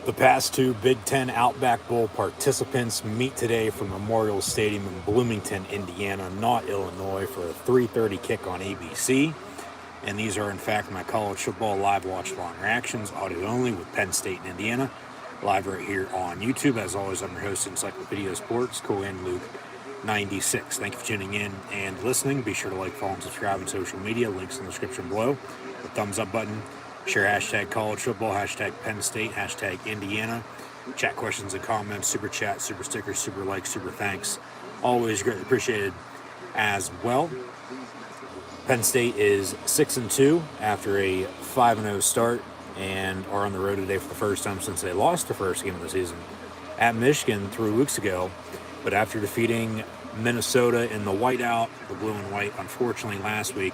The past two Big Ten Outback Bowl participants meet today from Memorial Stadium in Bloomington, Indiana, not Illinois, for a 3:30 kick on ABC. And these are, in fact, my college football live watch-along reactions, audio only, with Penn State and Indiana, live right here on YouTube. As always, I'm your host, Encyclopedia Sports, Cole and Luke 96. Thank you for tuning in and listening. Be sure to like, follow, and subscribe on social media. Links in the description below. The thumbs up button. Share hashtag college football, hashtag Penn State, hashtag Indiana. Chat questions and comments, super chat, super stickers, super likes, super thanks. Always greatly appreciated as well. Penn State is 6-2 after a 5-0 start and are on the road today for the first time since they lost the first game of the season at Michigan 3 weeks ago. But after defeating Minnesota in the whiteout, the blue and white, unfortunately last week,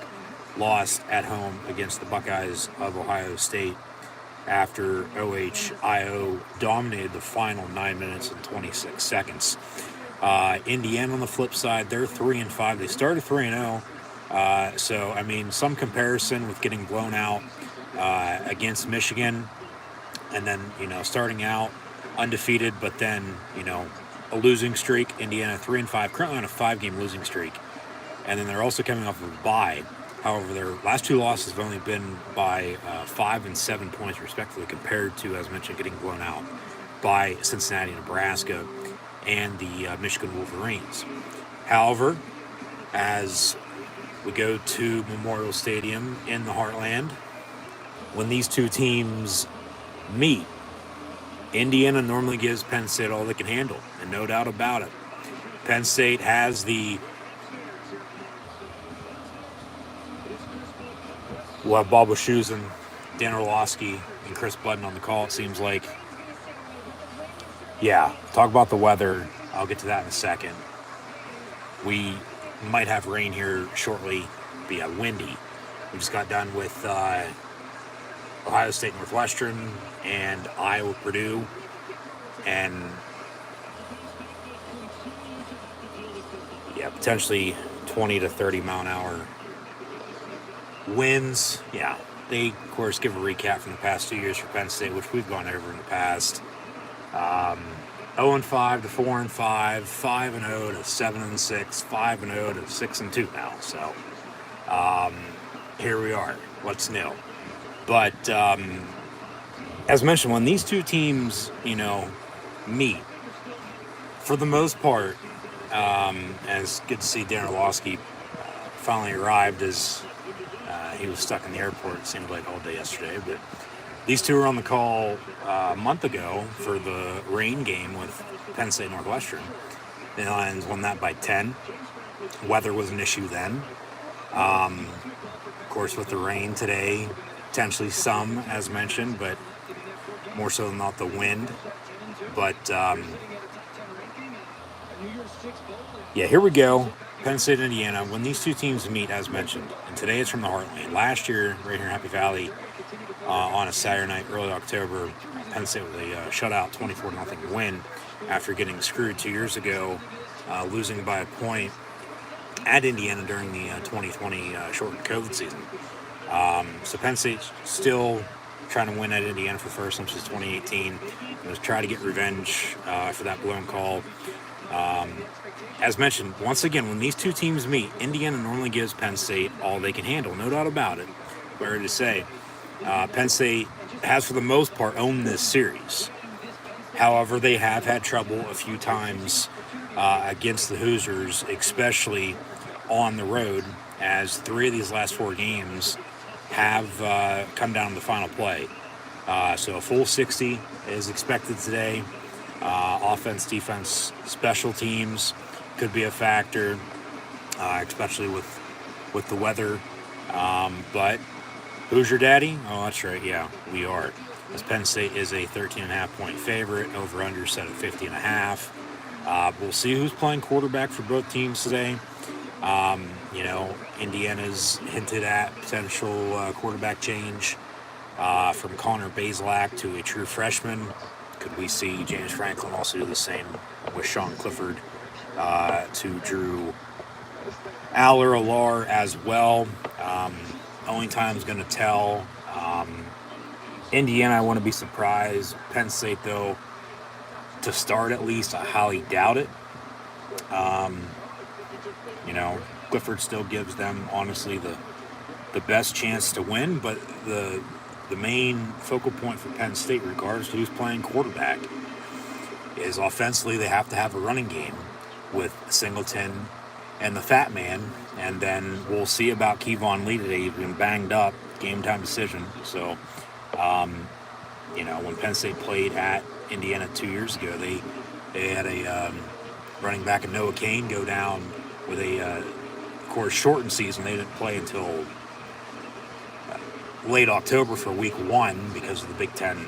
lost at home against the Buckeyes of Ohio State after OHIO dominated the final 9 minutes and 26 seconds. Indiana on the flip side, they're 3-5. They started 3-0. So, I mean, some comparison with getting blown out against Michigan and then, starting out undefeated, but then, a losing streak. Indiana 3-5, currently on a 5-game losing streak. And then they're also coming off of a bye. However, their last two losses have only been by 5 and 7 points, respectively, compared to, as mentioned, getting blown out by Cincinnati, Nebraska, and the Michigan Wolverines. However, as we go to Memorial Stadium in the Heartland, when these two teams meet, Indiana normally gives Penn State all they can handle, and no doubt about it. Penn State has the We'll have Bob Wischusen, Dan Orlowski, and Chris Budden on the call, it seems like. Yeah, talk about the weather. I'll get to that in a second. We might have rain here shortly, be windy. We just got done with Ohio State Northwestern and Iowa Purdue. And, yeah, potentially 20 to 30 mile an hour winds. Yeah, they, of course, give a recap from the past 2 years for Penn State, which we've gone over in the past. 0-5 to 4-5, 5-0 to 7-6, 5-0 to 6-2 now. So here we are. What's new? But as mentioned, when these two teams, meet, for the most part, and it's good to see Dan Orlowski finally arrived as he was stuck in the airport, it seemed like all day yesterday. But these two were on the call a month ago for the rain game with Penn State Northwestern. The Lions won that by 10. Weather was an issue then. Of course, with the rain today, potentially some, as mentioned, but more so than not the wind. But, yeah, here we go. Penn State, Indiana, when these two teams meet, as mentioned, and today it's from the Heartland. Last year, right here in Happy Valley, on a Saturday night, early October, Penn State with a shutout 24-0 win after getting screwed 2 years ago, losing by a point at Indiana during the 2020 shortened COVID season. So Penn State still trying to win at Indiana for the first time since 2018. Was try to get revenge for that blown call. As mentioned, once again, when these two teams meet, Indiana normally gives Penn State all they can handle, no doubt about it. Fair to say, Penn State has, for the most part, owned this series. However, they have had trouble a few times against the Hoosiers, especially on the road, as 3 of these last 4 games have come down to the final play. So a full 60 is expected today. Offense, defense, special teams could be a factor, especially with the weather. But who's your daddy? Oh, that's right. Yeah, we are. As Penn State is a 13.5-point favorite, over/under set at 50.5. We'll see who's playing quarterback for both teams today. Indiana's hinted at potential quarterback change from Connor Bazelak to a true freshman. Could we see James Franklin also do the same with Sean Clifford to Drew Aller as well? Only time's going to tell. Indiana, I want to be surprised. Penn State, though, to start at least, I highly doubt it. You know, Clifford still gives them, honestly, the best chance to win, but the main focal point for Penn State, regardless of who's playing quarterback, is offensively they have to have a running game with Singleton and the fat man, and then we'll see about Kevon Lee today. He's been banged up, game time decision. So, you know, when Penn State played at Indiana 2 years ago, they had a running back in Noah Kane go down with a, of course, shortened season. They didn't play until late October for week 1 because of the Big Ten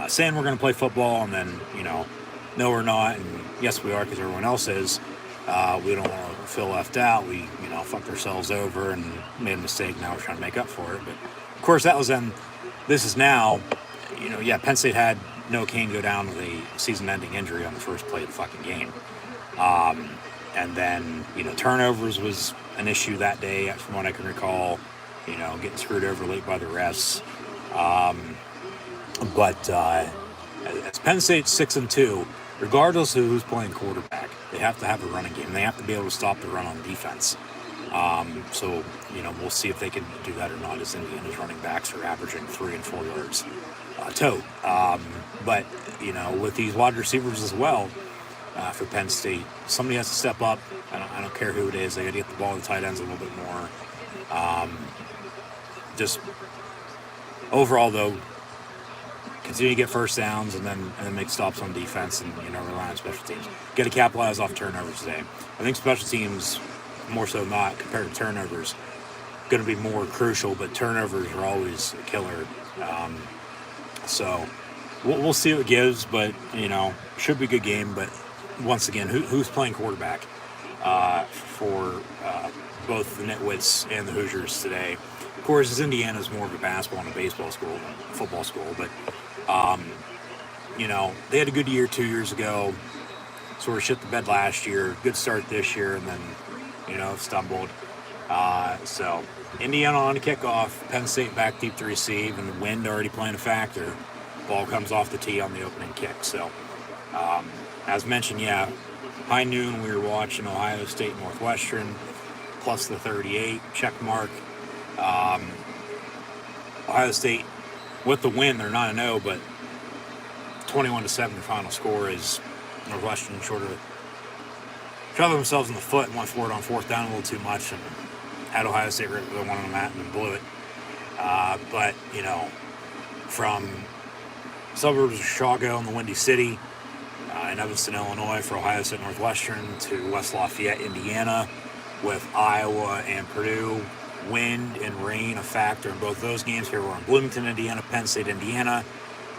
saying we're going to play football, and then, you know, no, we're not, and yes, we are because everyone else is. We don't want to feel left out. We, you know, fucked ourselves over and made a mistake. Now we're trying to make up for it. But, of course, that was then. This is now, you know, yeah, Penn State had Noah Kane go down with a season-ending injury on the first play of the fucking game. And then, you know, turnovers was an issue that day, from what I can recall. You know, getting screwed over late by the refs. But as Penn State 6-2, regardless of who's playing quarterback, they have to have a running game. They have to be able to stop the run on defense. So, you know, we'll see if they can do that or not, as Indiana's running backs are averaging 3 and 4 yards total. But, you know, with these wide receivers as well, for Penn State, somebody has to step up. I don't care who it is. They got to get the ball to the tight ends a little bit more. Just overall, though, continue to get first downs and then make stops on defense and, you know, rely on special teams. Got to capitalize off turnovers today. I think special teams, more so not compared to turnovers, going to be more crucial, but turnovers are always a killer. So we'll see what it gives, but, you know, should be a good game. But once again, who's playing quarterback for both the Nitwits and the Hoosiers today? Of course, Indiana's more of a basketball and a baseball school than a football school, but you know, they had a good year 2 years ago, sort of shit the bed last year, good start this year, and then, you know, stumbled. So Indiana on the kickoff, Penn State back deep to receive, and the wind already playing a factor. Ball comes off the tee on the opening kick. So as mentioned, yeah, high noon we were watching Ohio State Northwestern plus the 38 check mark. Ohio State with the win, they're 9-0, but 21-7 the final score is Northwestern short of shoving themselves in the foot and went for it on fourth down a little too much and had Ohio State rip the one on the mat and blew it. But, you know, from suburbs of Chicago and the Windy City in Evanston, Illinois for Ohio State Northwestern to West Lafayette, Indiana with Iowa and Purdue. Wind and rain a factor in both those games. Here we're in Bloomington, Indiana, Penn State, Indiana,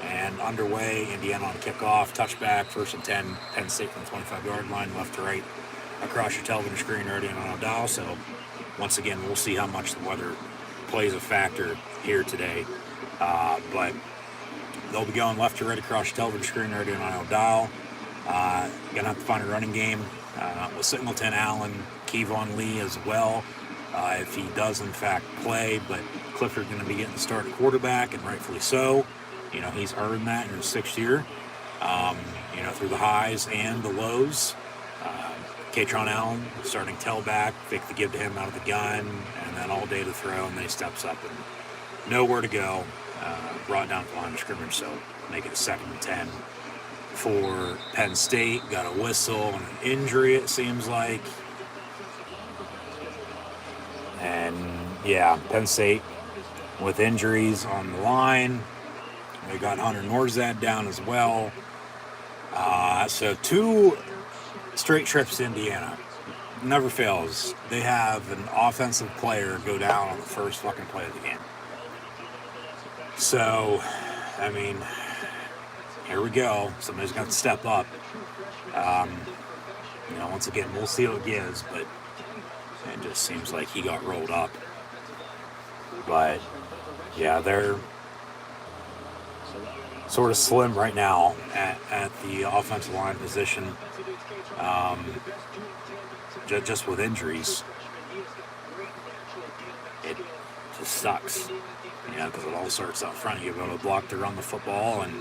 and underway. Indiana on kickoff, touchback, 1st and 10. Penn State from the 25-yard line, left to right, across your television screen, already on a dial. So once again, we'll see how much the weather plays a factor here today. But they'll be going left to right across your television screen, already on a dial. Gonna have to find a running game with Singleton, Allen, Kevon Lee as well. If he does, in fact, play, but Clifford going to be getting the start at quarterback, and rightfully so. You know, he's earned that in his 6th year, you know, through the highs and the lows. Katron Allen, starting tailback, fake the give to him out of the gun, and then all day to throw, and then he steps up and nowhere to go. Brought down to the line of scrimmage, so make it a 2nd and 10 for Penn State. Got a whistle and an injury, it seems like. And, yeah, Penn State with injuries on the line. We got Hunter Norzad down as well. So 2 straight trips to Indiana. Never fails. They have an offensive player go down on the first fucking play of the game. So, I mean, here we go. Somebody's got to step up. You know, once again, we'll see what it gives, but it just seems like he got rolled up. But, yeah, they're sort of slim right now at the offensive line position, just with injuries. It just sucks. because it all starts up front. You're able to block to run the football, and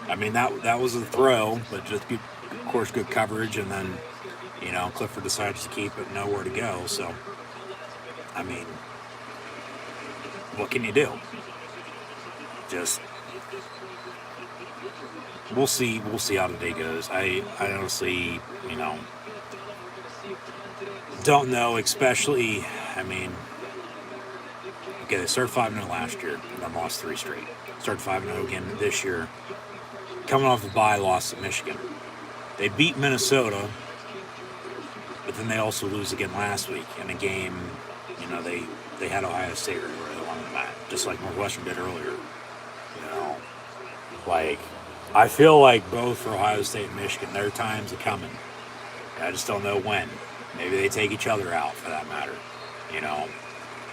I mean that was a throw, but just good, of course, good coverage, and then Clifford decides to keep it, nowhere to go. So, I mean, what can you do? Just we'll see how the day goes. I honestly, don't know, especially, I mean, okay, they started 5-0 last year, and then lost 3 straight. Started 5-0 again this year. Coming off the bye, loss at Michigan. They beat Minnesota, but then they also lose again last week in a game, they had Ohio State right where they wanted them at, just like Northwestern did earlier. Like, I feel like both for Ohio State and Michigan, their times are coming. I just don't know when. Maybe they take each other out, for that matter.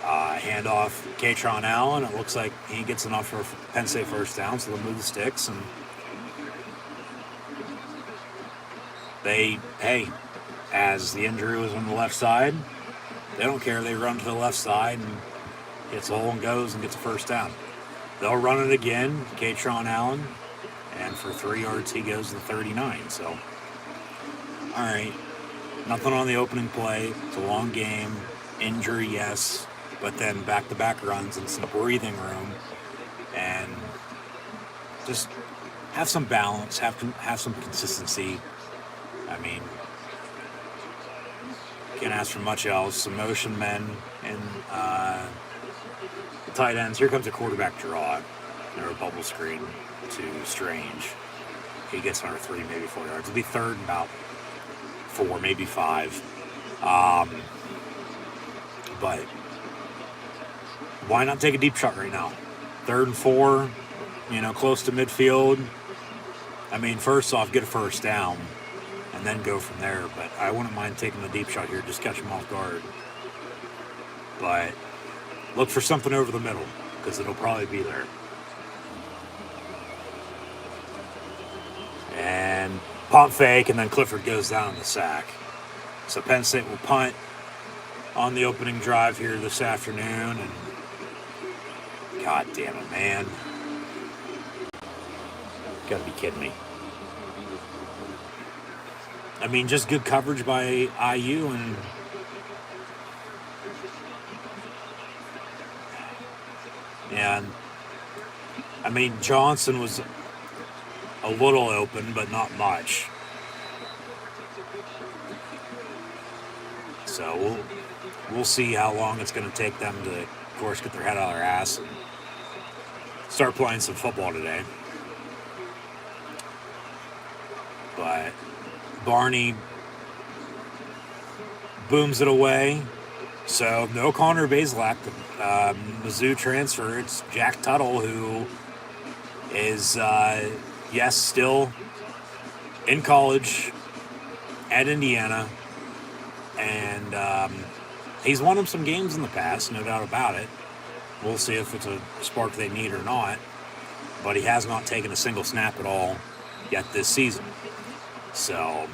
Hand off Katron Allen. It looks like he gets enough for a Penn State first down, so they'll move the sticks. And as the injury was on the left side, they don't care. They run to the left side and hits a hole and goes and gets a first down. They'll run it again, Katron Allen, and for 3 yards he goes to the 39. So, all right, nothing on the opening play. It's a long game. Injury, yes, but then back-to-back runs and some breathing room, and just have some balance, have some consistency. I mean, can't ask for much else. Some motion men and the tight ends. Here comes a quarterback draw. Or a bubble screen to Strange. He gets under 3, maybe 4 yards. It'll be third and about 4, maybe 5. But why not take a deep shot right now? 3rd and 4, close to midfield. I mean, first off, get a first down and then go from there. But I wouldn't mind taking the deep shot here, just catch him off guard. But look for something over the middle, because it'll probably be there. And pump fake, and then Clifford goes down in the sack. So Penn State will punt on the opening drive here this afternoon. And God damn it, man. You gotta be kidding me. I mean, just good coverage by IU, and I mean, Johnson was a little open, but not much. So we'll see how long it's going to take them to, of course, get their head out of their ass and start playing some football today. But Barney booms it away. So no Connor Bazelak, Mizzou transfer. It's Jack Tuttle, who is, yes, still in college at Indiana. And he's won them some games in the past, no doubt about it. We'll see if it's a spark they need or not. But he has not taken a single snap at all yet this season. So,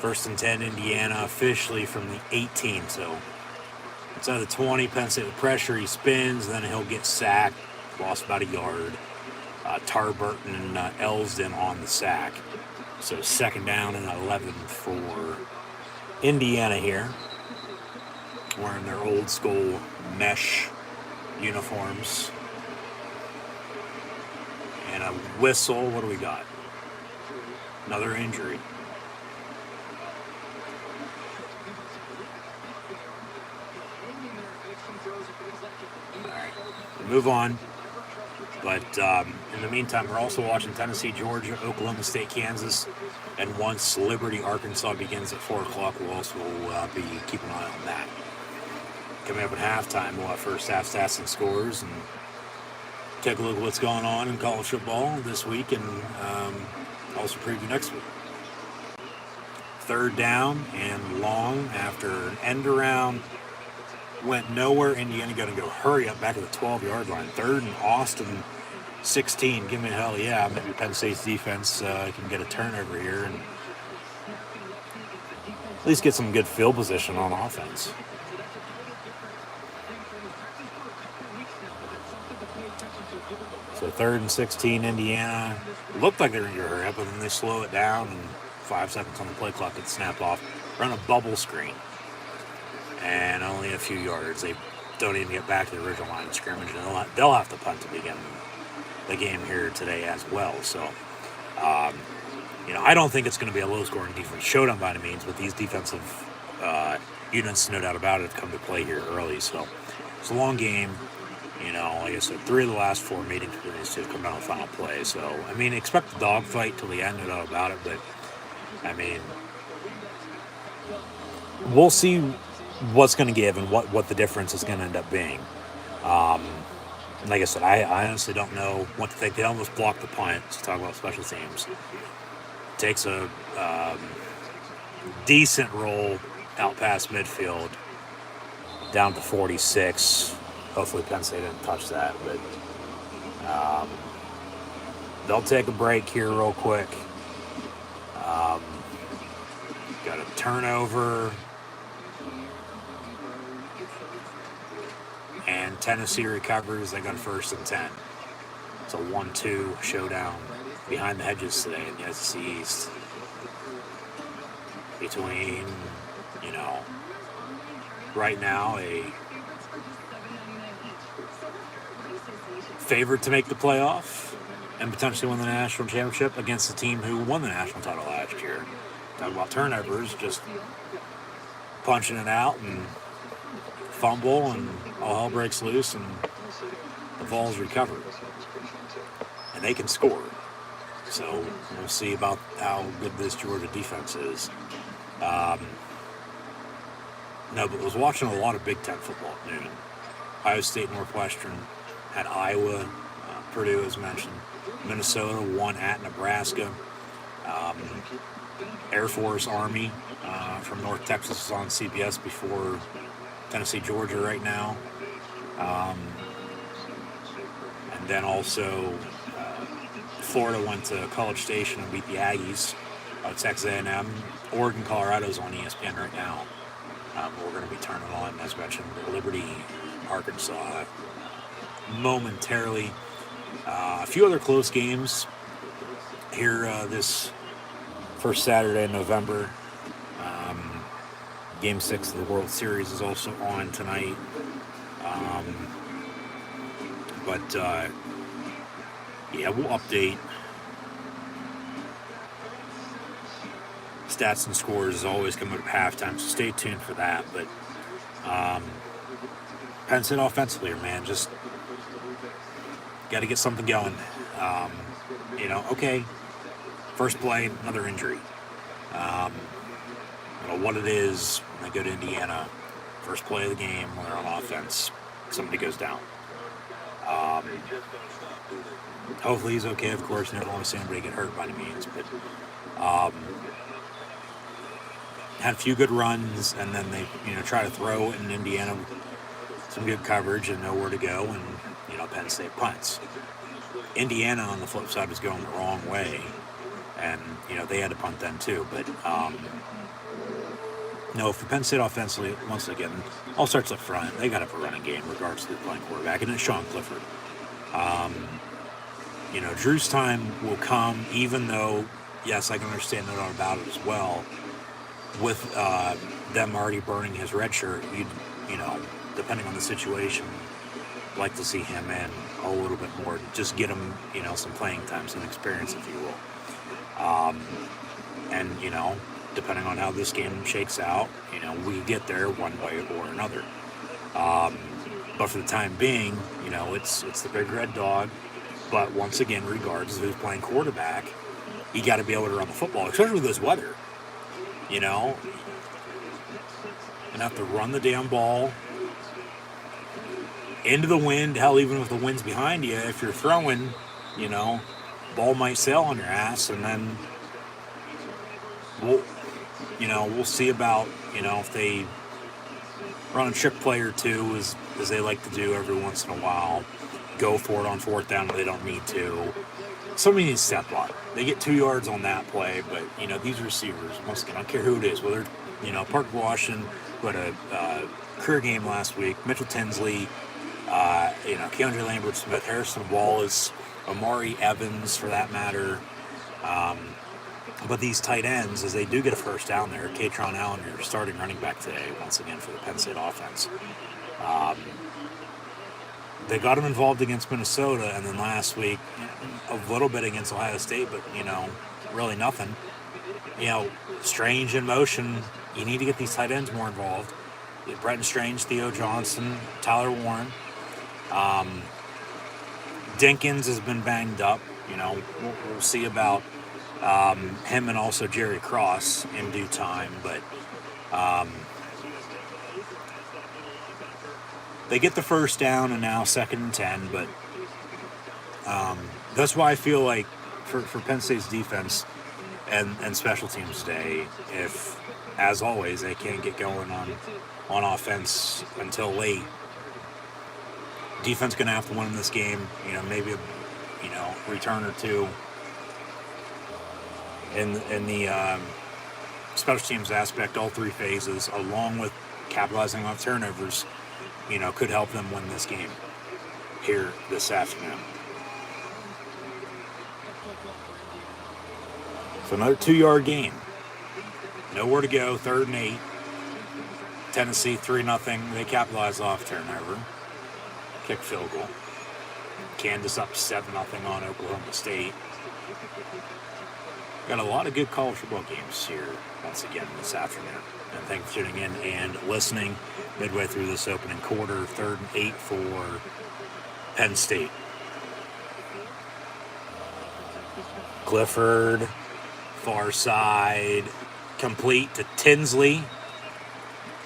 1st and 10, Indiana, officially from the 18. So, inside the 20, Penn State with pressure. He spins, and then he'll get sacked. Lost about a yard. Tarburton and Elsden on the sack. So, 2nd down and 11 for Indiana here. Wearing their old school mesh uniforms. And a whistle. What do we got? Another injury. All right, we'll move on. But in the meantime, we're also watching Tennessee, Georgia, Oklahoma State, Kansas, and once Liberty, Arkansas begins at 4 o'clock, we'll also be keeping an eye on that. Coming up at halftime, we'll have first half stats and scores and take a look at what's going on in college football this week, and also preview next week. 3rd down and long after an end around. Went nowhere. Indiana going to go hurry up back at the 12-yard line. 3rd and Austin, 16. Give me a hell yeah. Maybe Penn State's defense can get a turnover here and at least get some good field position on offense. So 3rd and 16, Indiana. Looked like they were going to hurry up, and then they slow it down, and 5 seconds on the play clock, it snapped off. Run a bubble screen, and only a few yards. They don't even get back to the original line of scrimmage, and they'll have to punt to begin the game here today as well. So, I don't think it's going to be a low-scoring defense showdown by any means, but these defensive units, no doubt about it, have come to play here early. So it's a long game. Like I said, 3 of the last 4 meetings for these two have come down to the final play. So, expect the dogfight till the end, no doubt about it. But, we'll see what's going to give and what the difference is going to end up being. Like I said, I honestly don't know what to think. They almost blocked the punt, to talk about special teams. Takes a decent roll out past midfield, down to 46. Hopefully Penn State didn't touch that, but they'll take a break here real quick. Got a turnover. And Tennessee recovers. They got 1st and 10. It's a 1-2 showdown behind the hedges today in the SEC East. Between, right now a favorite to make the playoff and potentially win the national championship against the team who won the national title last year. Talk about turnovers, just punching it out and fumble and all hell breaks loose and the ball's recovered. And they can score. So we'll see about how good this Georgia defense is. But I was watching a lot of Big Ten football at noon. Ohio State, Northwestern, had Iowa, Purdue as mentioned, Minnesota won at Nebraska. Air Force, Army from North Texas is on CBS before Tennessee, Georgia right now. And then also Florida went to College Station and beat the Aggies. Texas A&M. Oregon, Colorado's on ESPN right now. We're going to be turning on, as mentioned, Liberty, Arkansas momentarily. A few other close games here this first Saturday in November. Game 6 of the World Series is also on tonight. We'll update stats and scores as always coming up at halftime, so stay tuned for that. But Penn State offensively, man, just got to get something going. First play, another injury. What it is, when they go to Indiana, first play of the game, when they're on offense, somebody goes down. Hopefully he's okay, of course. Never want to see anybody get hurt by any means, but had a few good runs, and then they, try to throw it in Indiana, some good coverage and nowhere to go, and, Penn State punts. Indiana, on the flip side, was going the wrong way, and, they had to punt then too, but, for Penn State offensively, once again, all starts up front. They got to have a running game, regardless of the playing quarterback, and it's Sean Clifford. Drew's time will come, even though, yes, I can understand no doubt about it as well. With them already burning his red shirt, depending on the situation, like to see him in a little bit more, just get him, some playing time, some experience, if you will. Depending on how this game shakes out, we get there one way or another. But for the time being, it's the big red dog. But once again, regardless of who's playing quarterback, you got to be able to run the football, especially with this weather. And have to run the damn ball into the wind. Hell, even if the wind's behind you, if you're throwing, ball might sail on your ass, and then we'll see about, if they run a trick play or two, as they like to do every once in a while, go for it on 4th down if they don't need to. Somebody needs to step up. They get 2 yards on that play, but, these receivers, once again, I don't care who it is, whether, Parker Washington, who had a career game last week, Mitchell Tinsley, Keandre Lambert-Smith, Harrison Wallace, Amari Evans, for that matter. But these tight ends, as they do get a first down there, Katron Allen, your starting running back today, once again for the Penn State offense. They got him involved against Minnesota, and then last week, a little bit against Ohio State, but, really nothing. Strange in motion. You need to get these tight ends more involved. Bretton Strange, Theo Johnson, Tyler Warren. Dinkins has been banged up. We'll see about him and also Jerry Cross in due time. But they get the first down and now 2nd and 10. But that's why I feel like for Penn State's defense and special teams today, if, as always, they can't get going on offense until late, defense going to have to win this game. Maybe a return or two in the special teams aspect, all 3 phases, along with capitalizing on turnovers, could help them win this game here this afternoon. So another 2-yard gain. Nowhere to go, 3rd and 8. Tennessee 3-0. They capitalize off turnover. Kick field goal. Kansas up 7-0 on Oklahoma State. Got a lot of good college football games here once again this afternoon. And thanks for tuning in and listening midway through this opening quarter. 3rd and 8 for Penn State. Clifford, far side, complete to Tinsley.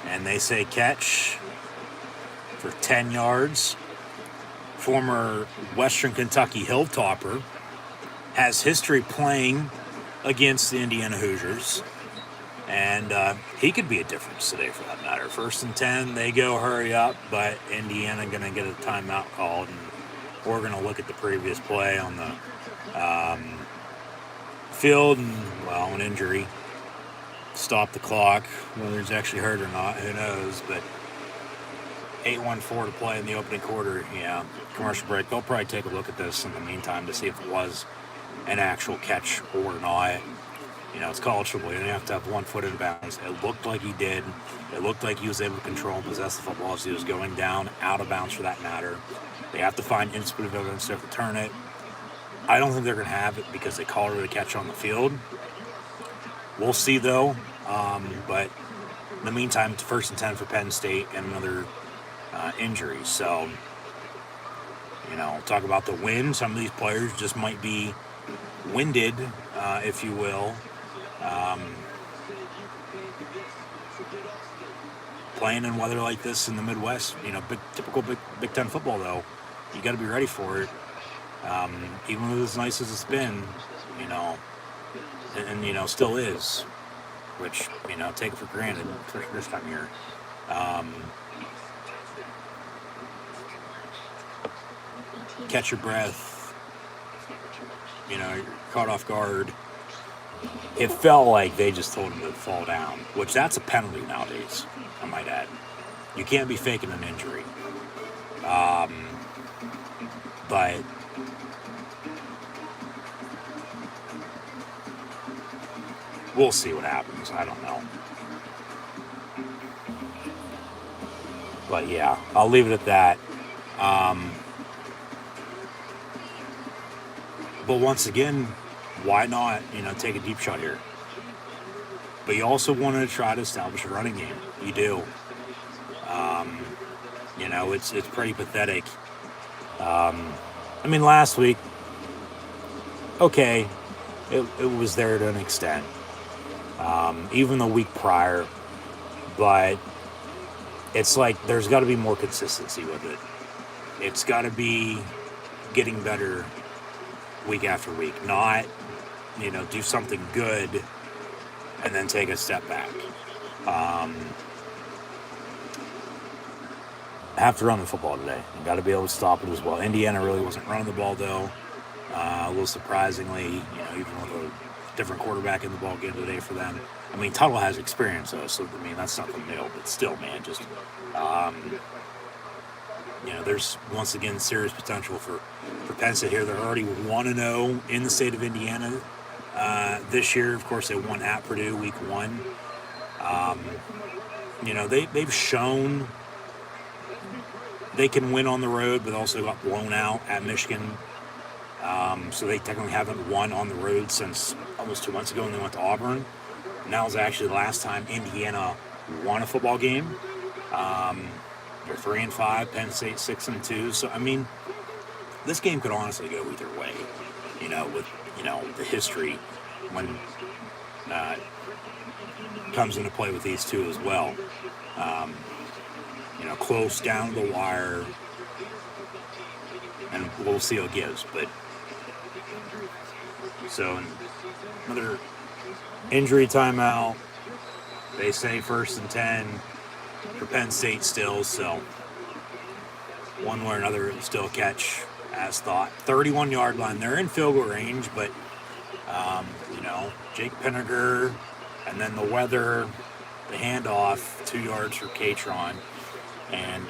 And they say catch for 10 yards. Former Western Kentucky Hilltopper has history playing against the Indiana Hoosiers. And he could be a difference today for that matter. 1st and 10, they go hurry up, but Indiana going to get a timeout called. And we're going to look at the previous play on the field and, an injury. Stop the clock. Whether it's actually hurt or not, who knows. But 8:14 to play in the opening quarter. Yeah, commercial break. They'll probably take a look at this in the meantime to see if it was an actual catch or not. It's college football. You don't have to have 1 foot in bounds. It looked like he did. It looked like he was able to control and possess the football as he was going down, out of bounds for that matter. They have to find instant evidence to return it. I don't think they're going to have it because they called it a catch on the field. We'll see, though. But in the meantime, it's 1st and 10 for Penn State and another injury. So, talk about the wind. Some of these players just might be winded, if you will. Playing in weather like this in the Midwest, typical Big Ten football, though, you got to be ready for it. Even with as nice as it's been, and still is, which, take it for granted for this time of year. Catch your breath, you're caught off guard. It felt like they just told him to fall down, which that's a penalty nowadays, I might add. You can't be faking an injury. But we'll see what happens. I don't know. But yeah, I'll leave it at that. But once again, why not, take a deep shot here? But you also want to try to establish a running game. You do. It's pretty pathetic. Last week, okay, it was there to an extent. Even the week prior. But it's like there's got to be more consistency with it. It's got to be getting better week after week, not, do something good and then take a step back. Have to run the football today. You got to be able to stop it as well. Indiana really wasn't running the ball, though. A little surprisingly, even with a different quarterback in the ball game today for them. Tuttle has experience, though, so, that's nothing new. But still, man, just there's once again serious potential for Penn State here. They're already 1-0 in the state of Indiana this year. Of course, they won at Purdue week 1. They've shown they can win on the road, but also got blown out at Michigan. So they technically haven't won on the road since almost 2 months ago when they went to Auburn. And that was actually the last time Indiana won a football game. They're 3-5, Penn State 6-2. So this game could honestly go either way. With the history when comes into play with these two as well. Close down to the wire, and we'll see how it gives. But so another injury timeout. They say 1st and 10 for Penn State still. So one way or another, still catch as thought. 31-yard line. They're in field goal range, but Jake Pinniger, and then the weather, the handoff, 2 yards for Catron. And,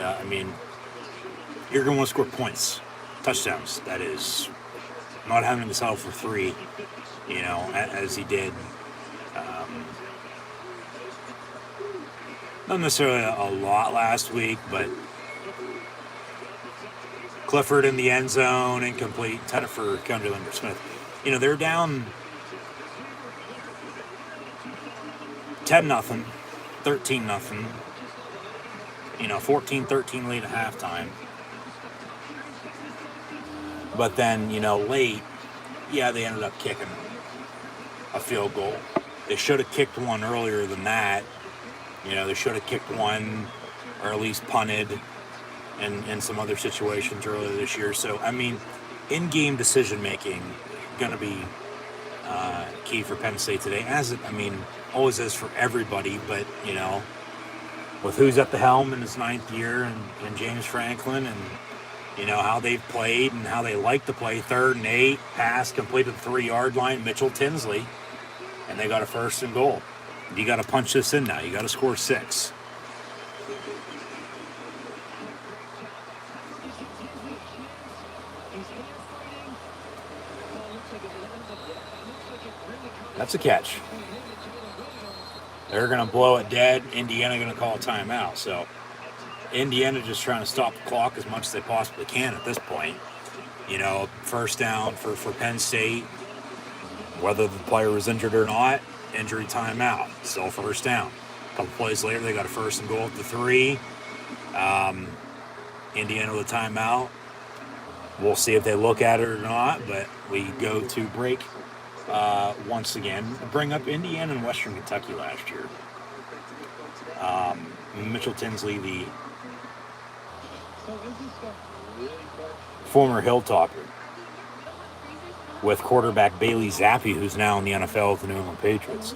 you're going to want to score points, touchdowns, that is. Not having to settle for 3, as he did. Not necessarily a lot last week, but Clifford in the end zone, incomplete, intended for Kendall Smith. They're down 10-0, 13-0. 14-13 lead at halftime. But then, late, they ended up kicking a field goal. They should have kicked one earlier than that. They should have kicked one or at least punted in some other situations earlier this year. So, in-game decision-making going to be key for Penn State today, as it, always is for everybody. But, with who's at the helm in his 9th year and James Franklin and, how they've played and how they like to play. 3rd and 8, pass completed the 3-yard line, Mitchell Tinsley, and they got a 1st and goal. You got to punch this in now. You got to score 6. That's a catch. They're going to blow it dead. Indiana going to call a timeout. So Indiana just trying to stop the clock as much as they possibly can at this point. 1st down for Penn State. Whether the player was injured or not, injury timeout. Still 1st down. A couple plays later, they got a 1st and goal at the 3. Indiana with a timeout. We'll see if they look at it or not, but we go to break once again. Bring up Indiana and Western Kentucky last year. Mitchell Tinsley, the former Hilltopper, with quarterback Bailey Zappi, who's now in the NFL with the New England Patriots.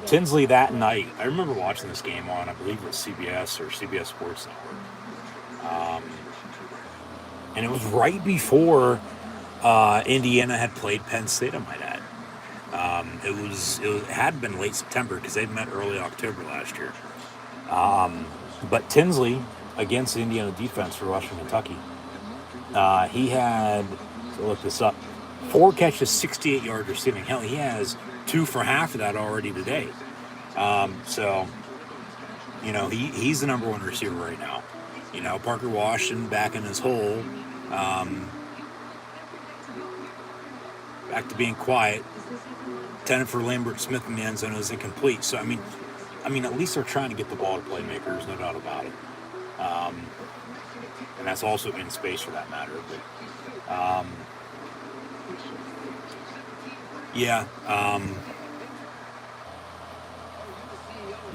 Tinsley that night, I remember watching this game on, I believe it was CBS or CBS Sports Network. And it was right before Indiana had played Penn State, I might add. It had been late September because they met early October last year. But Tinsley, against the Indiana defense for Western Kentucky, he had, to look this up, 4 catches, 68 yards receiving. Hell, he has 2 for half of that already today. He's the number 1 receiver right now. Parker Washington back in his hole. Back to being quiet. Intended for Lambert Smith in the end zone is incomplete. So, at least they're trying to get the ball to playmakers, no doubt about it. And that's also in space for that matter. But, you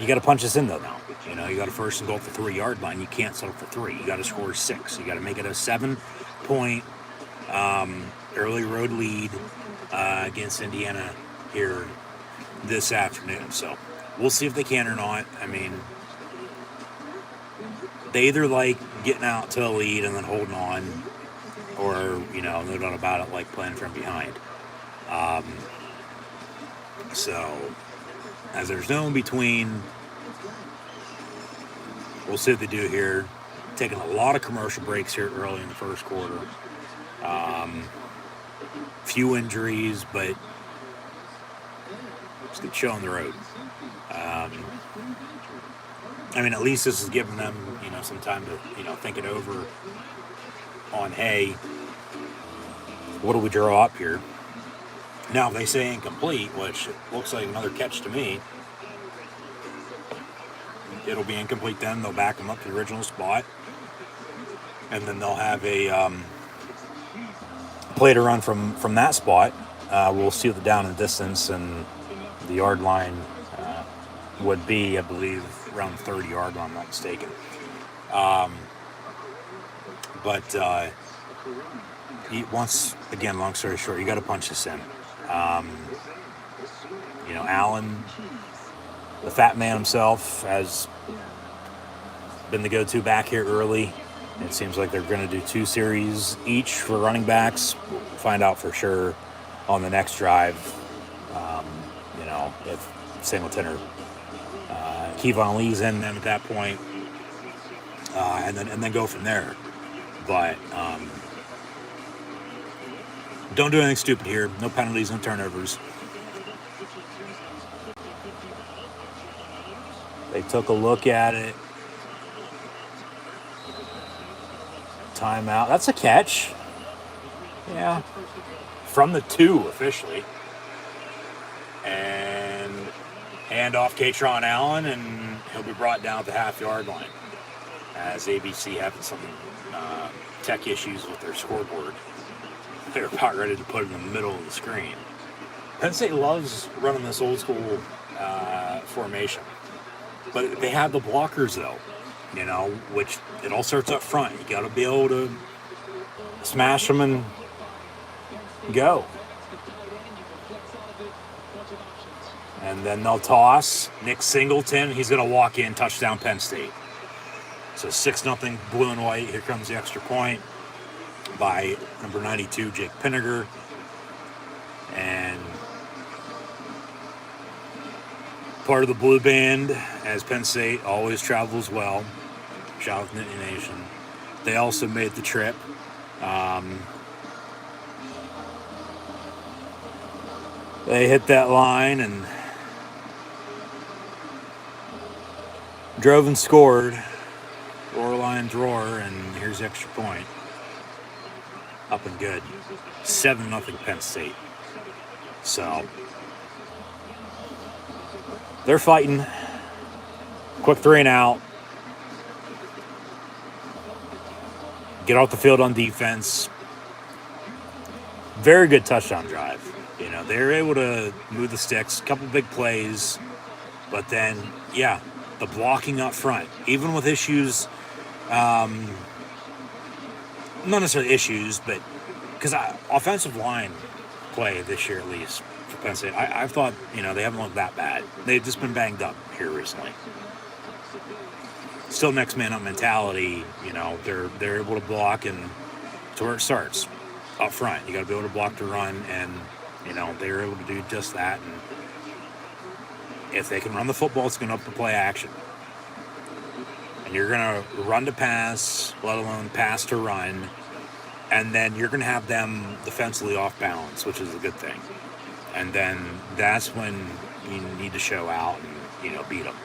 got to punch this in, though, now. You got a 1st and goal at the 3-yard line. You can't settle for 3. You got to score 6. You got to make it a 7-point early road lead against Indiana here this afternoon. So we'll see if they can or not. They either like getting out to a lead and then holding on, or, no doubt about it, like playing from behind. So, as there's no in between, we'll see what they do here. taking a lot of commercial breaks here early in the first quarter. Few injuries, but it's a good show on the road. I mean, at least this is giving them, some time to, think it over on, hey, what do we draw up here? Now, if they say incomplete, which looks like another catch to me, it'll be incomplete then. They'll back them up to the original spot. And then they'll have a play to run from that spot. We'll see the down and distance, and the yard line would be, I believe, around the 30-yard line, I'm not mistaken. Once again, long story short, you got to punch this in. Allen, the fat man himself, has been the go-to back here early. It seems like they're going to do 2 series each for running backs. We'll find out for sure on the next drive. If Singleton or Kevon Lee's in them at that point, and then go from there. But don't do anything stupid here. No penalties, no turnovers. They took a look at it. Timeout. That's a catch. Yeah. From the 2 officially. And hand off Katron Allen, and he'll be brought down at the half-yard line. As ABC having some tech issues with their scoreboard. They're about ready to put it in the middle of the screen. Penn State loves running this old school formation. But they have the blockers, though, which it all starts up front. You got to be able to smash them and go. And then they'll toss. Nick Singleton, he's going to walk in, touchdown Penn State. So 6-0 blue and white. Here comes the extra point by number 92, Jake Pinniger. And part of the blue band, as Penn State always travels well. Shout out to Nittany Nation. They also made the trip. They hit that line and drove and scored. Roar Lions roar, and here's the extra point. Up and good. 7-0 Penn State. So they're fighting. Quick 3 and out. Get off the field on defense. Very good touchdown drive. They're able to move the sticks, a couple big plays, but then, the blocking up front, even with issues, not necessarily issues, but because offensive line play this year at least for Penn State, I've thought, they haven't looked that bad. They've just been banged up here recently. Still next man up mentality, they're able to block, and to where it starts, up front. You got to be able to block the run, and they're able to do just that. And if they can run the football, it's going to up the play action. And you're going to run to pass, let alone pass to run, and then you're going to have them defensively off balance, which is a good thing. And then that's when you need to show out and beat them.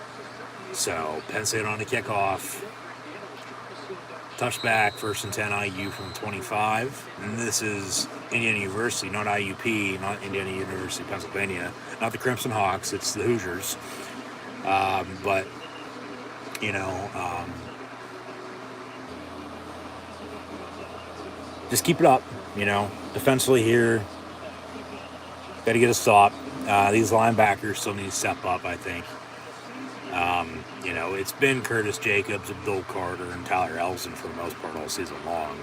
So Penn State on the kickoff. Touchback, 1st and 10 IU from 25. And this is Indiana University, not IUP, not Indiana University, Pennsylvania. Not the Crimson Hawks, it's the Hoosiers. Just keep it up, defensively here. Got to get a stop. These linebackers still need to step up, I think. It's been Curtis Jacobs, Abdul Carter, and Tyler Elson for the most part all season long.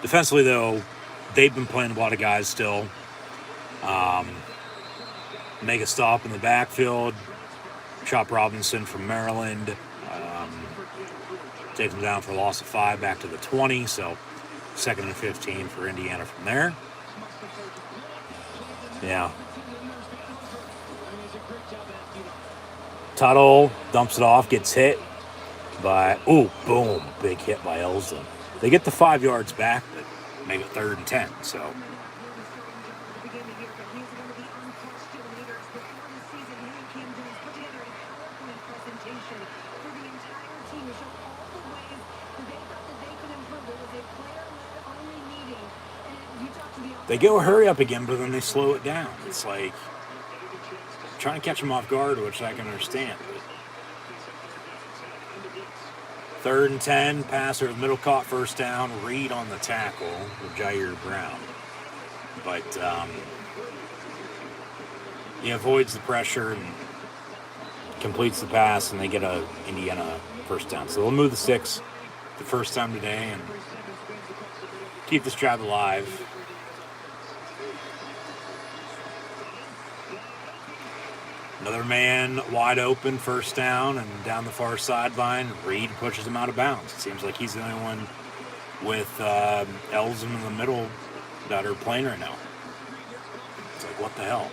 Defensively, though, they've been playing a lot of guys still. Make a stop in the backfield. Chop Robinson from Maryland. Takes them down for a loss of 5 back to the 20. So 2nd and 15 for Indiana from there. Yeah. Tuttle dumps it off, gets hit by, boom, big hit by Elsdon. They get the 5 yards back, but make it 3rd and 10, so. They go hurry up again, but then they slow it down. It's like trying to catch them off guard, which I can understand. But 3rd and 10, pass over the middle, caught, first down. Reed on the tackle with Jair Brown. But he avoids the pressure and completes the pass, and they get a Indiana first down. So they'll move the 6 the first time today and keep this drive alive. Another man wide open, first down, and down the far sideline, Reed pushes him out of bounds. It seems like he's the only one with Elsdon in the middle that are playing right now. It's like, what the hell?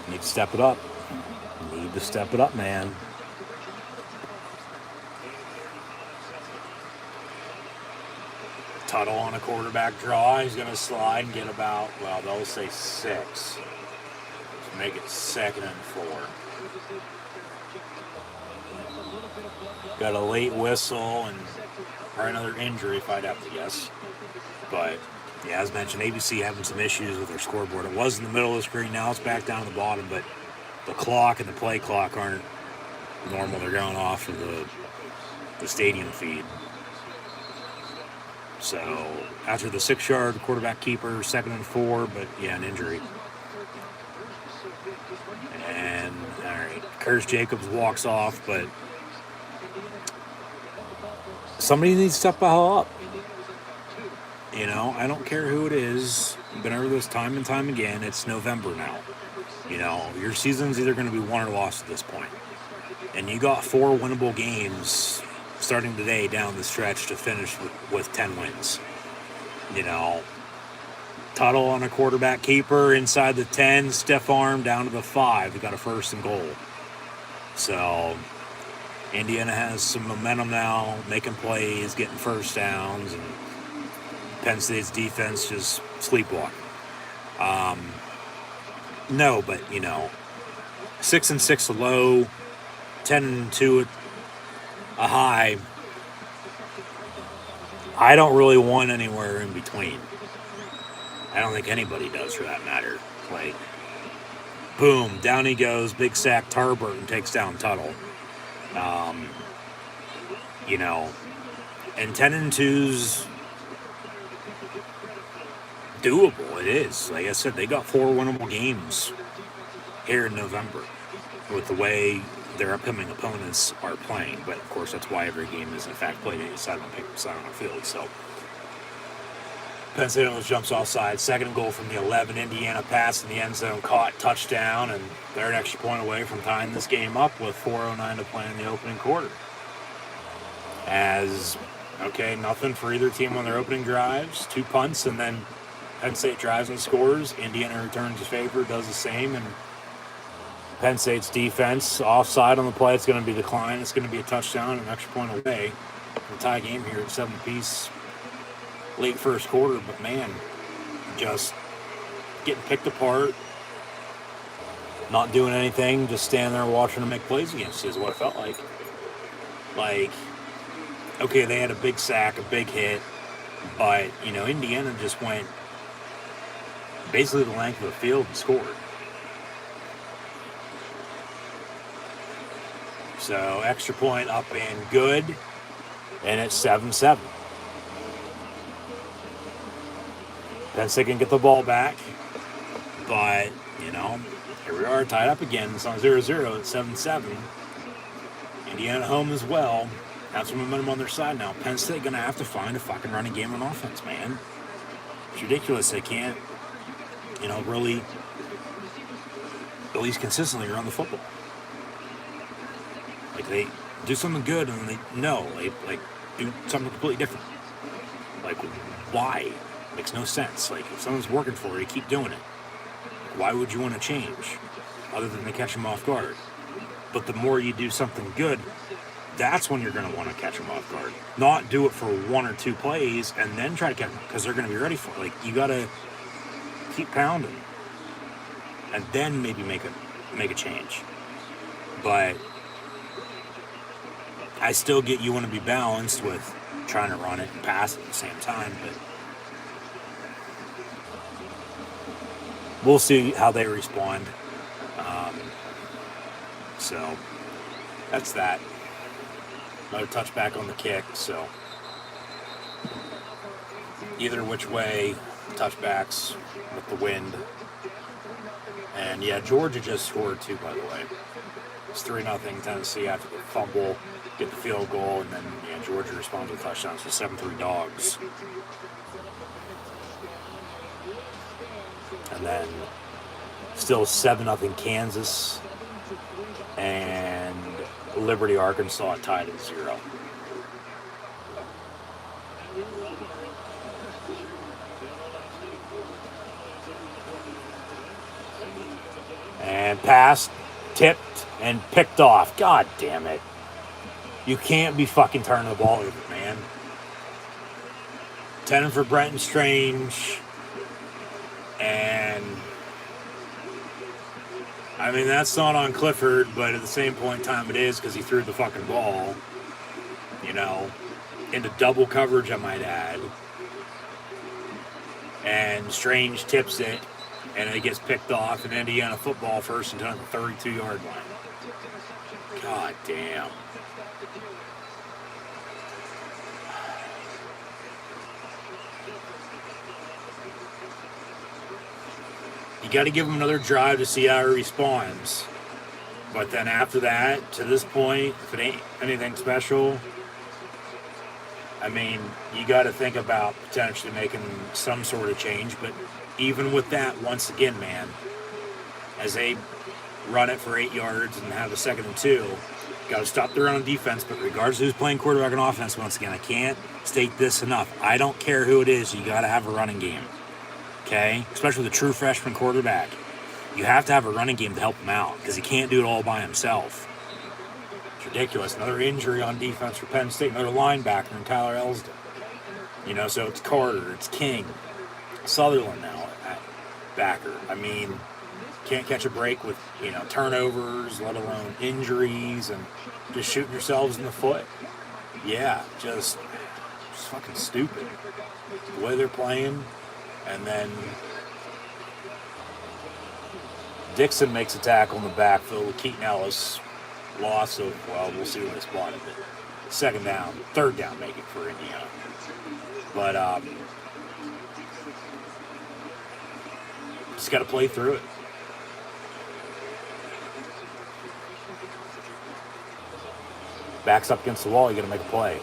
Need to step it up. Need to step it up, man. Tuttle on a quarterback draw. He's going to slide and get about, well, they'll say 6. To make it 2nd and 4. Got a late whistle and probably another injury if I'd have to guess. But, yeah, as mentioned, ABC having some issues with their scoreboard. It was in the middle of the screen. Now it's back down to the bottom. But the clock and the play clock aren't normal. They're going off of the stadium feed. So, after the 6-yard quarterback keeper, 2nd and 4, but yeah, an injury. And, all right, Curtis Jacobs walks off, but somebody needs to step the hell up. You know, I don't care who it is. I've been over this time and time again. It's November now. You know, your season's either going to be won or lost at this point. And you got 4 winnable games starting today down the stretch to finish with 10 wins. You know, Tuttle on a quarterback keeper inside the 10, stiff arm down to the 5. They got a 1st and goal. So Indiana has some momentum now, making plays, getting first downs, and Penn State's defense just sleepwalking. No, but, you know, 6 and 6 a low, 10 and 2 a high. I don't really want anywhere in between. I don't think anybody does, for that matter. Like, boom, down he goes, big sack, Tarburton takes down Tuttle. You know, and 10 and 2's doable. It is. Like I said, they got 4 winnable games here in November with the way their upcoming opponents are playing. But, of course, that's why every game is, in fact, played side on the field. So, Penn State almost jumps offside. 2nd and goal from the 11. Indiana pass in the end zone, caught, touchdown, and they're an extra point away from tying this game up with 4:09 to play in the opening quarter. As, okay, nothing for either team on their opening drives. 2 punts, and then Penn State drives and scores. Indiana returns the favor, does the same, and Penn State's defense offside on the play. It's going to be declined. It's going to be a touchdown, an extra point away. We'll tie game here at 7 apiece. Late first quarter, but man, just getting picked apart, not doing anything, just standing there watching them make plays against you is what it felt like. Like, okay, they had a big sack, a big hit, but, you know, Indiana just went basically the length of the field and scored. So, extra point up and good, and it's 7-7. Penn State can get the ball back, but, you know, here we are tied up again. It's on 0-0 at 7-7. Indiana home as well. Have some momentum on their side now. Penn State going to have to find a fucking running game on offense, man. It's ridiculous. They can't, you know, really, at least consistently run the football. Like, they do something good and then they do something completely different. Like, why? Makes no sense. Like, if something's working for you, keep doing it. Why would you want to change other than to catch them off guard? But the more you do something good, that's when you're going to want to catch them off guard. Not do it for 1 or 2 plays and then try to catch them, because they're going to be ready for it. Like, you got to keep pounding and then maybe make a change. But I still get you want to be balanced with trying to run it and pass it at the same time, but we'll see how they respond. So that's that. Another touchback on the kick, so either which way, touchbacks with the wind. And yeah, Georgia just scored 2, by the way. It's 3-0 Tennessee after the fumble, get the field goal, and then Georgia responds with touchdowns. So 7-3 dogs. And then still 7-0 Kansas, and Liberty, Arkansas tied at 0. And passed, tipped, and picked off. God damn it. You can't be fucking turning the ball over, man. 10 for Brenton Strange. And I mean, that's not on Clifford, but at the same point in time it is, because he threw the fucking ball, into double coverage, I might add. And Strange tips it, and it gets picked off, and Indiana football 1st and 10 at the 32-yard line. God damn. You got to give him another drive to see how he responds. But then after that, to this point, if it ain't anything special, I mean, you got to think about potentially making some sort of change. But even with that, once again, man, as they run it for 8 yards and have a 2nd and 2, got to stop the run on defense. But regardless of who's playing quarterback and offense, once again, I can't state this enough. I don't care who it is, you got to have a running game. Okay? Especially with a true freshman quarterback. You have to have a running game to help him out, because he can't do it all by himself. It's ridiculous. Another injury on defense for Penn State. Another linebacker in Tyler Elsdon. So it's Carter, it's King, Sutherland now at backer. I mean, can't catch a break with, turnovers, let alone injuries, and just shooting yourselves in the foot. Yeah, just fucking stupid. The way they're playing. And then Dixon makes a tackle in the backfield with Keaton Ellis. Loss of, we'll see when they spotted it. 2nd down, 3rd down make it for Indiana. But just got to play through it. Backs up against the wall, you got to make a play.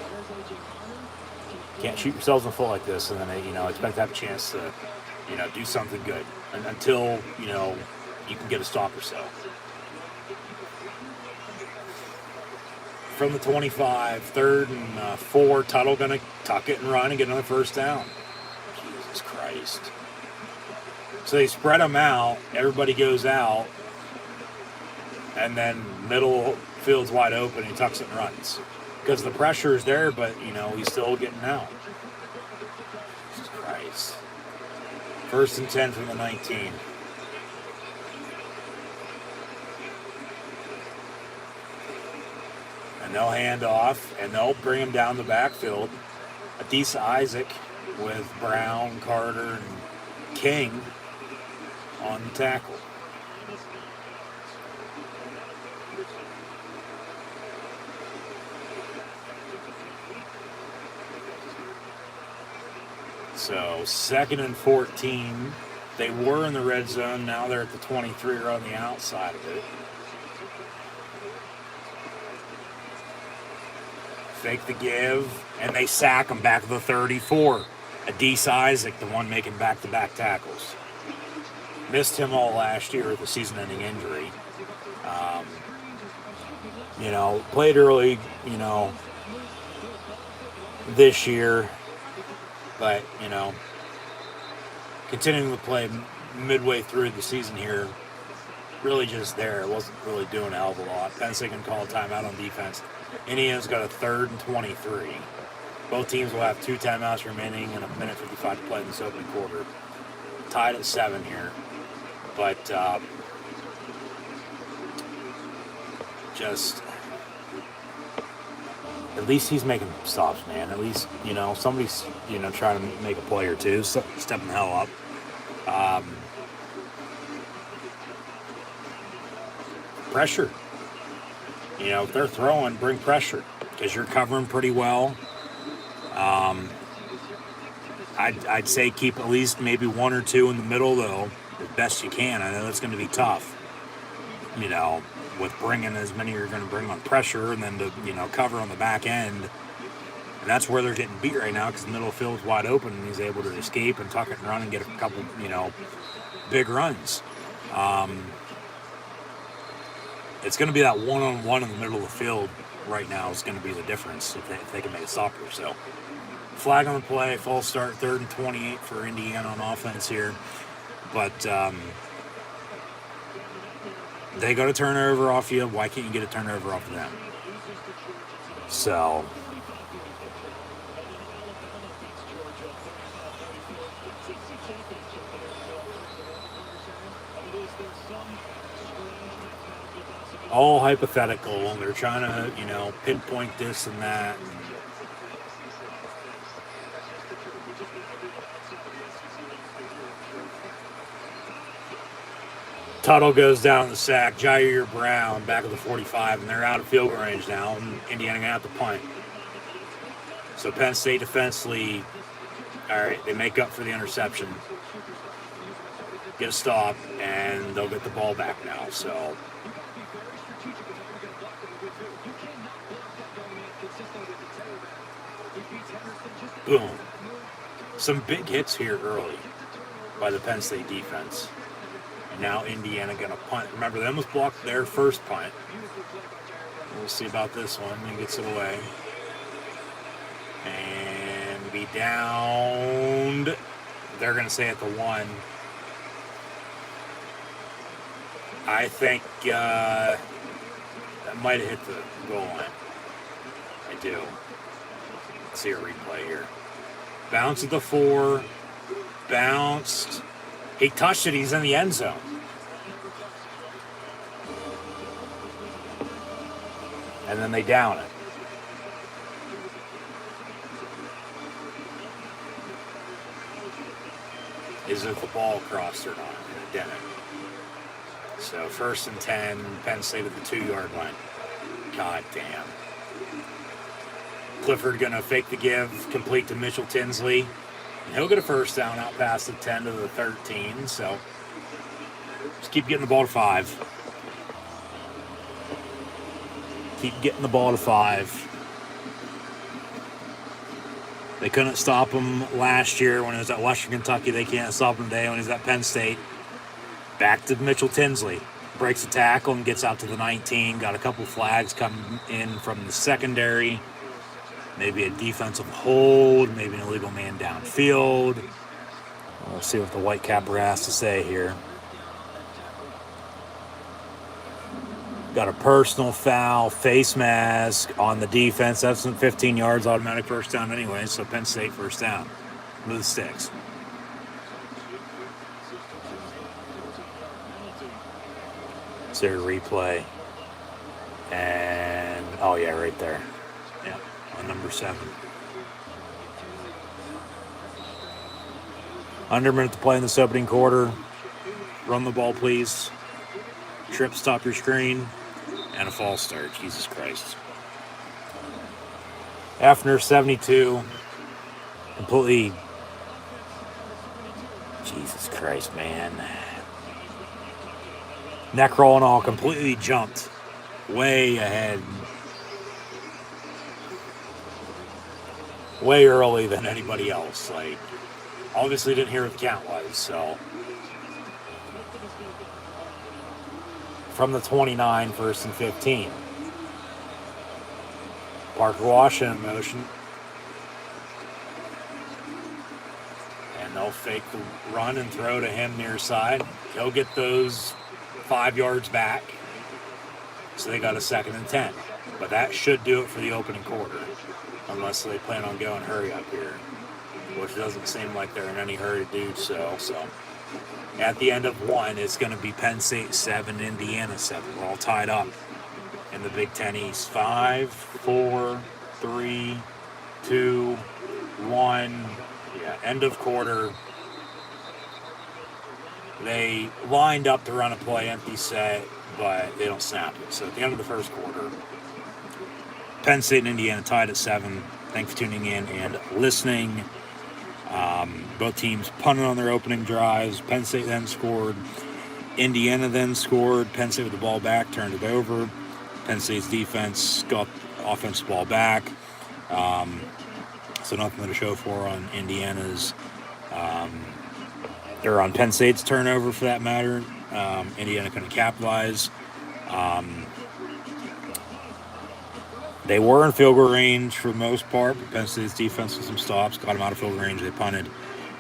Can't shoot yourselves in the foot like this, and then expect to have a chance to, do something good until you can get a stop or so. From the 25, 3rd and 4, Tuttle gonna tuck it and run and get another 1st down. Jesus Christ! So they spread them out. Everybody goes out, and then middle field's wide open. He tucks it and runs. Because the pressure is there, but, he's still getting out. Jesus Christ. 1st and 10 from the 19. And they'll hand off, and they'll bring him down the backfield. Adisa Isaac with Brown, Carter, and King on the tackle. So 2nd and 14. They were in the red zone. Now they're at the 23 or on the outside of it. Fake the give, and they sack him back to the 34. Adisa Isaac, the one making back-to-back tackles. Missed him all last year with a season-ending injury. Played early, this year. But, continuing to play midway through the season here, really just there. It wasn't really doing a hell of a lot. Penn State can call a timeout on defense. Indiana's got a 3rd and 23. Both teams will have 2 timeouts remaining and a minute 55 to play in this opening quarter. Tied at 7 here. But just at least he's making stops, man. At least, somebody's, trying to make a play or two, stepping the hell up. Pressure. If they're throwing, bring pressure because you're covering pretty well. I'd say keep at least maybe 1 or 2 in the middle, though, as best you can. I know that's going to be tough, with bringing as many you're going to bring on pressure and then to, cover on the back end. And that's where they're getting beat right now because the middle of the field's wide open and he's able to escape and tuck it and run and get a couple, big runs. It's going to be that one-on-one in the middle of the field right now is going to be the difference if they can make a stop here. So, flag on the play, false start, 3rd and 28 for Indiana on offense here. But they got a turnover off you. Why can't you get a turnover off of them? So, all hypothetical, and they're trying to, pinpoint this and that. Tuttle goes down the sack. Jair Brown back at the 45, and they're out of field goal range now. And Indiana going to have to punt. So Penn State defensively, all right, they make up for the interception. Get a stop, and they'll get the ball back now. So boom. Some big hits here early by the Penn State defense. And now Indiana going to punt. Remember, they almost blocked their first punt. We'll see about this one. He gets it away. And be downed. They're going to say at the 1. I think that might have hit the goal line. I do. Let's see a replay here. Bounce at the 4. Bounced. He touched it. He's in the end zone. And then they down it. Is it the ball crossed or not? It didn't. So 1st and 10, Penn State at the 2-yard line. God damn. Clifford going to fake the give, complete to Mitchell Tinsley. And he'll get a first down out past the 10 to the 13. So just keep getting the ball to 5. Keep getting the ball to 5. They couldn't stop him last year when he was at Western Kentucky. They can't stop him today when he's at Penn State. Back to Mitchell Tinsley. Breaks a tackle and gets out to the 19. Got a couple flags coming in from the secondary. Maybe a defensive hold. Maybe an illegal man downfield. We'll see what the white capper has to say here. Got a personal foul, face mask on the defense. That's 15 yards, automatic first down anyway. So Penn State first down. Move the sticks. Is there a replay? And, oh yeah, right there. Yeah, on number 7. Under a minute to play in this opening quarter. Run the ball, please. Trip, stop your screen. And a false start. Jesus Christ. After 72. Completely. Jesus Christ, man. Neck roll and all. Completely jumped. Way ahead. Way early than anybody else. Like, obviously didn't hear what the count was, so. From the 29, 1st and 15. Parker Washington in motion. And and they'll fake the run and throw to him near side. He'll get those 5 yards back. So they got a 2nd and 10. But that should do it for the opening quarter, unless they plan on going hurry up here, which doesn't seem like they're in any hurry to do so. So at the end of 1, it's going to be Penn State 7, Indiana 7. We're all tied up in the Big Ten East. 5, 4, 3, 2, 1. Yeah, end of quarter. They lined up to run a play, empty set, but they don't snap it. So at the end of the first quarter, Penn State and Indiana tied at 7. Thanks for tuning in and listening. Both teams punted on their opening drives. Penn State then scored. Indiana then scored. Penn State with the ball back, turned it over. Penn State's defense got offensive ball back. So nothing to show for on Indiana's, or on Penn State's turnover for that matter. Indiana couldn't capitalize. They were in field goal range for the most part, but Penn State's defense with some stops got them out of field goal range. They punted.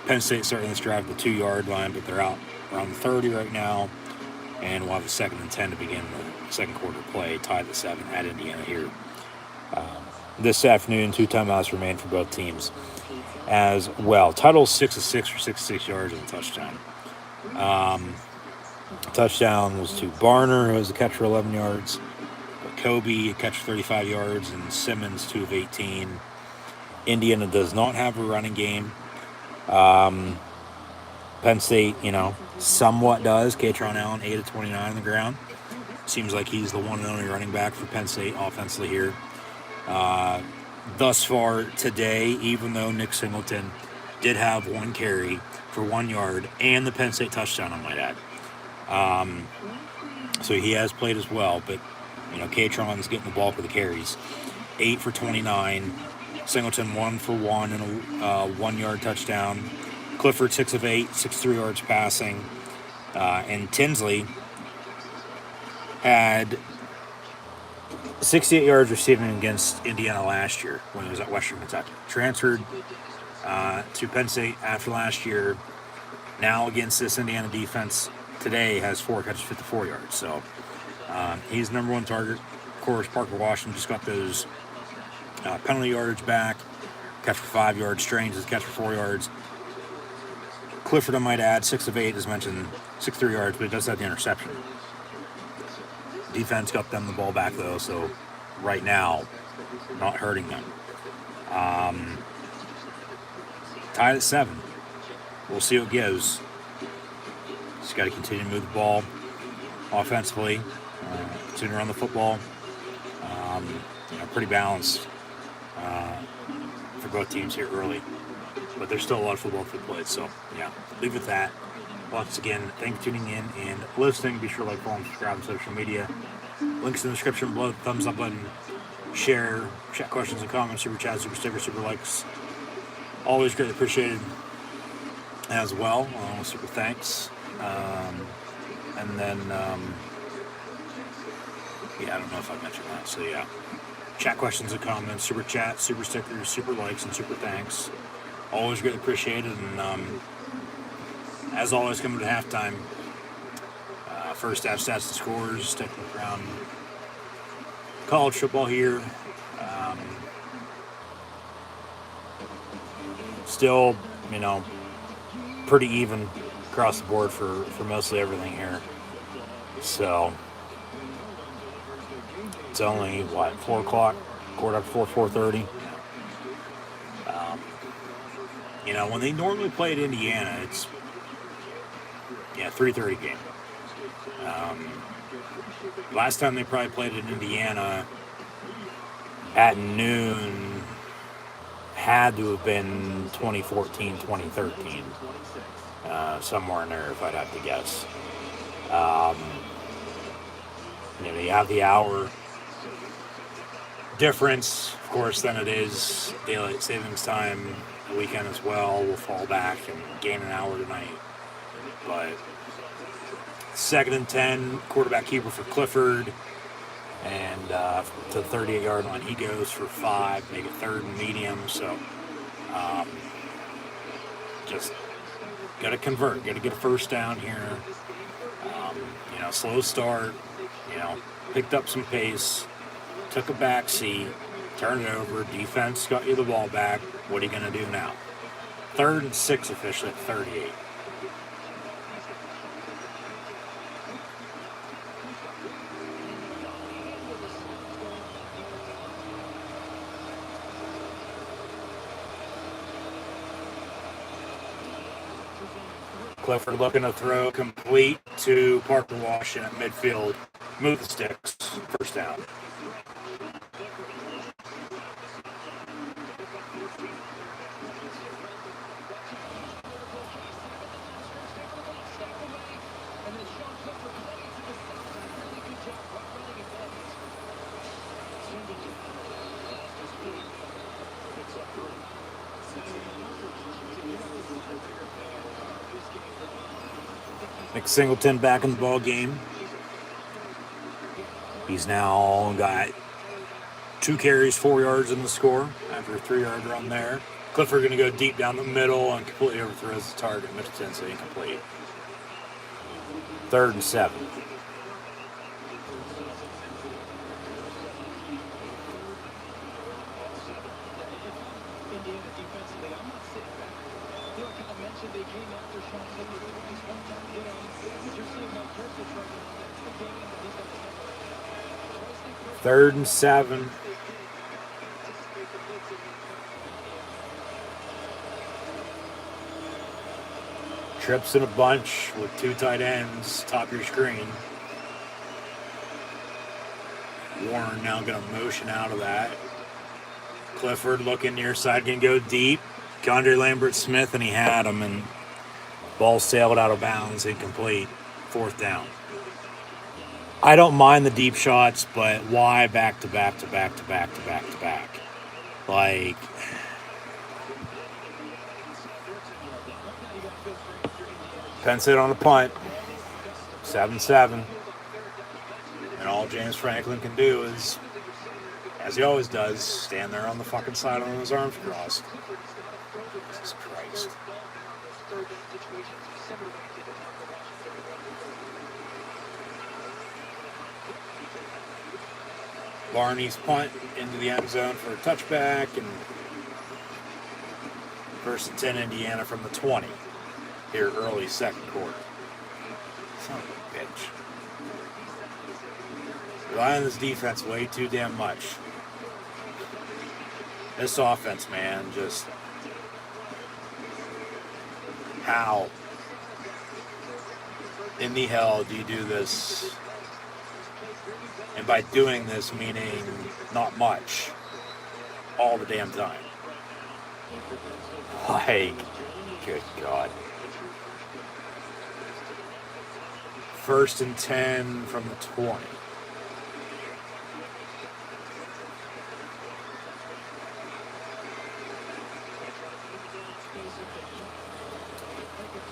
Penn State starting this drive at the 2-yard line, but they're out around the 30 right now, and we'll have a 2nd and 10 to begin the second quarter play, tied at 7 at Indiana here. This afternoon, 2 timeouts remain for both teams as well. Total 6 of 6 for 66 yards and a touchdown. Touchdown was to Barner, who has a catch for 11 yards. But Kobe, a catch for 35 yards, and Simmons, 2 of 18. Indiana does not have a running game. Penn State, somewhat does. Katron Allen, 8 of 29 on the ground. Seems like he's the one and only running back for Penn State offensively here. Thus far today, even though Nick Singleton did have 1 carry for 1 yard and the Penn State touchdown, I might add. So he has played as well, but Katron's getting the bulk of the carries. 8 for 29. Singleton 1 for 1 and a 1-yard touchdown. Clifford 6 of 8, 63 yards passing. And Tinsley had 68 yards receiving against Indiana last year when he was at Western Kentucky. Transferred to Penn State after last year. Now against this Indiana defense today has 4 catches, 54 yards. So he's number 1 target. Of course, Parker Washington just got those penalty yardage back. Catch for 5 yards. Strange is catch for 4 yards. Clifford, I might add, 6 of 8, as mentioned, 63 yards, but he does have the interception. Defense got them the ball back, though, so right now, not hurting them. Tied at 7. We'll see what it gives. Just got to continue to move the ball offensively, continue to run the football. Pretty balanced for both teams here early. But there's still a lot of football to be played, so yeah, leave it at that. Once again, thanks for tuning in and listening. Be sure to like, follow, and subscribe on social media. Links in the description below. Thumbs up button. Share. Chat questions and comments. Super chat, super stickers, super likes. Always greatly appreciated as well. Super thanks. And then, I don't know if I mentioned that. So yeah, chat questions and comments. Super chat, super stickers, super likes, and super thanks. Always greatly appreciated. And as always, coming to halftime, first half stats and scores, taking around college football here. Still, pretty even across the board for mostly everything here. So, it's only, 4 o'clock, quarter up 4:30. When they normally play at Indiana, it's 3:30 game. Last time they probably played in Indiana at noon had to have been 2014, 2013. Somewhere in there, if I'd have to guess. You have the hour difference, of course, than it is daylight savings time. The weekend as well, we'll fall back and gain an hour tonight. But 2nd and 10, quarterback keeper for Clifford, and to the 38-yard line he goes for 5, make it 3rd and medium. So just Got to convert. Got to get a first down here. Slow start. Picked up some pace. Took a back seat. Turned it over. Defense got you the ball back. What are you going to do now? 3rd and 6 officially at 38. Clifford looking to throw complete to Parker Washington at midfield. Move the sticks. First down. Nick Singleton back in the ball game. He's now got 2 carries, 4 yards in the score after a 3-yard run there. Clifford going to go deep down the middle and completely overthrows the target. Middleton, so incomplete. 3rd and 7. Third and 7. Trips in a bunch with 2 tight ends, top of your screen. Warren now going to motion out of that. Clifford looking near side, going to go deep. Condre Lambert-Smith, and he had him, and ball sailed out of bounds, incomplete. 4th down. I don't mind the deep shots, but why back to back to back to back to back to back? Like, Penn State on a punt, 7-7, and all James Franklin can do is, as he always does, stand there on the fucking sideline with his arms crossed. Jesus Christ. Barney's punt into the end zone for a touchback, and 1st and 10 Indiana from the 20 here early 2nd quarter. Son of a bitch. Rely on this defense way too damn much. This offense, man, just how in the hell do you do this? And by doing this, meaning not much, all the damn time. Like, good God. 1st and 10 from the 20.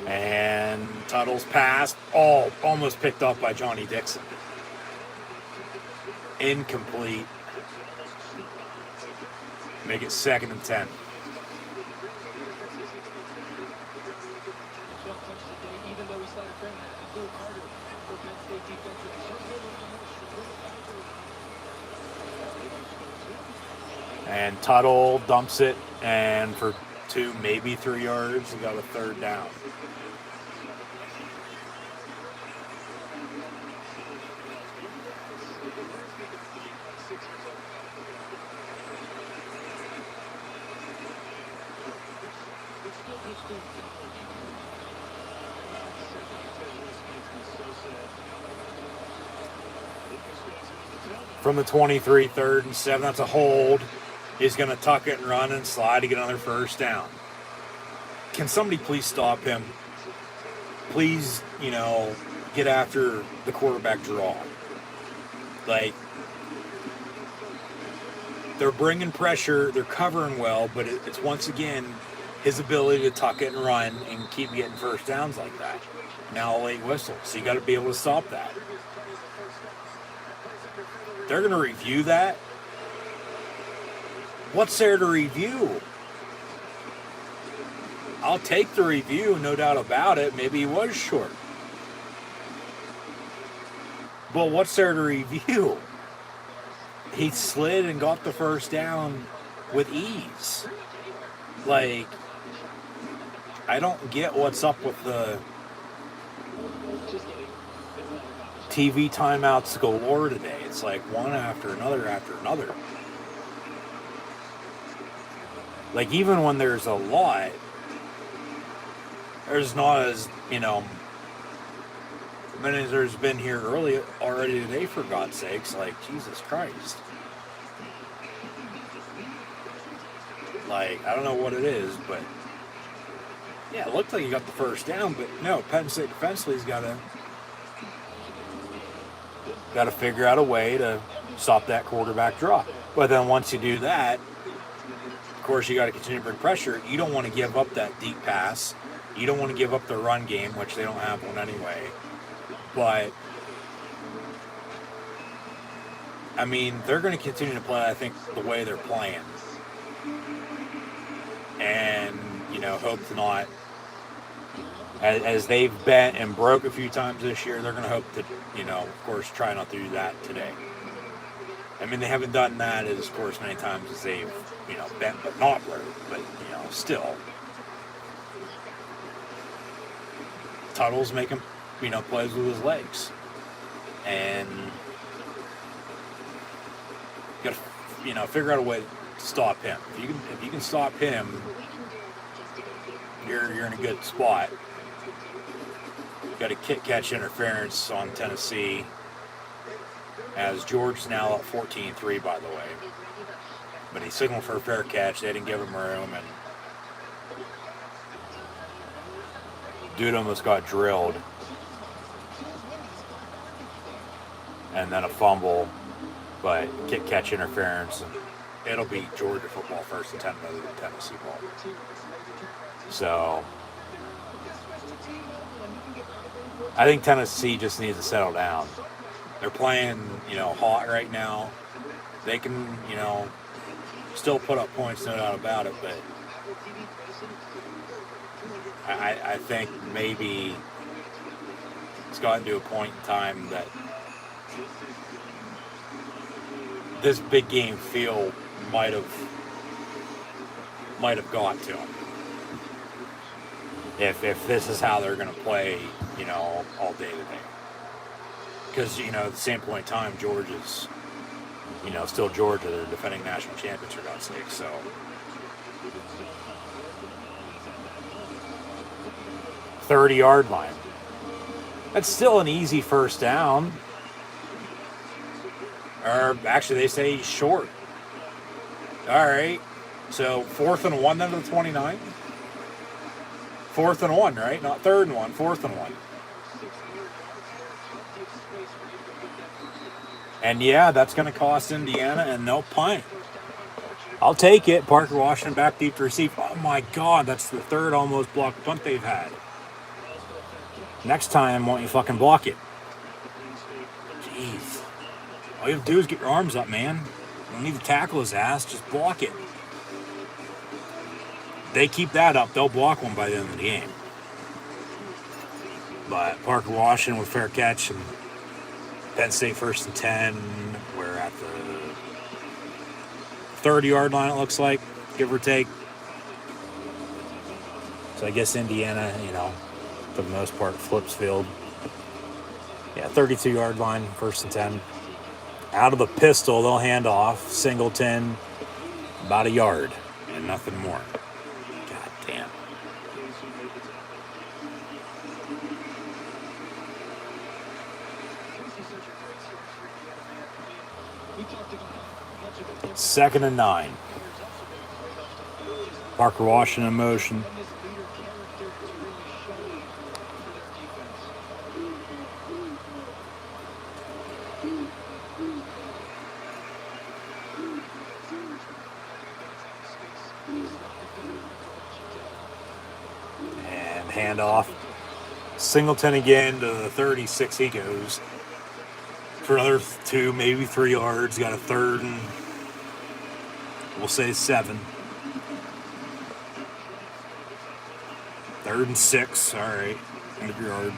And Tuttle's pass, almost picked up by Johnny Dixon. Incomplete. Make it 2nd and 10. And Tuttle dumps it, and for 2, maybe 3 yards, we got a 3rd down. From the 23, 3rd and 7, that's a hold. He's going to tuck it and run and slide to get another 1st down. Can somebody please stop him? Please, get after the quarterback draw. Like, they're bringing pressure, they're covering well, but it's once again his ability to tuck it and run and keep getting 1st downs like that. Now a late whistle, so you got to be able to stop that. They're going to review that. What's there to review? I'll take the review, no doubt about it. Maybe he was short. But what's there to review? He slid and got the first down with ease. Like, I don't get what's up with the TV timeouts galore today. It's like one after another after another. Like, even when there's a lot, there's not as, many as there's been here already today, for God's sakes. Like, Jesus Christ. Like, I don't know what it is, but yeah, it looked like he got the first down, but no, Penn State defensively's got to figure out a way to stop that quarterback draw. But then once you do that, of course, you got to continue to bring pressure. You don't want to give up that deep pass. You don't want to give up the run game, which they don't have one anyway. But, I mean, they're going to continue to play, I think, the way they're playing. And, hope to not, as they've bent and broke a few times this year, they're going to hope to, of course, try not to do that today. I mean, they haven't done that, of course, many times as they've, bent but not broke, but, still. Tuttle's making, plays with his legs. And you got to, figure out a way to stop him. If you can stop him, you're in a good spot. Got a catch interference on Tennessee, as George's now up 14-3, by the way. But he signaled for a fair catch. They didn't give him room, and dude almost got drilled. And then a fumble, but catch interference, and it'll be Georgia football first and 10 rather than Tennessee ball. So I think Tennessee just needs to settle down. They're playing, hot right now. They can, still put up points, no doubt about it, but I think maybe it's gotten to a point in time that this big game feel might have got to them. If this is how they're going to play, all day today. Because, at the same point in time, Georgia's, still Georgia. They're defending national champions, for God's sake. So, .30-yard line. That's still an easy first down. Or, actually, they say he's short. All right. So, 4th and 1 then to the 29? 4th and 1, right? Not 3rd and 1, 4th and 1. And yeah, that's going to cost Indiana, and they'll punt. I'll take it. Parker Washington back deep to receive. Oh my God, that's the third almost blocked punt they've had. Next time, why don't you fucking block it? Jeez. All you have to do is get your arms up, man. You don't need to tackle his ass, just block it. They keep that up, they'll block one by the end of the game. But Parker Washington with fair catch, and Penn State 1st and 10. We're at the 30-yard line, it looks like, give or take. So I guess Indiana, for the most part, flips field. Yeah, 32-yard line, 1st and 10. Out of the pistol, they'll hand off. Singleton, about a yard, and nothing more. God damn. Second and 9. Parker Washington in motion. And handoff. Singleton again to the 36 he goes. For another 2, maybe 3 yards. Got a 3rd and we'll say 7. 3rd and 6. All right. End of your yard.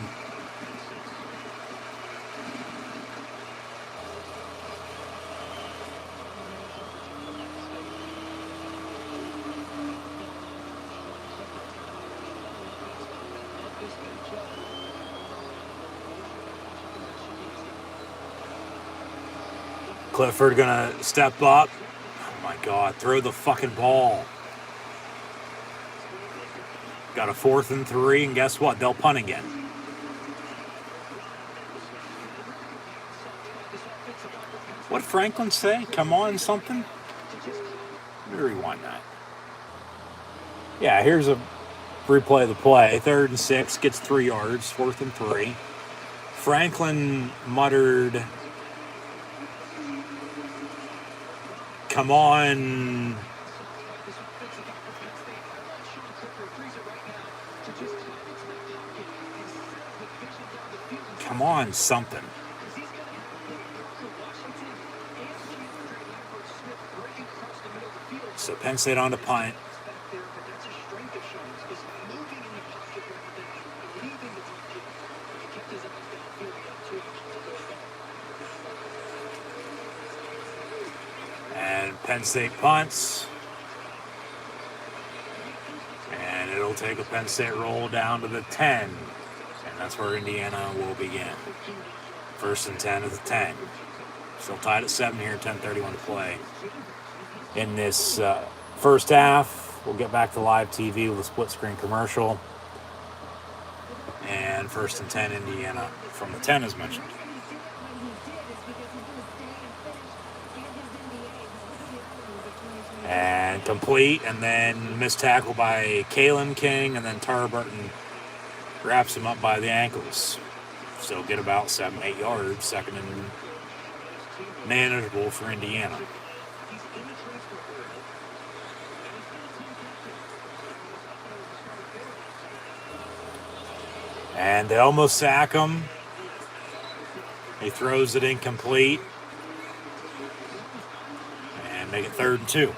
Clifford gonna step up. Oh my God, throw the fucking ball. Got a 4th and 3, and guess what? They'll punt again. What'd Franklin say? Come on, something? Let me rewind that. Yeah, here's a replay of the play. 3rd and 6, gets 3 yards, 4th and 3. Franklin muttered, come on. Come on, something. So Penn State on to punt. And Penn State punts. And it'll take a Penn State roll down to the 10. And that's where Indiana will begin. 1st and 10 at the 10. Still tied at 7 here, 10:31 to play. In this first half, we'll get back to live TV with a split screen commercial. And 1st and 10 Indiana from the 10 as mentioned. And complete, and then missed tackle by Kalen King, and then Tara Burton wraps him up by the ankles. So get about 7-8 yards, 2nd and manageable for Indiana. And they almost sack him. He throws it incomplete. And make it 3rd and 2.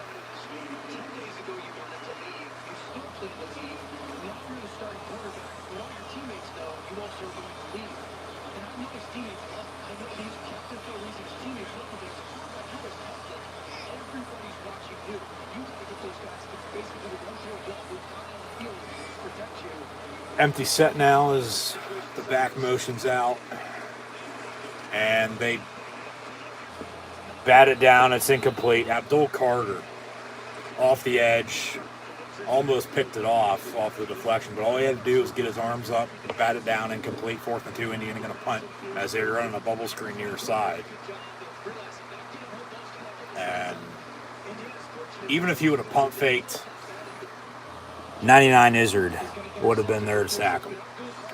Empty set now as the back motion's out. And they bat it down. It's incomplete. Abdul Carter off the edge. Almost picked it off the deflection. But all he had to do was get his arms up, bat it down, incomplete. 4th and 2. Indiana going to punt as they're running a bubble screen near side. And even if he would have pump faked, 99 Izzard would have been there to sack him.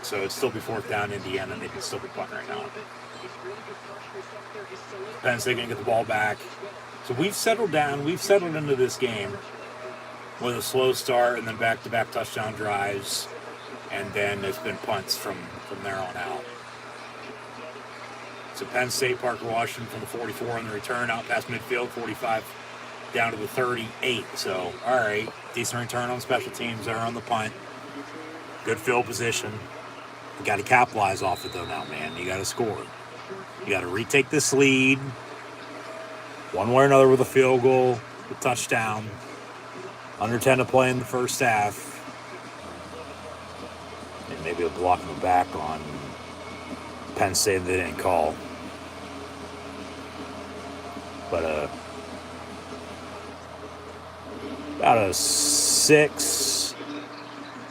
So it'd still be 4th down Indiana, and they could still be punting right now. Penn State going to get the ball back. So we've settled down. We've settled into this game with a slow start and then back-to-back touchdown drives. And then it's been punts from there on out. So Penn State, Parker Washington from the 44 on the return, out past midfield, 45 down to the 38. So, all right, decent return on special teams there on the punt. Good field position. You got to capitalize off it, though, now, man. You got to score. You got to retake this lead one way or another with a field goal, a touchdown. Under 10 to play in the first half. And maybe a block in the back on Penn State they didn't call. But about a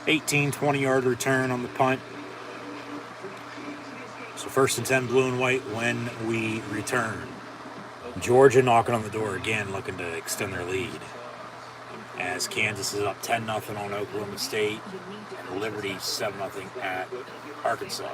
18, 20-yard return on the punt. So 1st and 10, blue and white when we return. Georgia knocking on the door again, looking to extend their lead. As Kansas is up 10-0 on Oklahoma State, and Liberty 7-0 at Arkansas.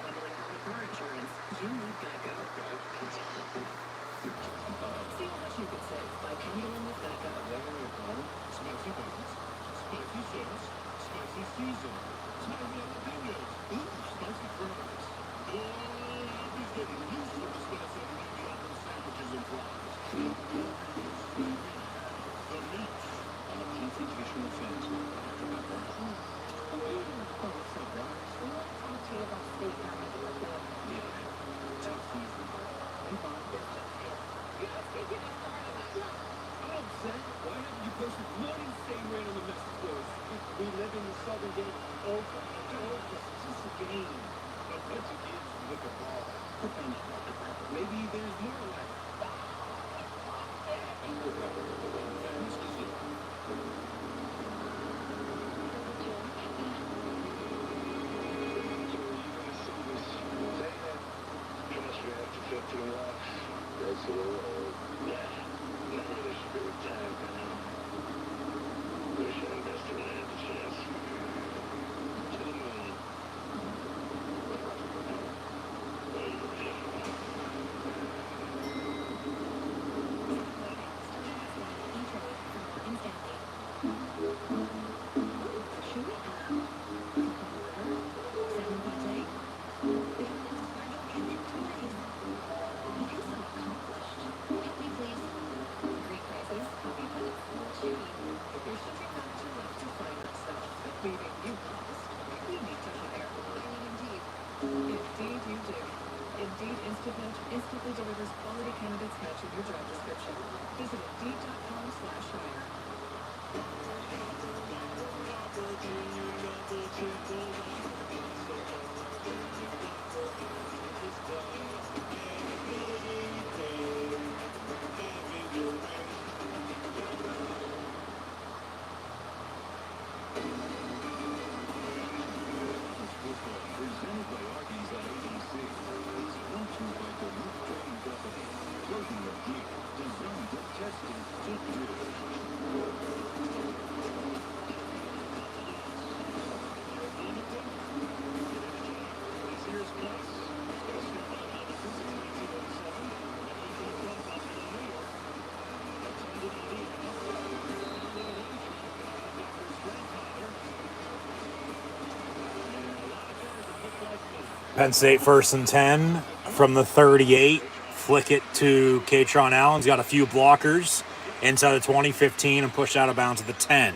Penn State 1st and 10 from the 38. Flick it to Katron Allen. He's got a few blockers inside the 20, 15, and pushed out of bounds at the 10.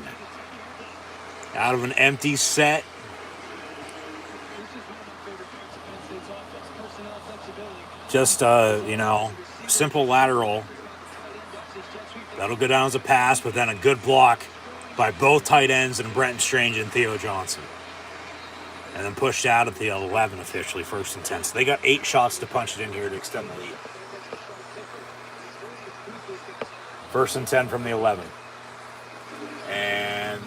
Out of an empty set. Just, simple lateral. That'll go down as a pass, but then a good block by both tight ends and Brenton Strange and Theo Johnson. And then pushed out at the 11 officially, 1st and 10. So they got 8 shots to punch it in here to extend the lead. 1st and 10 from the 11. And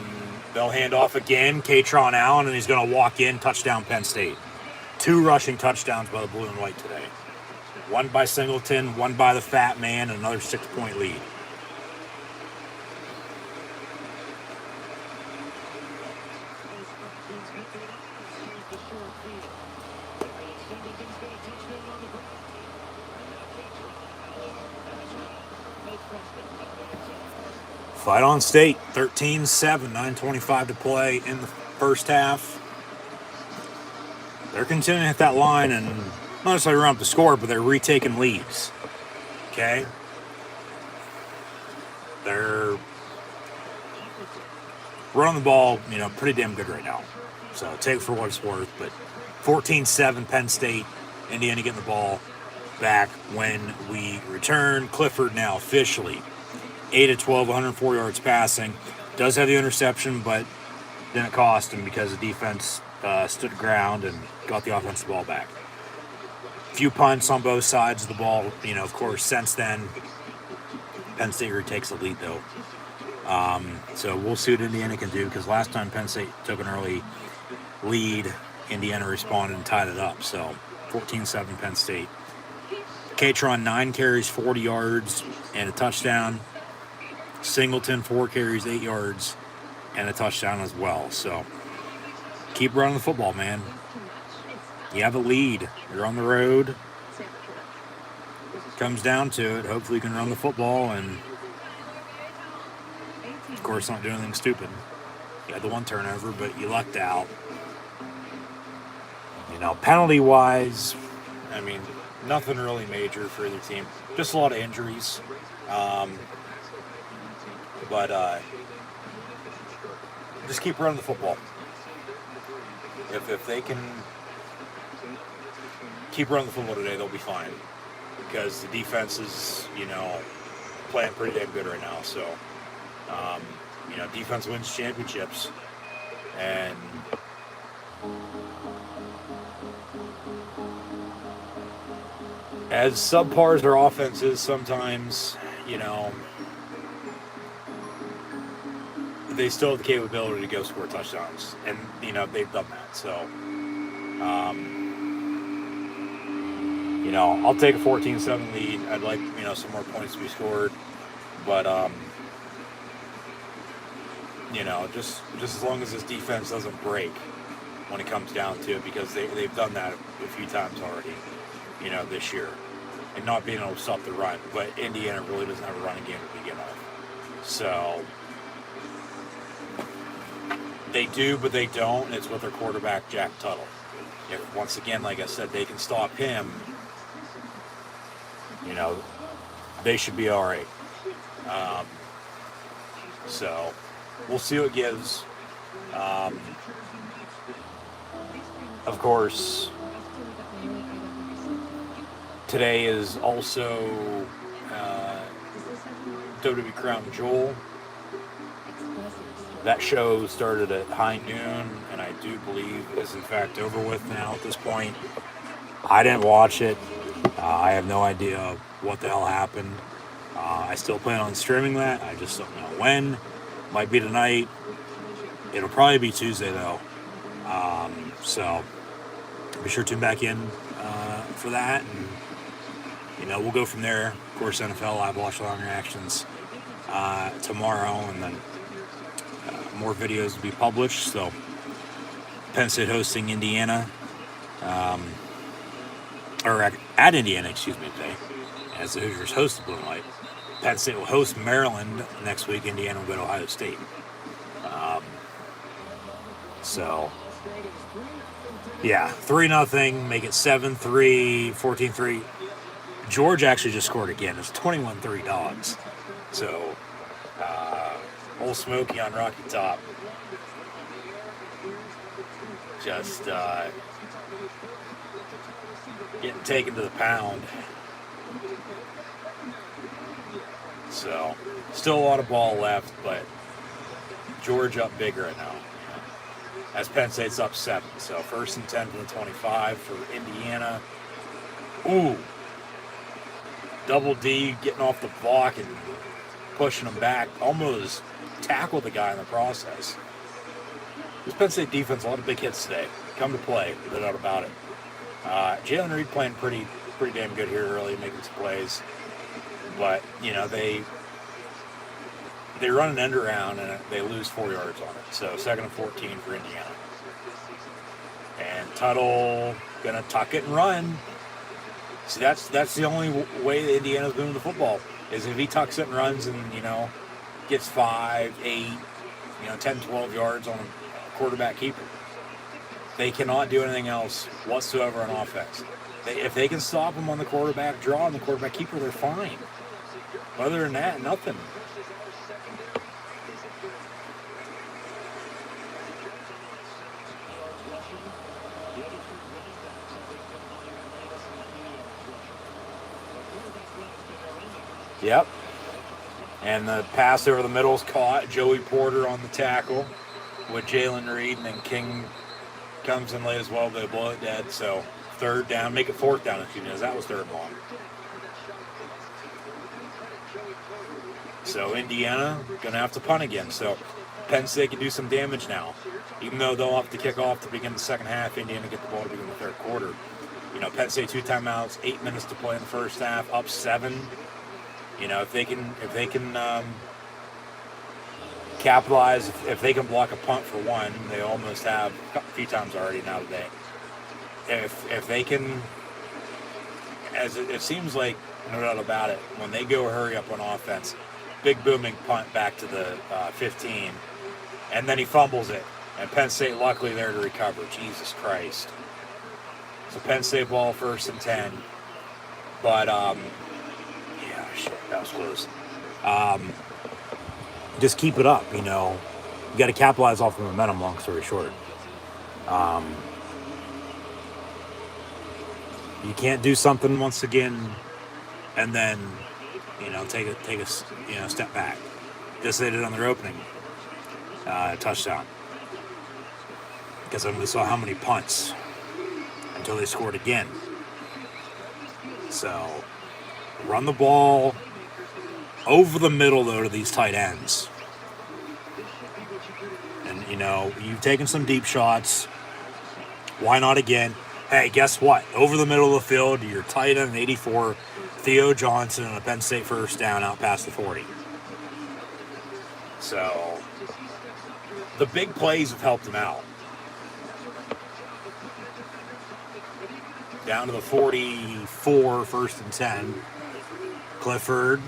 they'll hand off again, Katron Allen, and he's going to walk in, touchdown Penn State. 2 rushing touchdowns by the blue and white today. 1 by Singleton, 1 by the fat man, and another 6-point lead. Fight on State, 13-7, 9:25 to play in the first half. They're continuing to hit that line and not necessarily run up the score, but they're retaking leads. Okay? They're running the ball, pretty damn good right now. So take it for what it's worth. But 14-7, Penn State, Indiana getting the ball back when we return. Clifford now officially 8 of 12, 104 yards passing. Does have the interception, but didn't cost him because the defense stood ground and got the offensive ball back. Few punts on both sides of the ball. Of course, since then, Penn State retakes the lead, though. So we'll see what Indiana can do, because last time Penn State took an early lead, Indiana responded and tied it up. So 14-7 Penn State. Katron, 9 carries, 40 yards, and a touchdown. Singleton, 4 carries, 8 yards, and a touchdown as well. So keep running the football, man. You have a lead. You're on the road. Comes down to it. Hopefully you can run the football and, of course, not do anything stupid. You had the 1 turnover, but you lucked out. Penalty-wise, nothing really major for either team. Just a lot of injuries. But just keep running the football. If they can keep running the football today, they'll be fine. Because the defense is, playing pretty damn good right now. So, defense wins championships. And as subpar as their offense is sometimes, they still have the capability to go score touchdowns. And, they've done that. So, I'll take a 14-7 lead. I'd like, some more points to be scored. But, just as long as this defense doesn't break when it comes down to it, because they've done that a few times already, this year. And not being able to stop the run. But Indiana really doesn't have a running game to begin with. So they do, but they don't. It's with their quarterback, Jack Tuttle. If, once again, like I said, they can stop him, they should be all right. So we'll see what it gives. Of course, today is also WWE Crown Jewel. That show started at high noon, and I do believe is in fact over with now at this point. I didn't watch it. I have no idea what the hell happened. I still plan on streaming that. I just don't know when. Might be tonight. It'll probably be Tuesday, though. So be sure to tune back in for that. And, we'll go from there. Of course, NFL Live Watch Along Reactions tomorrow, and then more videos to be published. So Penn State hosting Indiana, or at Indiana, today, as the Hoosiers host the Blue and White. Penn State will host Maryland next week. Indiana will go to Ohio State. So, yeah, 3-0, make it 7-3, 14-3. Georgia actually just scored again. It's 21-3 Dogs. So, Old Smoky on Rocky Top. Just getting taken to the pound. So, still a lot of ball left, but Georgia up big right now. As Penn State's up 7. So, 1st and 10 from the 25 for Indiana. Ooh. Double D getting off the block and pushing him back. Almost tackled the guy in the process. This Penn State defense, a lot of big hits today. Come to play, no doubt about it. Jalen Reed playing pretty damn good here early, making some plays. But, they run an end around and they lose 4 yards on it. So 2nd and 14 for Indiana. And Tuttle gonna tuck it and run. See, that's the only way that Indiana's moving the football, is if he tucks it and runs and, gets 5, 8, 10, 12 yards on a quarterback keeper. They cannot do anything else whatsoever on offense. If they can stop him on the quarterback draw and the quarterback keeper, they're fine. Other than that, nothing. Yep. And the pass over the middle is caught. Joey Porter on the tackle with Jalen Reed, and then King comes in late as well. They blow it dead. So 3rd down, make it 4th down, as that was 3rd and long. So Indiana going to have to punt again. So Penn State can do some damage now. Even though they'll have to kick off to begin the second half, Indiana get the ball to begin the 3rd quarter. Penn State 2 timeouts, 8 minutes to play in the 1st half, up 7. If they can capitalize, if they can block a punt for one, they almost have a few times already now today. If they can, as it seems like, no doubt about it, when they go hurry up on offense, big booming punt back to the 15, and then he fumbles it, and Penn State luckily there to recover. Jesus Christ. So Penn State ball 1st and 10, but shit, that was close. Just keep it up, You got to capitalize off the momentum, long story short. You can't do something once again and then, take a step back. Just they did on their opening touchdown. because I only saw how many punts until they scored again. So, run the ball over the middle, though, to these tight ends. And, you know, you've taken some deep shots. Why not again? Hey, guess what? Over the middle of the field, your tight end, 84, Theo Johnson, and a Penn State first down out past the 40. So, the big plays have helped him out. Down to the 44, first and 10. Clifford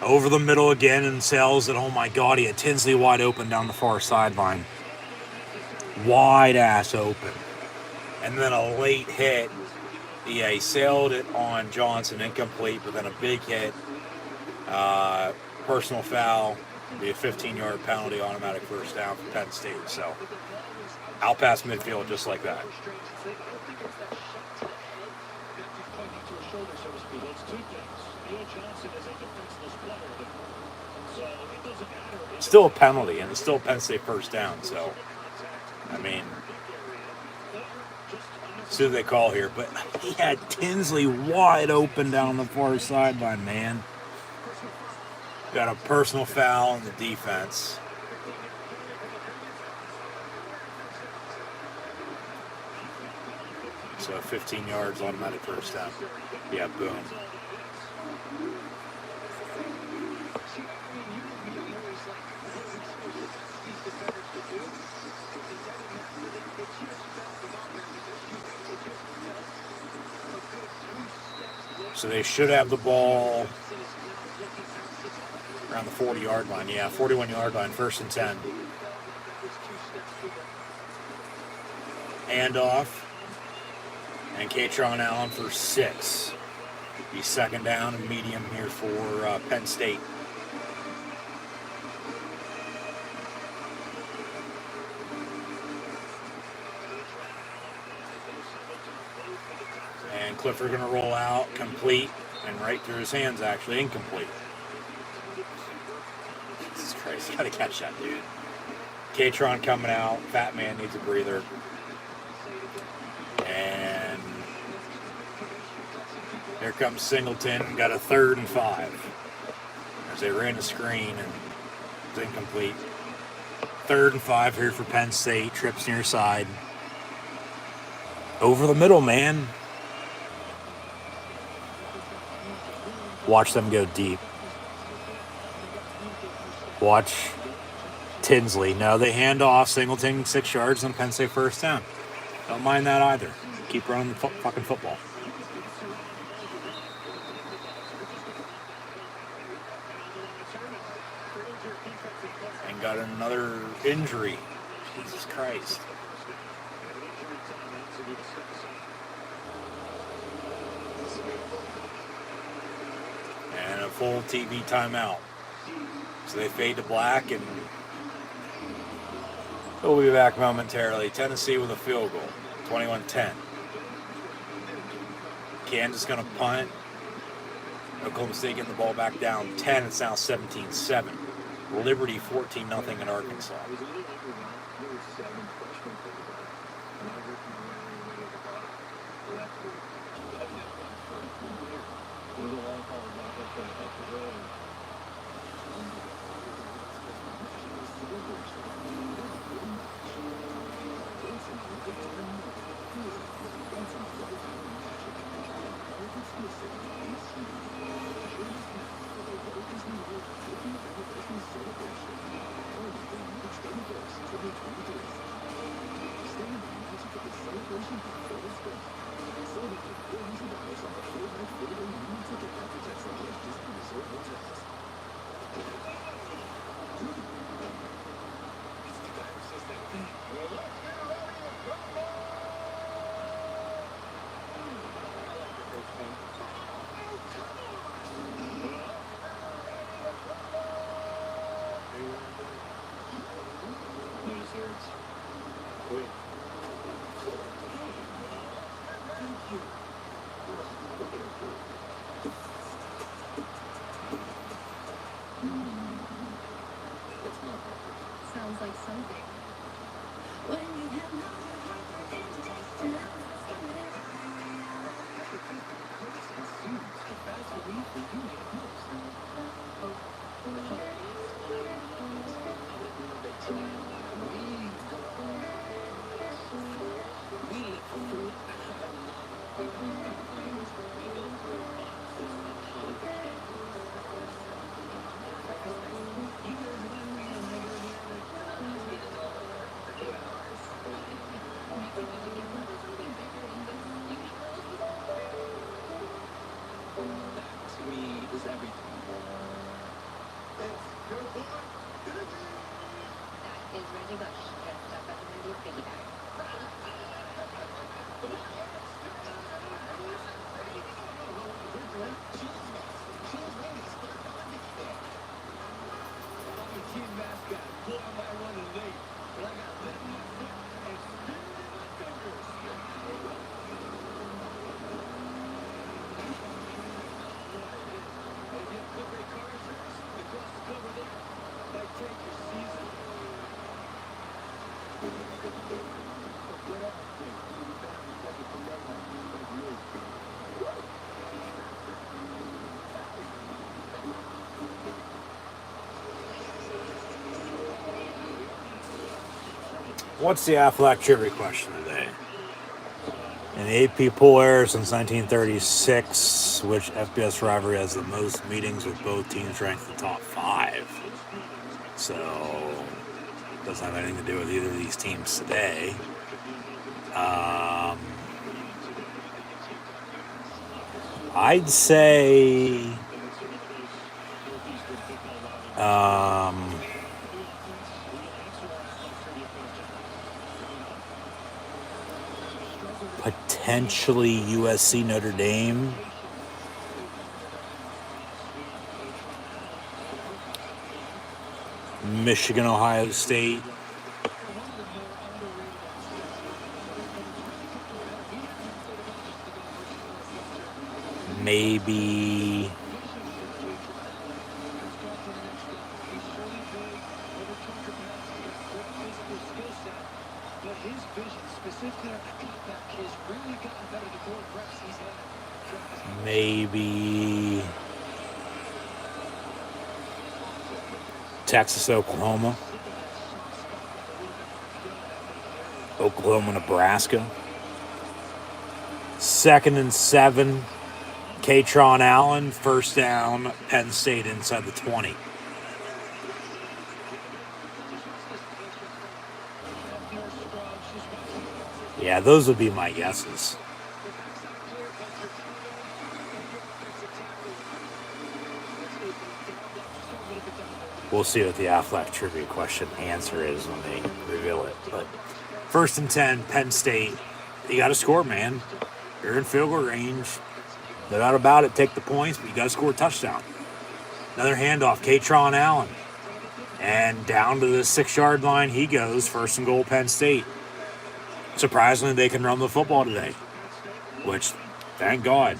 over the middle again and sails it. Oh my God, he had Tinsley wide open down the far sideline. Wide ass open. And then a late hit. Yeah, he sailed it on Johnson, incomplete, but then a big hit. Personal foul. Be a 15-yard penalty, automatic first down for Penn State. So, out past midfield just like that. Still a penalty, and it's still a Penn State first down. So, I mean, see what they call here. But he had Tinsley wide open down the far sideline, man. Got a personal foul in the defense. So 15 yards, automatic first down. Yeah, boom. So they should have the ball around the 40-yard line. Yeah, 41-yard line, first and 10. Handoff. And Katron Allen for 6. He's second down and medium here for Penn State. And Clifford going to roll out, complete, and right through his hands, actually, incomplete. Jesus Christ, got to catch that, dude. Katron coming out, fat man needs a breather. And here comes Singleton, got a 3rd and 5. As they ran the screen and it's incomplete. 3rd and 5 here for Penn State, trips near side. Over the middle, man. Watch them go deep. Watch Tinsley. No, they hand off. Singleton 6 yards and Penn State first down. Don't mind that either. Keep running the fucking football. And got another injury. Jesus Christ. And a full TV timeout. So they fade to black, and we'll be back momentarily. Tennessee with a field goal, 21-10. Kansas going to punt. Oklahoma State getting the ball back down 10. It's now 17-7. Liberty 14-0 in Arkansas. What's the athletic trivia question today? In the AP poll era since 1936, which FBS rivalry has the most meetings with both teams ranked in the top 5? So, doesn't have anything to do with either of these teams today. I'd say potentially USC Notre Dame. Michigan Ohio State. Maybe Texas, Oklahoma. Oklahoma, Nebraska. 2nd and 7. Katron Allen, first down, Penn State inside the 20. Yeah, those would be my guesses. We'll see what the athletic trivia question answer is when they reveal it. But 1st and 10, Penn State. You got to score, man. You're in field goal range. No doubt about it. Take the points, but you got to score a touchdown. Another handoff, Katron Allen. And down to the 6-yard line he goes. 1st and goal, Penn State. Surprisingly, they can run the football today. Which, thank God.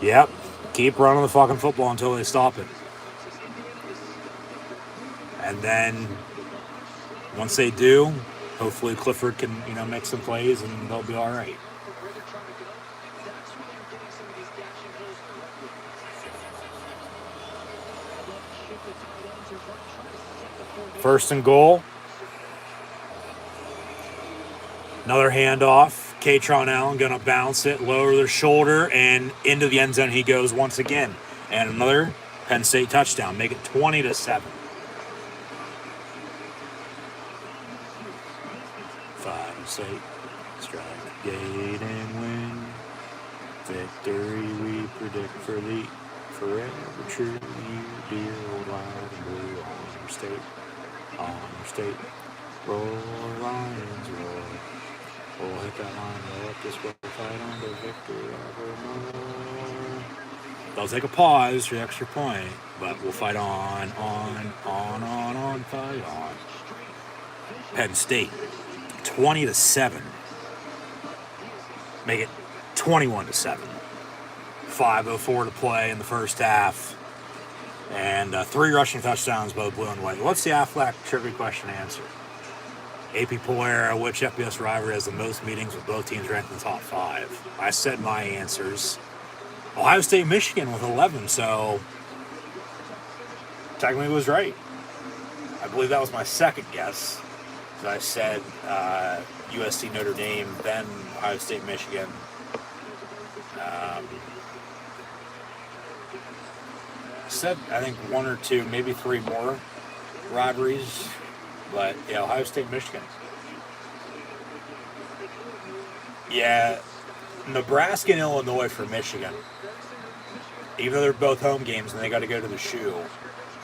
Yep. Keep running the fucking football until they stop it. And then, once they do, hopefully Clifford can, make some plays and they'll be all right. First and goal. Another handoff. Katron Allen going to bounce it, lower their shoulder, and into the end zone he goes once again. And another Penn State touchdown. Make it 20-7. 5-8. Strike, gate, and win. Victory we predict for the forever true you, dear old lion blue. Honor state, honor state. Roll, Lions, roll. Oh, hit that line, roll up this way, fight on to victory evermore. They'll take a pause for the extra point, but we'll fight on, fight on. Penn State, 20-7. Make it 21-7. 5:04 to play in the first half. And 3 rushing touchdowns, both blue and white. What's the athletic trivia question answer? AP poll era, which FBS rivalry has the most meetings with both teams ranked in the top 5? I said my answers. Ohio State, Michigan with 11, so technically was right. I believe that was my second guess. So I said USC, Notre Dame, then Ohio State, Michigan. Said, I think 1 or 2, maybe 3 more rivalries. But, yeah, Ohio State, Michigan. Yeah, Nebraska and Illinois for Michigan. Even though they're both home games and they got to go to the show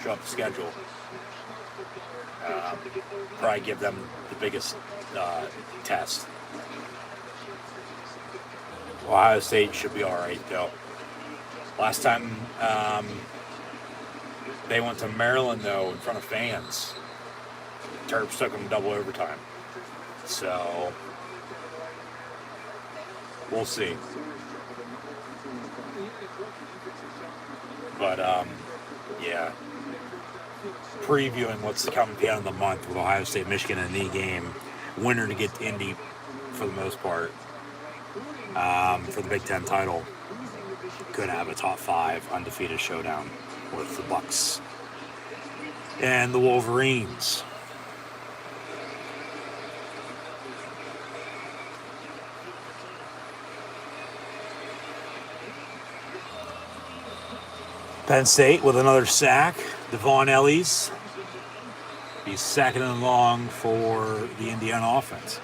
up the schedule. Probably give them the biggest test. Ohio State should be all right though. Last time they went to Maryland though in front of fans, Terps took them double overtime. So we'll see. But yeah, previewing what's coming at the end of the month with Ohio State, Michigan in the game, winner to get to Indy for the most part for the Big Ten title. Could have a top 5 undefeated showdown with the Bucks and the Wolverines. Penn State with another sack. Devon Ellies. He's second and long for the Indiana offense.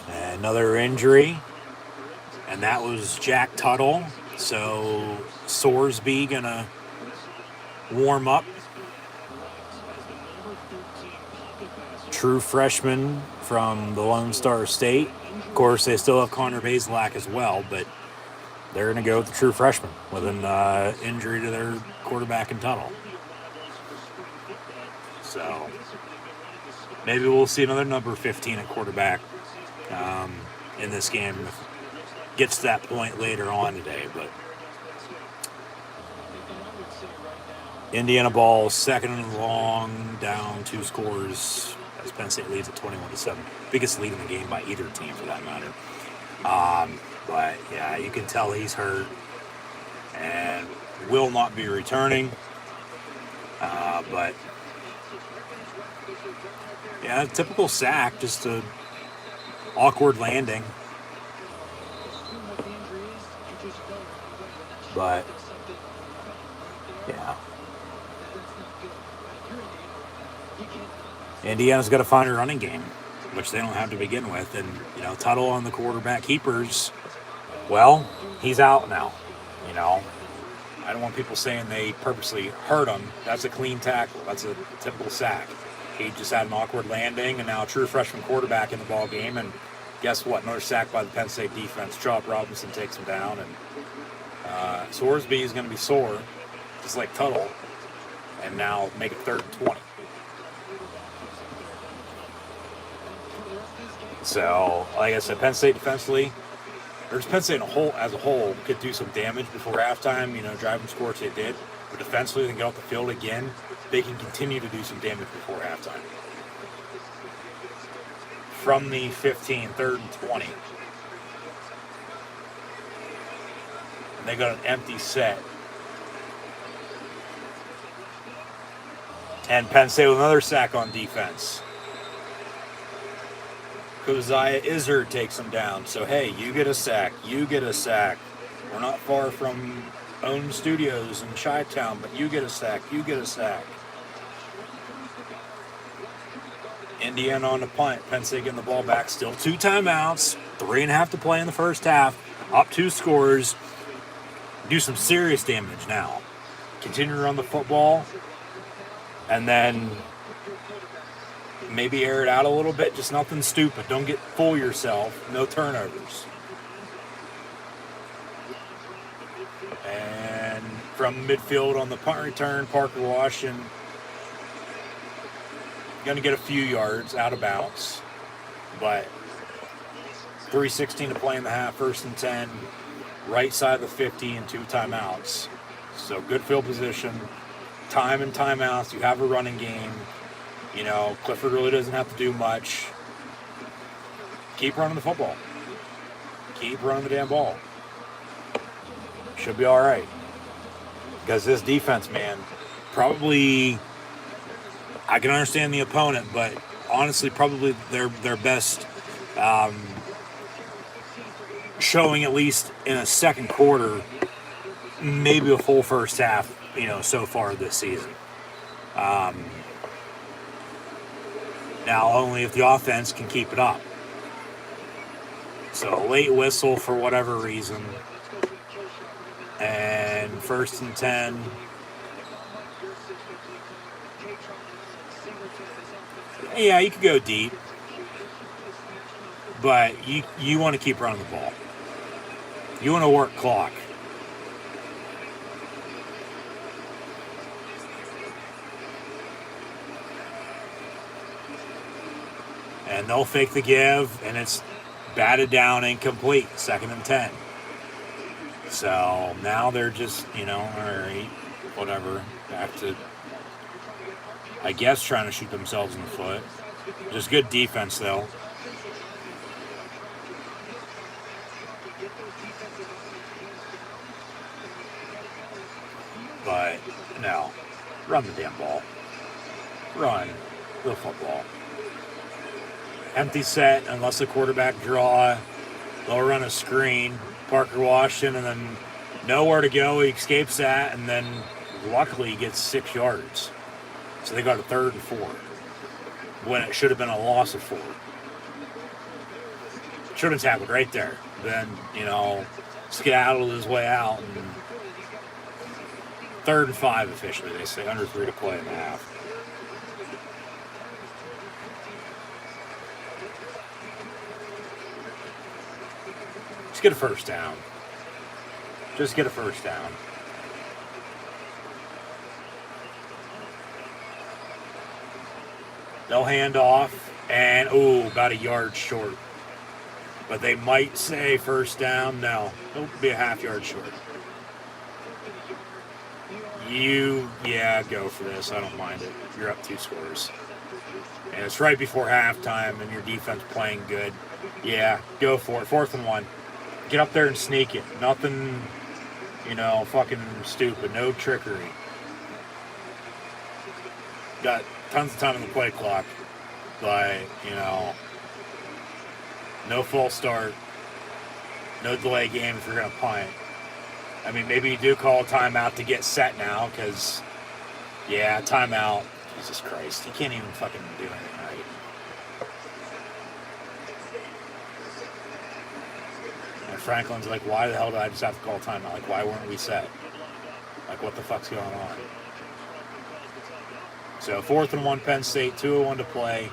Another injury, and that was Jack Tuttle. So Sorsby gonna warm up. True freshman from the Lone Star State. Of course, they still have Connor Bazelak as well, but they're gonna go with the true freshman with an injury to their quarterback in Tuttle. So maybe we'll see another number 15 at quarterback in this game. Gets to that point later on today, but Indiana ball, second and long, down 2 scores as Penn State leads at 21-7. Biggest lead in the game by either team for that matter. But yeah, you can tell he's hurt and will not be returning. But yeah, typical sack, just a awkward landing. But yeah, Indiana's got to find a running game, which they don't have to begin with. And Tuttle on the quarterback keepers, well, he's out now. I don't want people saying they purposely hurt him. That's a clean tackle. That's a typical sack. He just had an awkward landing, and now a true freshman quarterback in the ball game. And guess what? Another sack by the Penn State defense. Chop Robinson takes him down, and Sorsby is going to be sore, just like Tuttle, and now make it 3rd and 20. So, like I said, Penn State defensively, or just Penn State as a whole, could do some damage before halftime, drive them scores they did. But defensively, they can get off the field again. They can continue to do some damage before halftime. From the 15, 3rd and 20. And they got an empty set. And Penn State with another sack on defense. Josiah Izzard takes him down. So, hey, you get a sack. You get a sack. We're not far from Own Studios in Chi-Town, but you get a sack. You get a sack. Indiana on the punt. Penn State getting the ball back. Still 2 timeouts. 3.5 to play in the first half. Up 2 scores. Do some serious damage now. Continue to run the football. And then maybe air it out a little bit. Just nothing stupid. Don't fool yourself. No turnovers. And from midfield on the punt return, Parker Washington going to get a few yards out of bounds. But 3:16 to play in the half, 1st and 10. Right side of the 50 and 2 timeouts. So good field position. Time and timeouts. You have a running game. Clifford really doesn't have to do much. Keep running the football. Keep running the damn ball. Should be all right. Because this defense, man, probably, I can understand the opponent, but honestly, probably their best Showing at least in a second quarter, maybe a full first half, so far this season. Now, only if the offense can keep it up. So, a late whistle for whatever reason. And 1st and 10. Yeah, you could go deep. But you want to keep running the ball. You want to work clock. And they'll fake the give, and it's batted down, incomplete, 2nd and 10. So now they're just, all right, whatever, back to, I guess, trying to shoot themselves in the foot. Just good defense, though. But, no, run the damn ball. Run the football. Empty set, unless the quarterback draw. They'll run a screen. Parker Washington, and then nowhere to go. He escapes that, and then luckily he gets 6 yards. So they got a 3rd and 4 when it should have been a loss of 4. Should have been tackled right there. Then, skedaddled his way out. And 3rd and 5 officially. They say under 3 to play in the half. Just get a first down. Just get a first down. They'll hand off, and, about a yard short. But they might say first down. No, it'll be a half yard short. Go for this. I don't mind it. You're up 2 scores. And it's right before halftime, and your defense playing good. Yeah, go for it. 4th and 1. Get up there and sneak it. Nothing, fucking stupid. No trickery. Got tons of time on the play clock. But, no false start. No delay game if you're going to punt. I mean, maybe you do call a timeout to get set now because, timeout. Jesus Christ. You can't even fucking do anything right. And Franklin's like, why the hell did I just have to call timeout? Like, why weren't we set? Like, what the fuck's going on? So, 4th and 1, Penn State, 2:01 to play.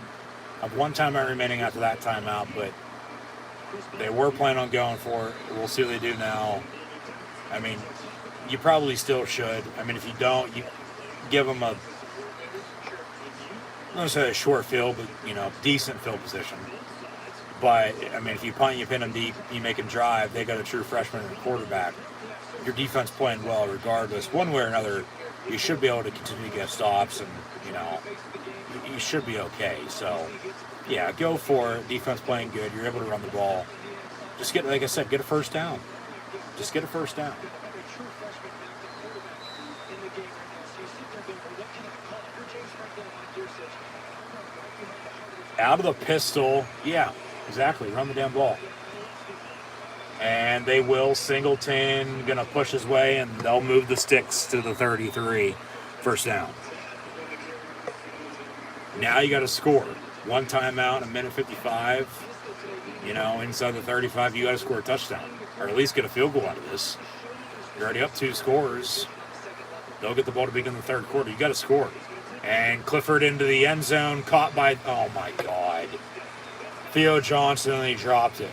Have 1 timeout remaining after that timeout, but they were planning on going for it. We'll see what they do now. I mean, you probably still should. I mean, if you don't, you give them I'm going to say a short field, but, decent field position. But, I mean, if you punt, you pin them deep, you make them drive, they got a true freshman and a quarterback. Your defense playing well regardless. One way or another, you should be able to continue to get stops and, you should be okay. So, go for it. Defense playing good. You're able to run the ball. Just get, like I said, get a first down. Just get a first down. Out of the pistol. Yeah, exactly. Run the damn ball. And they will. Singleton going to push his way, and they'll move the sticks to the 33. First down. Now you got to score. 1 timeout, 1:55. Inside the 35, you got to score a touchdown. Or at least get a field goal out of this. You're already up 2 scores. They'll get the ball to begin the 3rd quarter. You got to score. And Clifford into the end zone, caught by, oh my God. Theo Johnson, and he dropped it.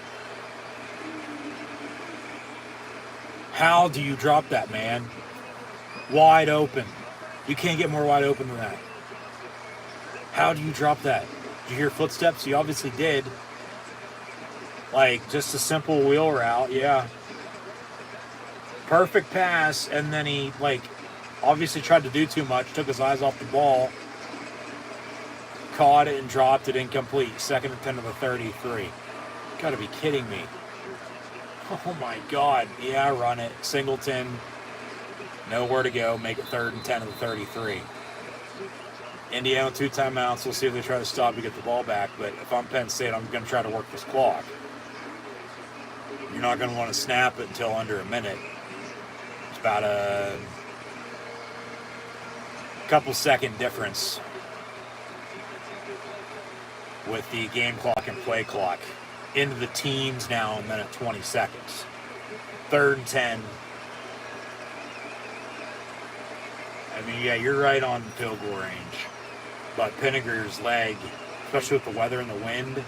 How do you drop that, man? Wide open. You can't get more wide open than that. How do you drop that? Did you hear footsteps? You obviously did. Like, just a simple wheel route, yeah. Perfect pass, and then he, obviously tried to do too much, took his eyes off the ball, caught it and dropped it incomplete. 2nd and 10 to the 33. Gotta be kidding me. Oh my God. Yeah, run it. Singleton. Nowhere to go. Make it 3rd and 10 to the 33. Indiana 2 timeouts. We'll see if they try to stop to get the ball back. But if I'm Penn State, I'm going to try to work this clock. You're not going to want to snap it until under a minute. It's about a couple second difference with the game clock and play clock. Into the teens now, and then at 20 seconds. 3rd and 10. I mean, yeah, you're right on field goal range. But Penninger's leg, especially with the weather and the wind,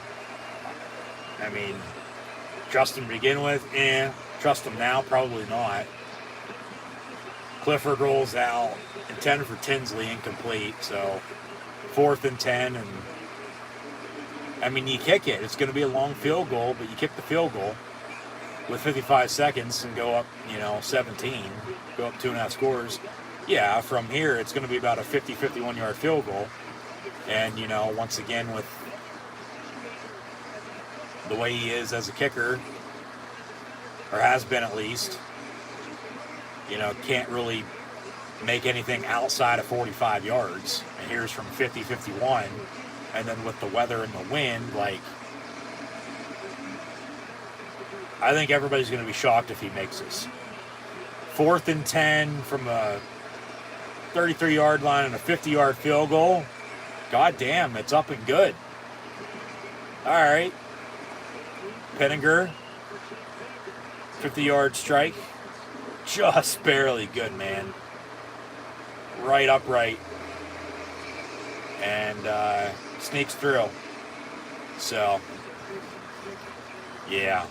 I mean, trust him to begin with? Trust him now? Probably not. Clifford rolls out, intended for Tinsley, incomplete. So 4th and 10, and I mean, you kick it. It's going to be a long field goal, but you kick the field goal with 55 seconds and go up, 17, go up 2.5 scores. Yeah, from here, it's going to be about a 50, 51-yard field goal. And, once again, with the way he is as a kicker, or has been at least, can't really make anything outside of 45 yards. And here's from 50, 51. And then with the weather and the wind, I think everybody's going to be shocked if he makes this. 4th and 10 from a 33-yard line and a 50-yard field goal. God damn, it's up and good. All right. Penninger, 50-yard strike. Just barely good, man. Right upright. And sneaks through. So, yeah.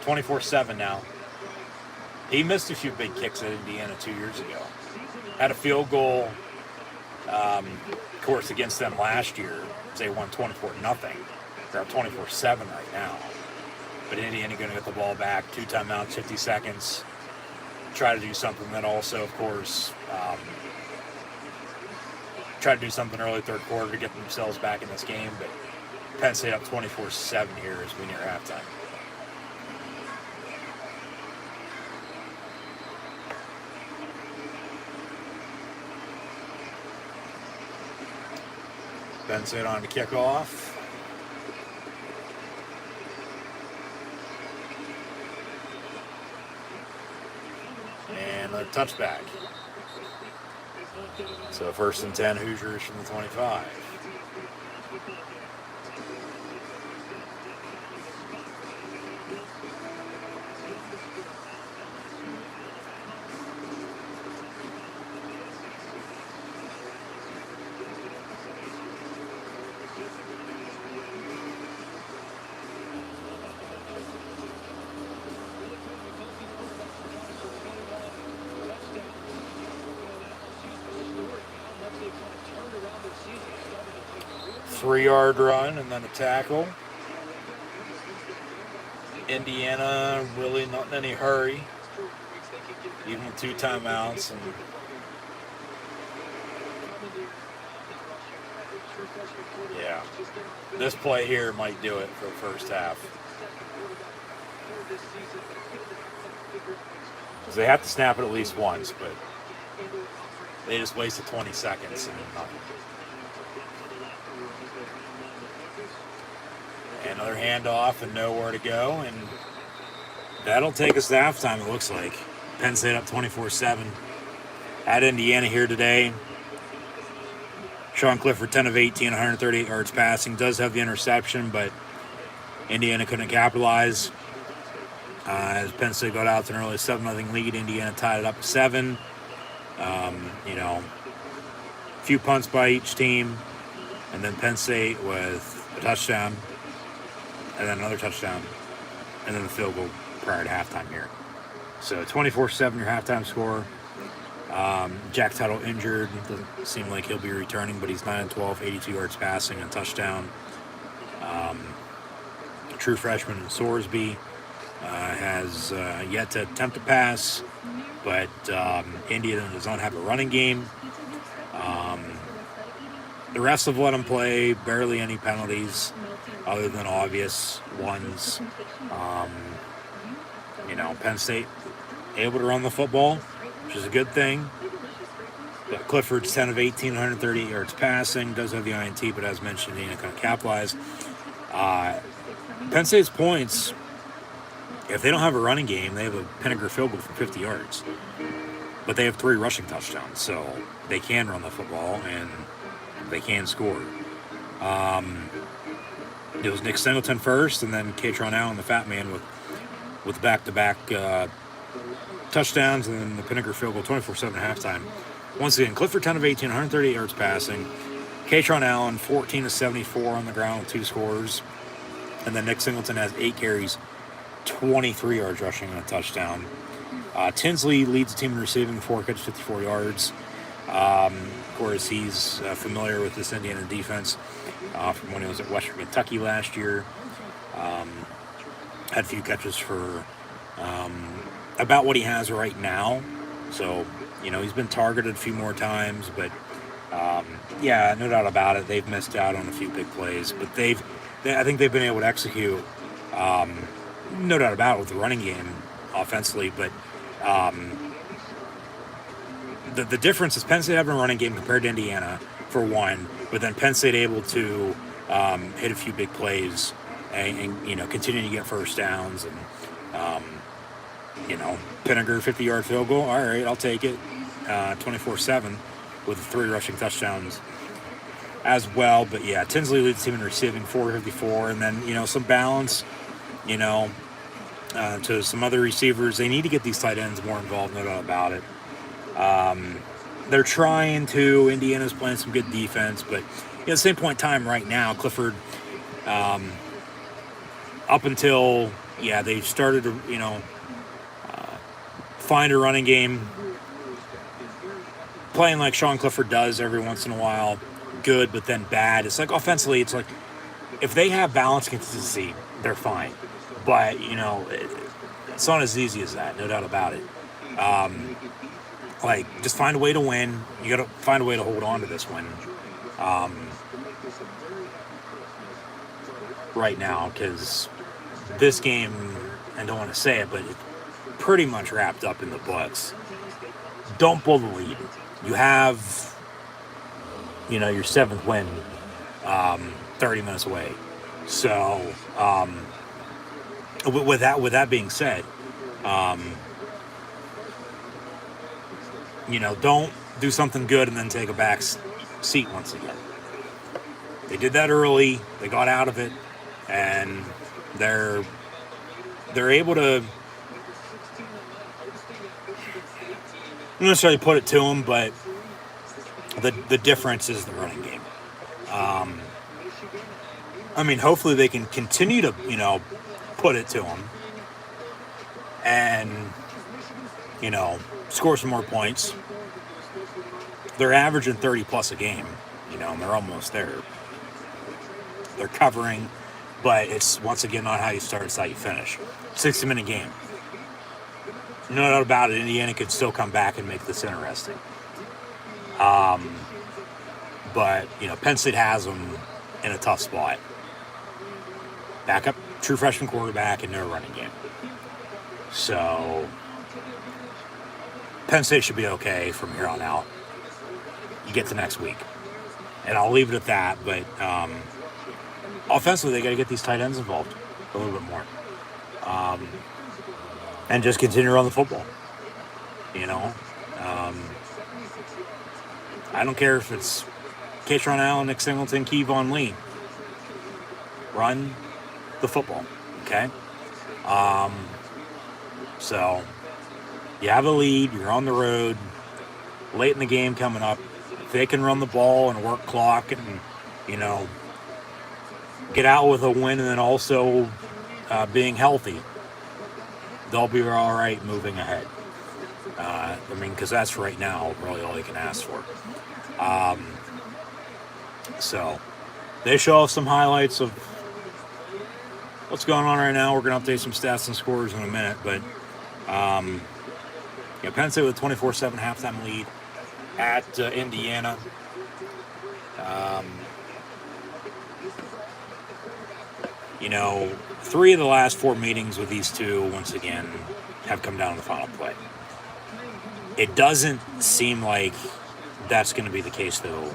24-7 now. He missed a few big kicks at Indiana 2 years ago. Had a field goal, of course, against them last year. They won 24-0. They're up 24-7 right now. But Indiana going to get the ball back. 2 timeouts, 50 seconds. Try to do something that also, of course, try to do something early 3rd quarter to get themselves back in this game. But Penn State up 24-7 here as we near halftime. Penn State on to kick off. And a touchback. So 1st and 10 Hoosiers from the 25. Three-yard run and then a tackle. Indiana really not in any hurry, even with 2 timeouts. And yeah, this play here might do it for the first half. Because they have to snap it at least once, but they just wasted 20 seconds and nothing. Another handoff and nowhere to go, and that'll take us to halftime, it looks like. Penn State up 24-7 at Indiana here today. Sean Clifford, 10 of 18, 138 yards passing. Does have the interception, but Indiana couldn't capitalize. As Penn State got out to an early 7-0 lead, Indiana tied it up at 7. A few punts by each team, and then Penn State with a touchdown, and then another touchdown, and then the field goal prior to halftime here. So 24-7 your halftime score. Jack Tuttle injured. Doesn't seem like he'll be returning, but he's 9 and 12, 82 yards passing, and a touchdown. True freshman Sorsby has yet to attempt a pass, but Indiana does not have a running game. The rest have let him play, barely any penalties other than obvious ones. Penn State able to run the football, which is a good thing. But Clifford's 10 of 18, 138 yards passing. Does have the INT, but as mentioned, he couldn't capitalize. Penn State's points, if they don't have a running game, they have a Penninger field goal from 50 yards. But they have 3 rushing touchdowns, so they can run the football and they can score. It was Nick Singleton first, and then Katron Allen, the fat man, with back-to-back touchdowns, and then the Penninger field goal, 24-7 at halftime. Once again, Clifford 10 of 18, 138 yards passing. Katron Allen 14 of 74 on the ground with 2 scores, and then Nick Singleton has 8 carries, 23 yards rushing and a touchdown. Tinsley leads the team in receiving, 4 catches, 54 yards. Of course, he's familiar with this Indiana defense from when he was at Western Kentucky last year. Had a few catches for about what he has right now. So, he's been targeted a few more times, but yeah, no doubt about it. They've missed out on a few big plays, but I think they've been able to execute, no doubt about it, with the running game offensively, but the difference is Penn State having a running game compared to Indiana, for one, but then Penn State able to hit a few big plays and continue to get first downs, and Penninger 50-yard field goal. All right, I'll take it. 24-7 with 3 rushing touchdowns as well. But yeah, Tinsley leads the team in receiving, 454, and then some balance. To some other receivers. They need to get these tight ends more involved, no doubt about it. They're trying to. Indiana's playing some good defense, but at the same point in time right now, Clifford, up until, they started to, find a running game, playing like Sean Clifford does every once in a while, good, but then bad. It's like offensively, it's like if they have balance consistency, they're fine. But, it's not as easy as that, no doubt about it. Just find a way to win. You got to find a way to hold on to this win right now, because this game, I don't want to say it, but it's pretty much wrapped up in the books. Don't blow the lead. You have, your 7th win 30 minutes away. So, with that being said, don't do something good and then take a back seat once again. They did that early. They got out of it, and they're able to. I don't necessarily put it to them, but the difference is the running game. Hopefully they can continue to put it to them and score some more points. They're averaging 30 plus a game, and they're almost there. They're covering, but it's once again not how you start, it's how you finish. 60-minute game. No doubt about it, Indiana could still come back and make this interesting. But Penn State has them in a tough spot. Backup true freshman quarterback and no running game. So Penn State should be okay from here on out. You get to next week. And I'll leave it at that, but offensively they got to get these tight ends involved a little bit more. And just continue to run the football. I don't care if it's Katron Allen, Nick Singleton, Kevon Lee. Run the football, okay? So, you have a lead, you're on the road, late in the game coming up. If they can run the ball and work clock and, get out with a win and then also being healthy, they'll be all right moving ahead. Because that's right now really all you can ask for. So, they show off some highlights of what's going on right now. We're going to update some stats and scores in a minute, but Penn State with 24-7 halftime lead at Indiana. Three of the last 4 meetings with these two, once again, have come down to the final play. It doesn't seem like that's going to be the case, though,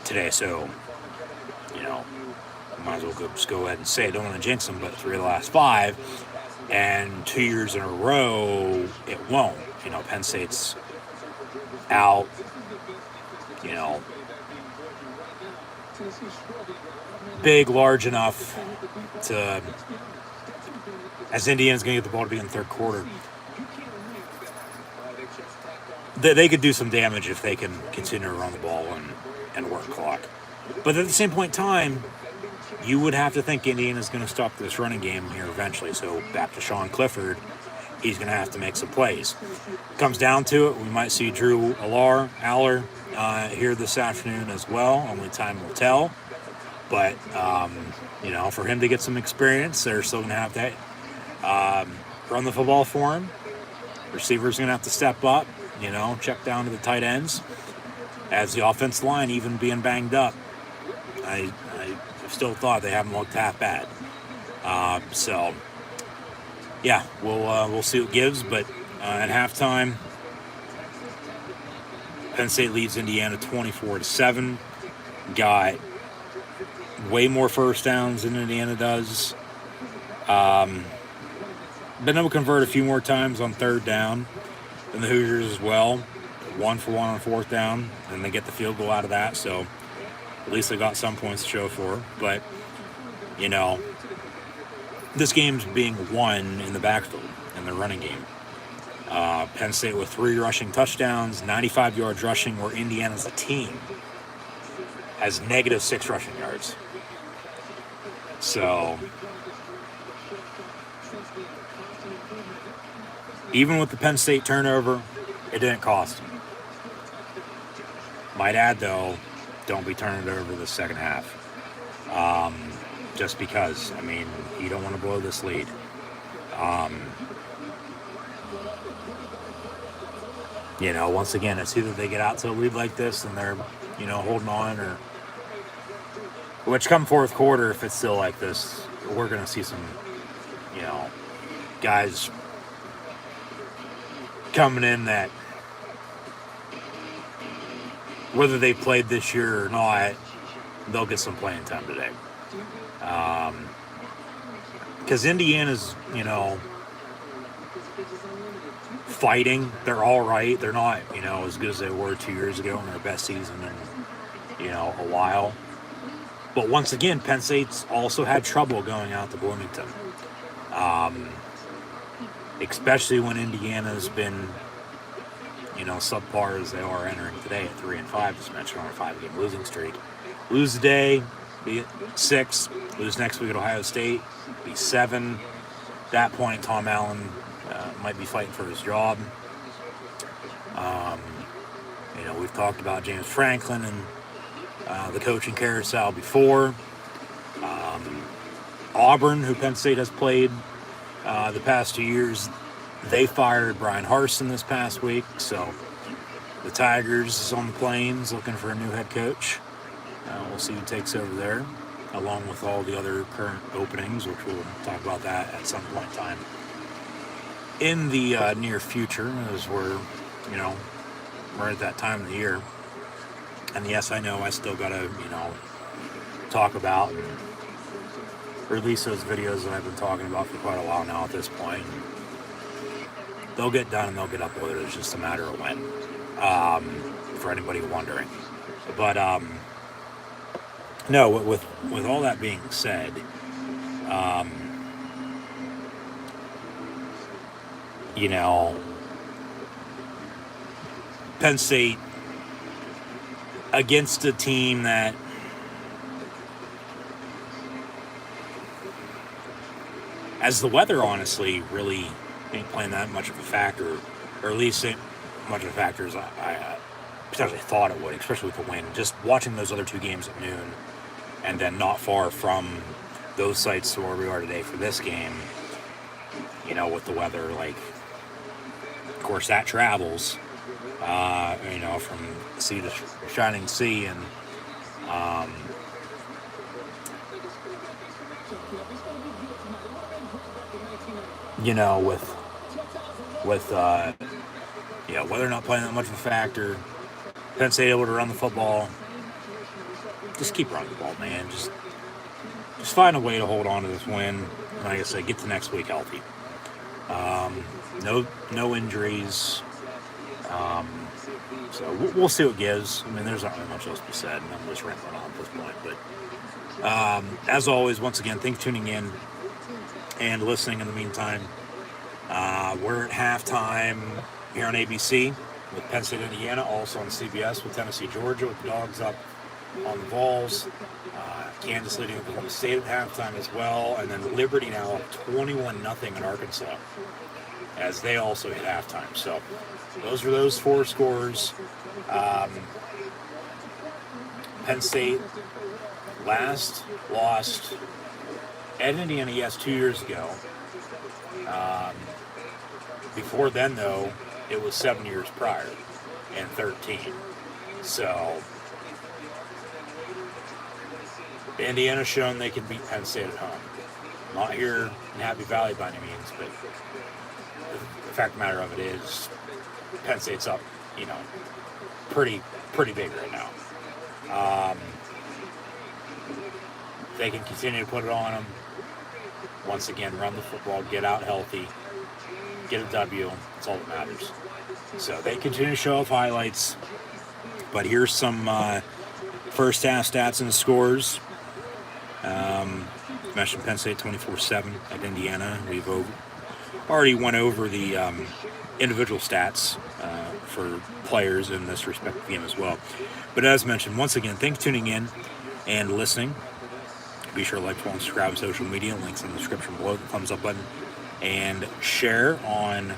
today. So, might as well just go ahead and say it. Don't want to jinx them, but 3 of the last 5, and 2 years in a row, it won't. Penn State's out, big, large enough to, as Indiana's going to get the ball to be in the third quarter, they could do some damage if they can continue to run the ball and work clock. But at the same point in time, you would have to think Indiana's going to stop this running game here eventually. So back to Sean Clifford, he's going to have to make some plays. Comes down to it, we might see Drew Aller here this afternoon as well. Only time will tell. But, for him to get some experience, they're still going to have to run the football for him. Receivers going to have to step up, check down to the tight ends. As the offensive line even being banged up, I still thought they haven't looked half bad. We'll see what it gives. But at halftime, Penn State leads Indiana 24-7. Got way more first downs than Indiana does. Been able to convert a few more times on third down than the Hoosiers as well. 1 for 1 on fourth down, and they get the field goal out of that. So at least they got some points to show for. But, this game's being won in the backfield, in the running game. Penn State with 3 rushing touchdowns, 95 yards rushing, where Indiana's a team has -6 rushing yards. So, even with the Penn State turnover, it didn't cost them. Might add, though, don't be turning it over the second half. Just because, you don't want to blow this lead. Once again, it's either they get out to a lead like this and they're, holding on, or which come fourth quarter, if it's still like this, we're going to see some, guys coming in that, whether they played this year or not, they'll get some playing time today. Because Indiana's, fighting. They're all right. They're not, as good as they were 2 years ago in their best season in, a while. But once again, Penn State's also had trouble going out to Bloomington. Especially when Indiana's been, subpar as they are entering today at 3-5, as mentioned, on a 5-game losing streak. Lose today, be at 6. Lose next week at Ohio State, be 7. At that point, Tom Allen might be fighting for his job. We've talked about James Franklin and the coaching carousel before. Auburn, who Penn State has played the past 2 years, they fired Brian Harsin this past week. So the Tigers is on the plains looking for a new head coach. We'll see who takes over there, along with all the other current openings, which we'll talk about that at some point in time in the near future, as we're at that time of the year. And yes, I know I still gotta talk about and release those videos that I've been talking about for quite a while now at this point. They'll get done and they'll get uploaded. It's just a matter of when, for anybody wondering. But no, with all that being said, Penn State against a team that as the weather honestly really ain't playing that much of a factor, or at least ain't much of a factor as I potentially thought it would, especially with the wind. Just watching those other 2 games at noon, and then not far from those sites to where we are today for this game, with the weather, of course that travels, from sea to shining sea, and with weather not playing that much of a factor, Penn State able to run the football. Just keep running the ball, man. Just find a way to hold on to this win. And like I said, get to next week healthy. No injuries. So we'll see what gives. I mean, there's not really much else to be said. I'm just rambling on at this point. But as always, once again, thanks for tuning in and listening in the meantime. We're at halftime here on ABC with Penn State, Indiana, also on CBS with Tennessee, Georgia, with the Dogs up on the Vols. Kansas leading Oklahoma State at halftime as well. And then Liberty now up 21-0 in Arkansas as they also hit halftime. So those are those four scores. Penn State last lost at Indiana, yes, 2 years ago. Before then, though, it was 7 years prior and 13. So Indiana's shown they can beat Penn State at home. Not here in Happy Valley by any means, but the fact of the matter of it is Penn State's up, pretty big right now. They can continue to put it on them. Once again, run the football, get out healthy, get a W. That's all that matters. So they continue to show off highlights. But here's some first half stats and scores. Mentioned Penn State 24-7 at Indiana. We've already went over the individual stats for players in this respective game as well. But as mentioned, once again, thanks for tuning in and listening. Be sure to like, follow, and subscribe on social media. Links in the description below. The thumbs up button. And share on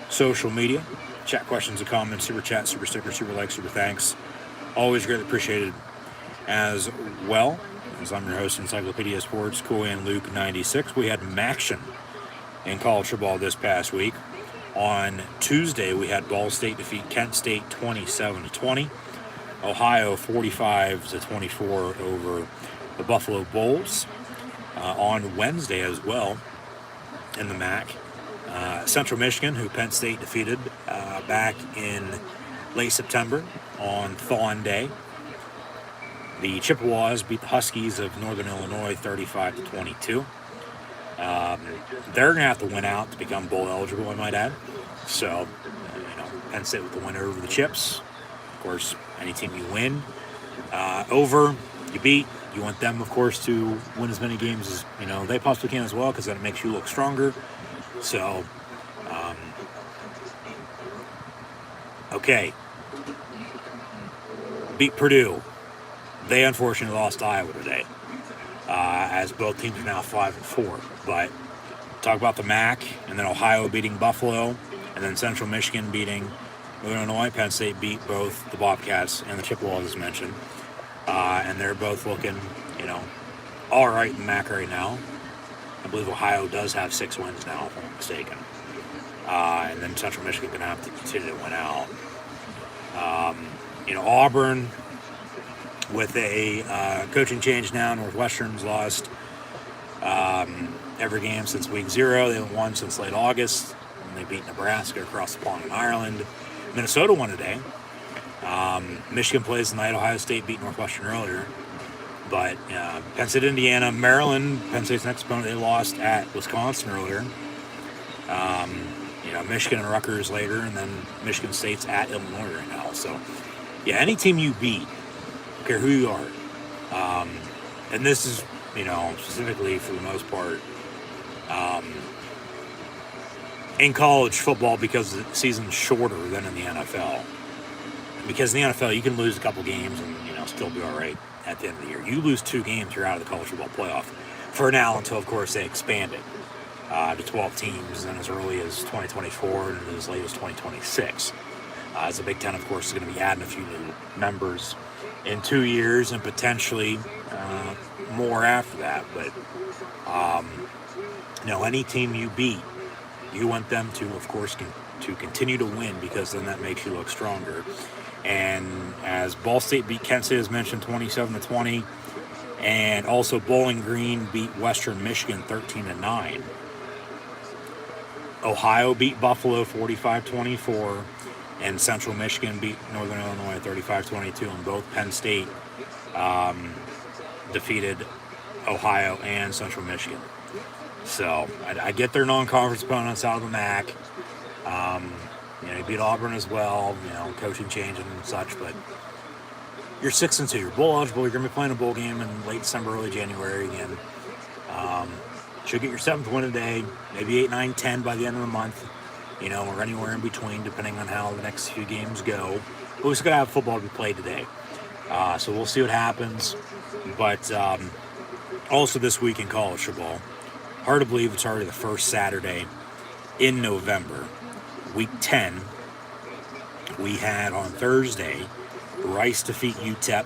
social media. Chat questions and comments. Super chat, super sticker, super like, super thanks. Always greatly appreciated as well. As I'm your host, Encyclopedia Sports, Cool and Luke 96. We had action in college football this past week. On Tuesday, we had Ball State defeat Kent State 27-20. Ohio 45-24 over the Buffalo Bulls. On Wednesday as well, in the MAC, Central Michigan, who Penn State defeated back in late September on Thawing Day. The Chippewas beat the Huskies of Northern Illinois 35-22. They're going to have to win out to become bowl eligible, I might add. So, Penn State with the winner over the Chips. Of course, any team you win over, you beat. You want them, of course, to win as many games as they possibly can as well, because that makes you look stronger. So, okay. Beat Purdue. They unfortunately lost to Iowa today, as both teams are now 5-4. But talk about the MAC, and then Ohio beating Buffalo, and then Central Michigan beating Northern Illinois. Penn State beat both the Bobcats and the Chippewas, as mentioned. And they're both looking, all right in the MAC right now. I believe Ohio does have 6 wins now, if I'm not mistaken. And then Central Michigan going to have to continue to win out. Auburn, with a coaching change now, Northwestern's lost every game since week 0. They haven't won since late August, when they beat Nebraska across the pond in Ireland. Minnesota won today. Michigan plays tonight. Ohio State beat Northwestern earlier. But Penn State, Indiana, Maryland, Penn State's next opponent, they lost at Wisconsin earlier. Michigan and Rutgers later, and then Michigan State's at Illinois right now. So, any team you beat, I don't care who you are, and this is, specifically for the most part, in college football, because the season's shorter than in the NFL. Because in the NFL, you can lose a couple games and, still be all right at the end of the year. You lose 2 games, you're out of the college football playoff. For now, until, of course, they expand it to 12 teams, and as early as 2024 and as late as 2026. As the Big Ten, of course, is going to be adding a few new members in 2 years and potentially more after that. But, any team you beat, you want them to, of course, to continue to win, because then that makes you look stronger. And as Ball State beat Kent State, as mentioned, 27-20, and also Bowling Green beat Western Michigan 13-9. Ohio beat Buffalo 45-24, and Central Michigan beat Northern Illinois 35-22, and both Penn State defeated Ohio and Central Michigan. So I get their non-conference opponents out of the MAC. You beat Auburn as well, coaching change and such, but you're 6-2. You're bowl eligible. You're going to be playing a bowl game in late December, early January again. Should get your 7th win a day, maybe 8, 9, 10 by the end of the month, or anywhere in between, depending on how the next few games go. But we still got to have football to be played today. So we'll see what happens. But also this week in college football, hard to believe it's already the first Saturday in November. Week 10, we had on Thursday, Rice defeat UTEP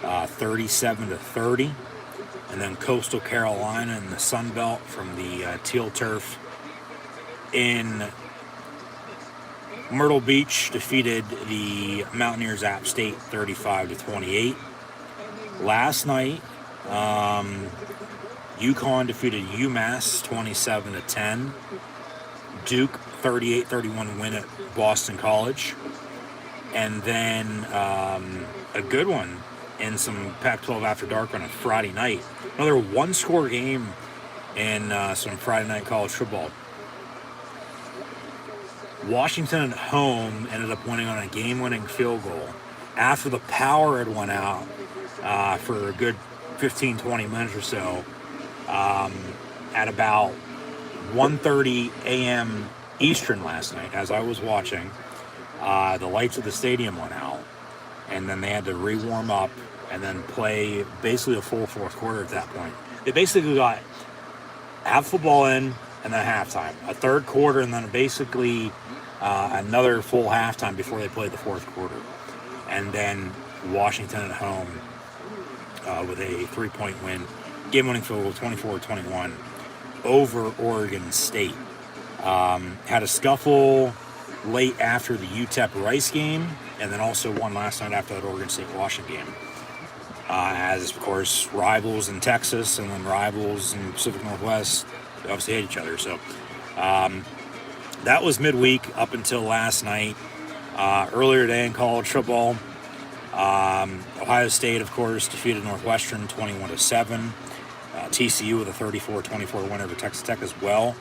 37-30. And then Coastal Carolina in the Sun Belt from the Teal Turf in Myrtle Beach defeated the Mountaineers App State 35-28. Last night, UConn defeated UMass 27-10. Duke 38-31 win at Boston College. And then a good one in some Pac-12 After Dark on a Friday night. Another one-score game in some Friday night college football. Washington at home ended up winning on a game-winning field goal after the power had went out for a good 15-20 minutes or so at about 1:30 a.m. Eastern last night. As I was watching, the lights of the stadium went out, and then they had to re-warm up and then play basically a full fourth quarter at that point. They basically got half football in and then halftime, a third quarter, and then basically another full halftime before they played the fourth quarter. And then Washington at home with a 3-point win, game-winning field goal 24-21 over Oregon State. Had a scuffle late after the UTEP-Rice game, and then also won last night after that Oregon State-Washington game. As, of course, rivals in Texas and then rivals in Pacific Northwest, they obviously hate each other. So that was midweek up until last night. Earlier today in college football, Ohio State, of course, defeated Northwestern 21-7. TCU with a 34-24 win over Texas Tech as well.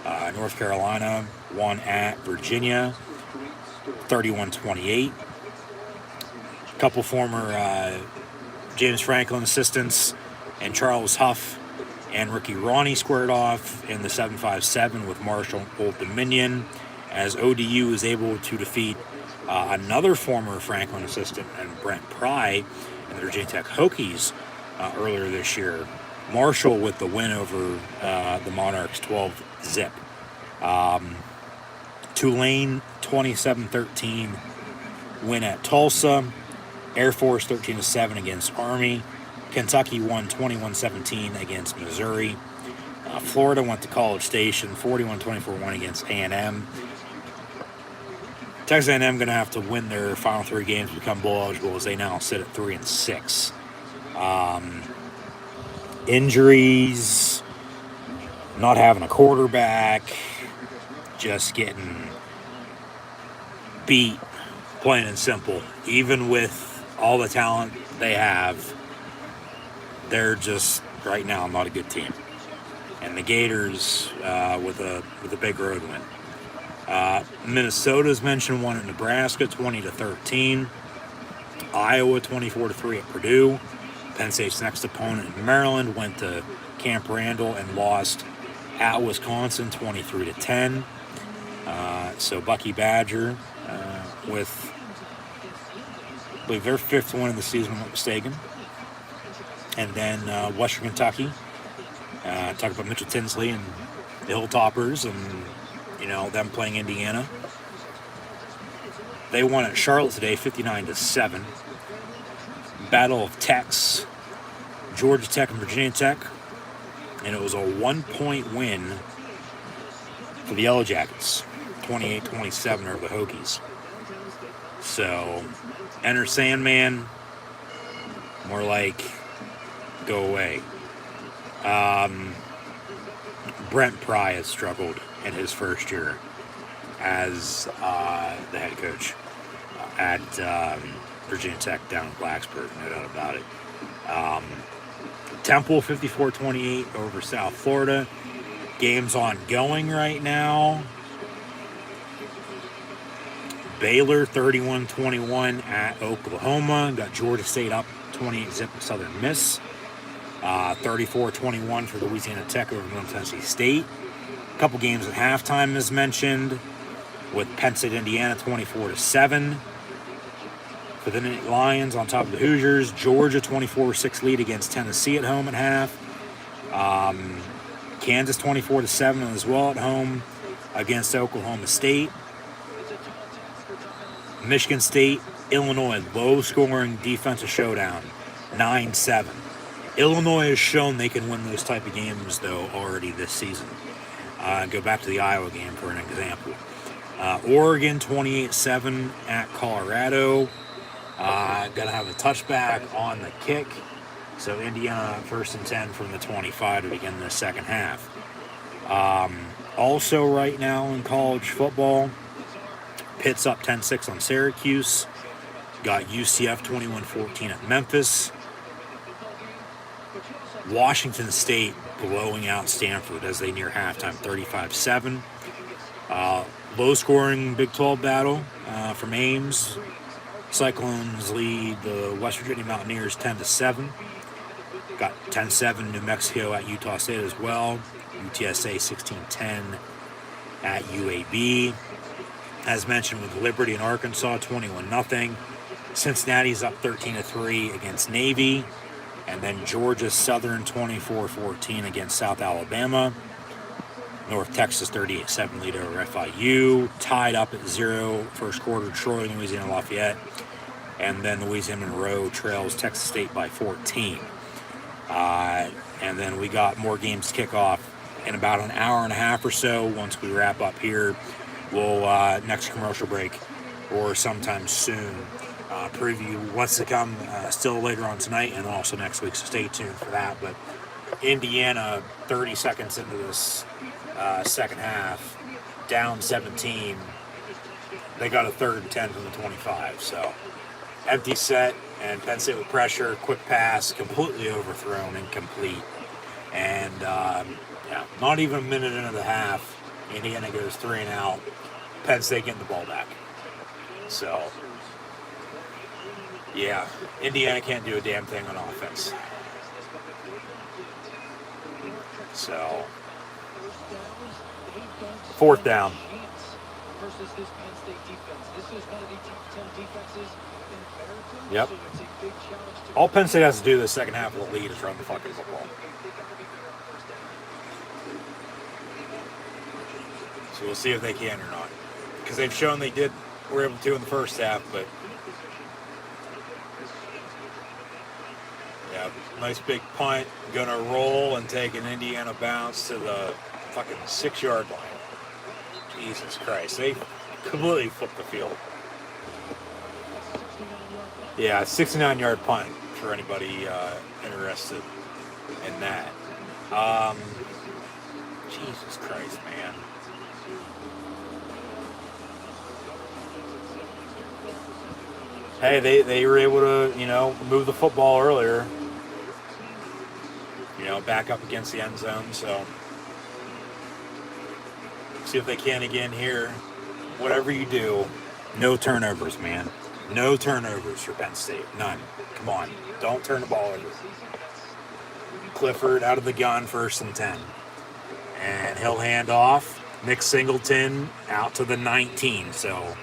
North Carolina won at Virginia 31-28. A couple former James Franklin assistants and Charles Huff and Ricky Ronnie squared off in the 7-5-7 with Marshall Old Dominion, as ODU is able to defeat another former Franklin assistant and Brent Pry and the Virginia Tech Hokies earlier this year. Marshall with the win over the Monarchs 12-zip. Tulane 27-13 win at Tulsa. Air Force 13-7 against Army. Kentucky won 21-17 against Missouri. Florida went to College Station 41-24 win against A&M. Texas A&M going to have to win their final 3 games to become bowl eligible, as they now sit at 3-6. Injuries, not having a quarterback, just getting beat, plain and simple. Even with all the talent they have, they're just right now not a good team. And the Gators with a big road win. Minnesota's mentioned won at Nebraska 20-13. Iowa 24-3 at Purdue. Penn State's next opponent in Maryland went to Camp Randall and lost at Wisconsin 23-10. So Bucky Badger with, I believe, their 5th win of the season, if I'm not mistaken. And then Western Kentucky. Talk about Mitchell Tinsley and the Hilltoppers and, them playing Indiana. They won at Charlotte today, 59-7. Battle of Techs, Georgia Tech and Virginia Tech. And it was a 1-point win for the Yellow Jackets, 28-27 over the Hokies. So, enter Sandman, more like go away. Brent Pry has struggled in his first year as the head coach at Virginia Tech down in Blacksburg, no doubt about it. Temple 54-28 over South Florida. Game's ongoing right now. Baylor 31-21 at Oklahoma. Got Georgia State up 28-zip with Southern Miss. 34-21 for Louisiana Tech over Middle Tennessee State. A couple games at halftime as mentioned, with Penn State, Indiana 24-7. For the Lions on top of the Hoosiers. Georgia 24-6 lead against Tennessee at home at half. Kansas 24-7 as well at home against Oklahoma State. Michigan State, Illinois, low-scoring defensive showdown, 9-7. Illinois has shown they can win those type of games, though, already this season. Go back to the Iowa game for an example. Oregon, 28-7 at Colorado. Going to have a touchback on the kick. So Indiana 1st and 10 from the 25 to begin the second half. Also right now in college football, Pitt's up 10-6 on Syracuse. Got UCF 21-14 at Memphis. Washington State blowing out Stanford as they near halftime, 35-7. Low-scoring Big 12 battle from Ames. Cyclones lead the West Virginia Mountaineers 10-7. Got 10-7 New Mexico at Utah State as well. UTSA 16-10 at UAB. As mentioned with Liberty and Arkansas, 21-0. Cincinnati's up 13-3 against Navy. And then Georgia Southern 24-14 against South Alabama. North Texas 38-7 lead over FIU. Tied up at 0 first quarter, Troy, Louisiana Lafayette. And then Louisiana Monroe trails Texas State by 14. And then we got more games to kick off in about an hour and a half or so. Once we wrap up here, we'll, next commercial break or sometime soon, preview what's to come still later on tonight and also next week, so stay tuned for that. But Indiana, 30 seconds into this second half, down 17. They got a 3rd and 10 from the 25, so empty set, and Penn State with pressure, quick pass, completely overthrown, incomplete. And not even a minute into the half, Indiana goes 3 and out. Penn State getting the ball back. So, yeah, Indiana can't do a damn thing on offense. So, 4th down. Yep. All Penn State has to do this second half of the lead is run the fucking football. So we'll see if they can or not. Because they've shown they were able to in the first half, but yeah, nice big punt, gonna roll and take an Indiana bounce to the fucking 6-yard line. Jesus Christ, they completely flipped the field. Yeah, 69-yard punt for anybody interested in that. Jesus Christ, man. Hey, they were able to, move the football earlier. Back up against the end zone, so see if they can again here. Whatever you do, no turnovers, man. No turnovers for Penn State. None. Come on. Don't turn the ball over. Clifford out of the gun, 1st and 10. And he'll hand off. Nick Singleton out to the 19. So,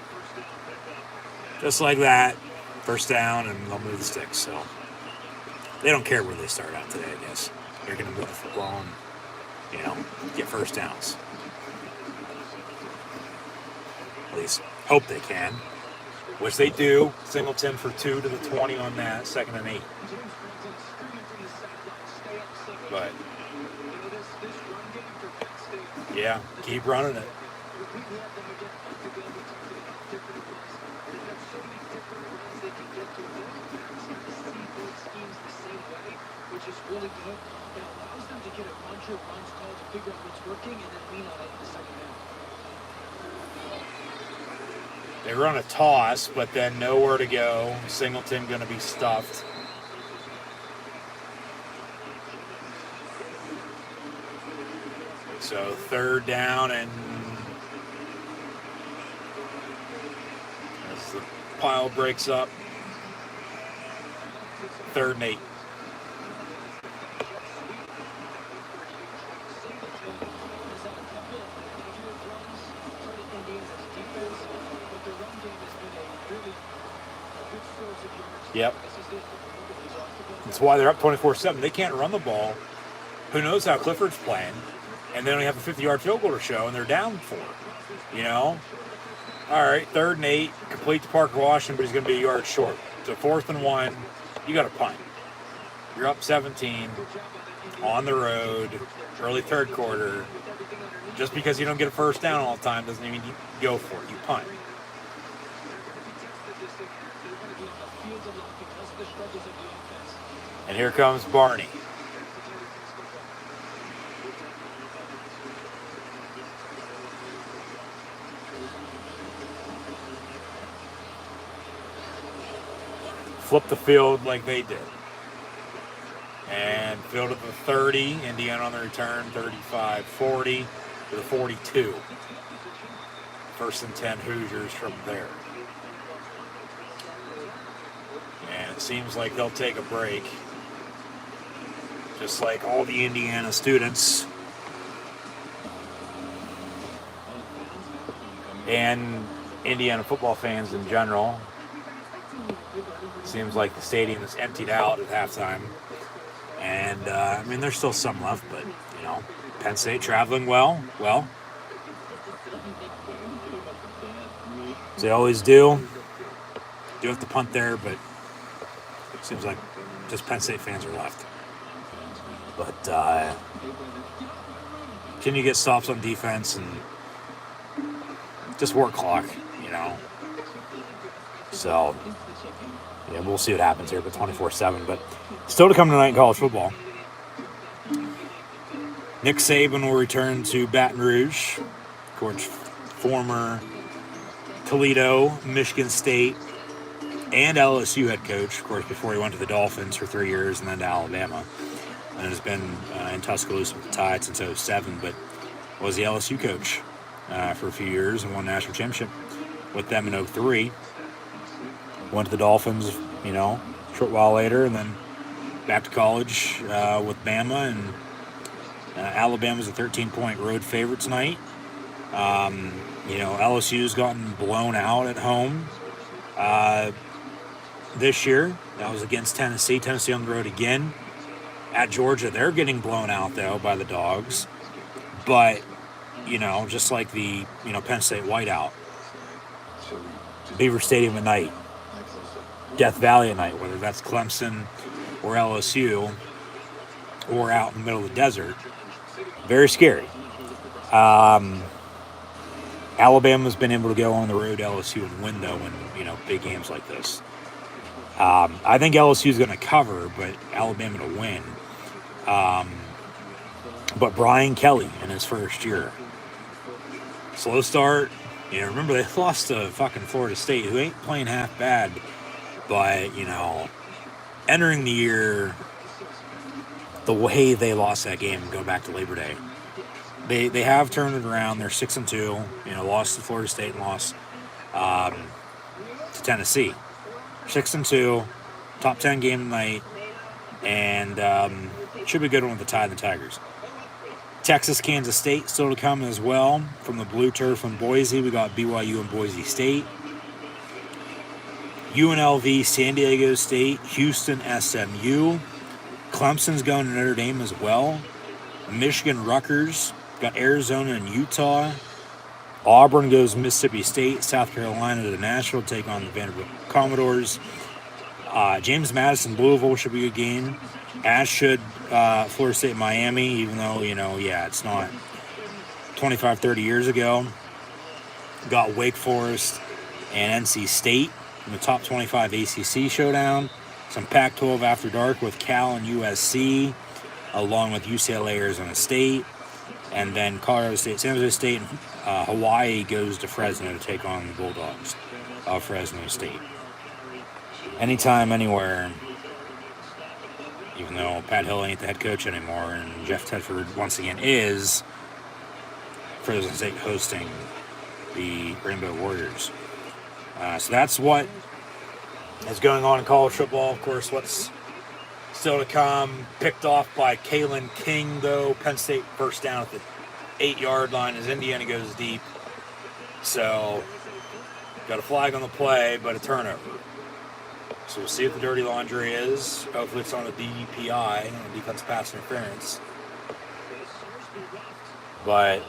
just like that, 1st down, and they'll move the sticks. So, they don't care where they start out today, I guess. They're going to move the football and, get 1st downs. At least hope they can. Which they do. Singleton for 2 to the 20 on that, 2nd and 8. But, yeah, keep running it. Which is really good. It allows them to get a bunch of runs called to figure out what's working and then lean on it in the second half. They run a toss, but then nowhere to go. Singleton going to be stuffed. So third down, and as the pile breaks up, 3rd and 8. Yep. That's why they're up 24-7. They can't run the ball. Who knows how Clifford's playing? And they only have a 50-yard field goal to show, and they're down 4. You know? All right, 3rd and 8. Complete to Parker Washington, but he's going to be a yard short. So 4th and 1. You got to punt. You're up 17 on the road, early 3rd quarter. Just because you don't get a first down all the time doesn't mean you go for it. You punt. And here comes Barney. Flip the field like they did. And field at the 30. Indiana on the return, 35-40 to the 42. 1st and 10 Hoosiers from there. And it seems like they'll take a break. Just like all the Indiana students and Indiana football fans in general. Seems like the stadium is emptied out at halftime. And, I mean, there's still some left, but, you know, Penn State traveling well. As they always do. Do have to punt there, but it seems like just Penn State fans are left. But can you get stops on defense and just work clock, you know? So, yeah, we'll see what happens here, but 24-7. But still to come tonight in college football. Nick Saban will return to Baton Rouge. Of course, former Toledo, Michigan State, and LSU head coach, of course, before he went to the Dolphins for 3 years and then to Alabama. And has been in Tuscaloosa with the Tide since 2007, but was the LSU coach for a few years and won a national championship with them in 2003. Went to the Dolphins, you know, a short while later, and then back to college with Bama. And Alabama's a 13-point road favorite tonight. You know, LSU's gotten blown out at home this year. That was against Tennessee. Tennessee on the road again. At Georgia, they're getting blown out, though, by the Dogs. But, you know, just like the, you know, Penn State whiteout. Beaver Stadium at night. Death Valley at night, whether that's Clemson or LSU or out in the middle of the desert. Very scary. Alabama's been able to go on the road to LSU and win, though, in, you know, big games like this. I think LSU's going to cover, but Alabama to win. But Brian Kelly in his first year. Slow start. You know, remember they lost to fucking Florida State, who ain't playing half bad. But, you know, entering the year, the way they lost that game, go back to Labor Day. They have turned it around. They're 6-2. You know, lost to Florida State and lost to Tennessee. 6-2, top 10 game tonight, and should be a good one with the Tide and the Tigers. Texas, Kansas State still to come as well. From the blue turf in Boise, we got BYU and Boise State. UNLV, San Diego State, Houston, SMU. Clemson's going to Notre Dame as well. Michigan, Rutgers. Got Arizona and Utah. Auburn goes Mississippi State. South Carolina to Nashville, take on the Vanderbilt Commodores. James Madison, Louisville should be a good game. As should Florida State, Miami, even though, you know, yeah, it's not 25, 30 years ago. Got Wake Forest and NC State in the top 25 ACC showdown. Some Pac-12 after dark with Cal and USC, along with UCLA, Arizona State. And then Colorado State, San Jose State, and Hawaii goes to Fresno to take on the Bulldogs. of Fresno State. Anytime, anywhere, even though Pat Hill ain't the head coach anymore, and Jeff Tedford once again is, Fresno State hosting the Rainbow Warriors. So that's what is going on in college football. Of course, what's still to come. Picked off by Kalen King, though. Penn State first down at the 8-yard line as Indiana goes deep. So, got a flag on the play, but a turnover. So we'll see what the dirty laundry is. Hopefully it's on a DPI, and defensive pass interference. But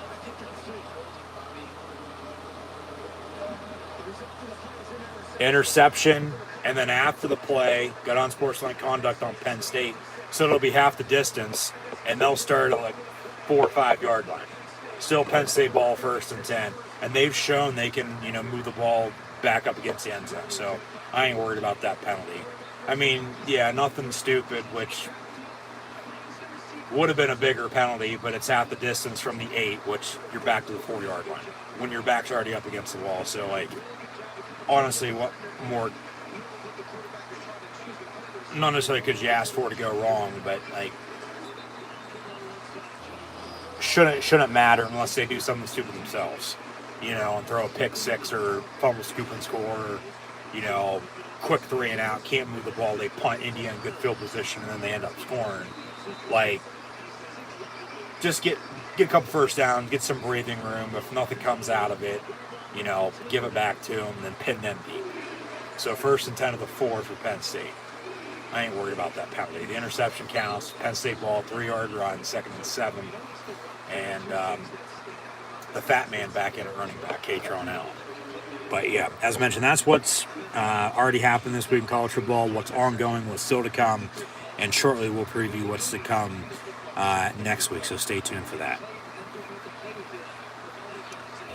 interception, and then after the play, got unsportsmanlike conduct on Penn State. So it'll be half the distance, and they'll start at like 4 or 5 yard line. Still Penn State ball, 1st and 10. And they've shown they can, move the ball back up against the end zone. So I ain't worried about that penalty. I mean, yeah, nothing stupid, which would have been a bigger penalty, but it's half the distance from the 8, which you're back to the 4 yard line when your back's already up against the wall. So, honestly, what more? Not necessarily because you asked for it to go wrong, but shouldn't matter unless they do something stupid themselves, and throw a pick 6 or fumble, scoop and score, or, quick 3 and out, can't move the ball, they punt India in good field position, and then they end up scoring. Just get a couple first downs, get some breathing room. If nothing comes out of it, give it back to them, and then pin them deep. So 1st and 10 of the 4 for Penn State. I ain't worried about that penalty. The interception counts. Penn State ball, 3 yard run, 2nd and 7. And the fat man back in at running back, Katron Allen. But yeah, as mentioned, that's what's already happened this week in college football, what's ongoing, what's still to come, and shortly we'll preview what's to come next week, so stay tuned for that.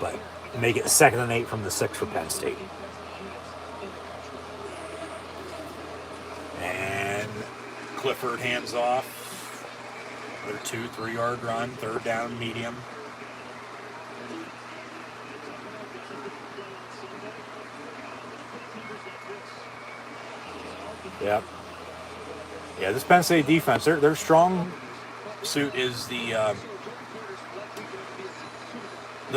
But make it 2nd and 8 from the 6 for Penn State. And Clifford hands off. Another 2-3 yard run, 3rd down, medium. Yep. Yeah, this Penn State defense, their strong suit is the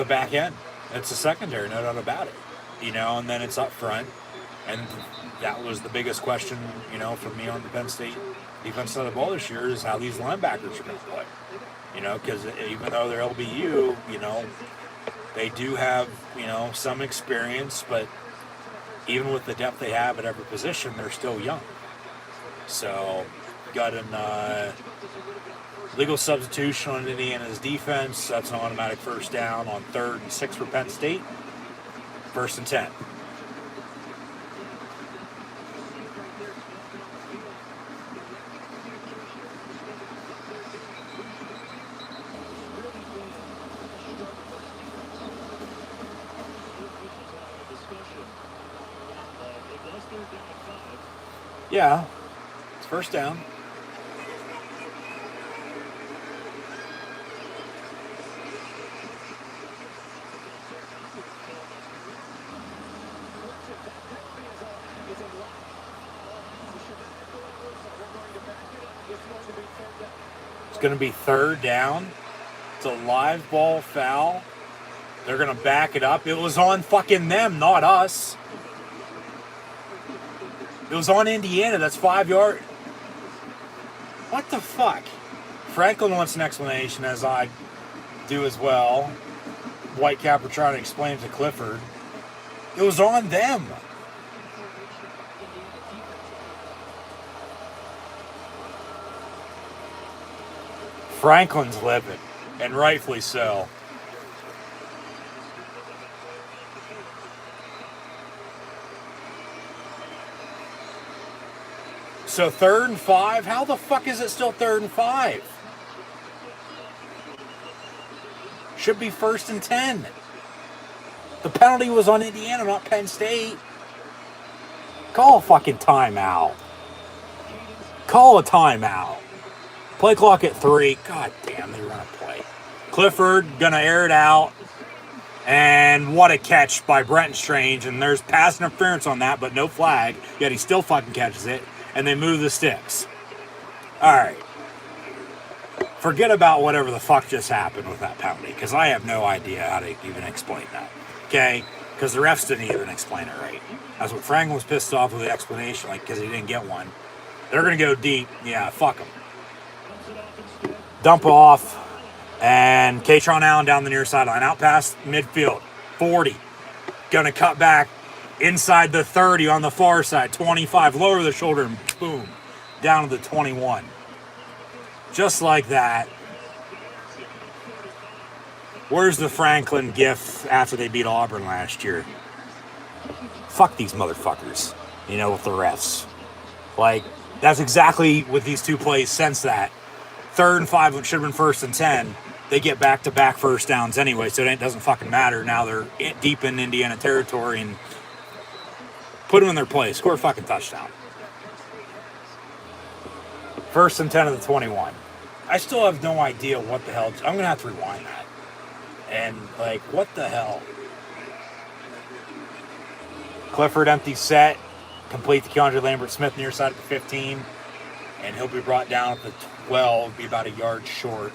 back end. It's the secondary, no doubt about it. And then it's up front. And that was the biggest question, for me on the Penn State defense side of the ball this year is how these linebackers are going to play. Because even though they're LBU, they do have, some experience, but even with the depth they have at every position, they're still young. So, got an legal substitution on Indiana's defense. That's an automatic first down on 3rd and 6 for Penn State. 1st and 10. Yeah, it's 1st down. It's going to be 3rd down. It's a live ball foul. They're going to back it up. It was on fucking them, not us. It was on Indiana. That's 5 yard. What the fuck? Franklin wants an explanation, as I do as well. Whitecap were trying to explain to Clifford. It was on them. Franklin's livid, and rightfully so. So 3rd and 5? How the fuck is it still 3rd and 5? Should be 1st and 10. The penalty was on Indiana, not Penn State. Call a fucking timeout. Call a timeout. Play clock at 3. God damn, they run a play. Clifford gonna air it out. And what a catch by Brenton Strange. And there's pass interference on that, but no flag. Yet he still fucking catches it. And they move the sticks. All right. Forget about whatever the fuck just happened with that penalty, because I have no idea how to even explain that. Okay? Because the refs didn't even explain it right. That's what Franklin was pissed off with the explanation, like, because he didn't get one. They're going to go deep. Yeah, fuck them. Dump off. And Katron Allen down the near sideline. Out past midfield. 40. Going to cut back inside the 30 on the far side. 25. Lower the shoulder and boom. Down to the 21. Just like that. Where's the Franklin gif after they beat Auburn last year? Fuck these motherfuckers. You know, with the refs. Like, that's exactly with these two plays since that. 3rd and 5, which should have been 1st and 10. They get back-to-back first downs anyway, so it doesn't fucking matter. Now they're deep in Indiana territory and put them in their place. Score a fucking touchdown. 1st and 10 of the 21. I still have no idea what the hell. I'm going to have to rewind that. And, like, what the hell? Clifford empty set. Complete to Keandre Lambert-Smith near side at the 15. And he'll be brought down at the 12. Be about a yard short.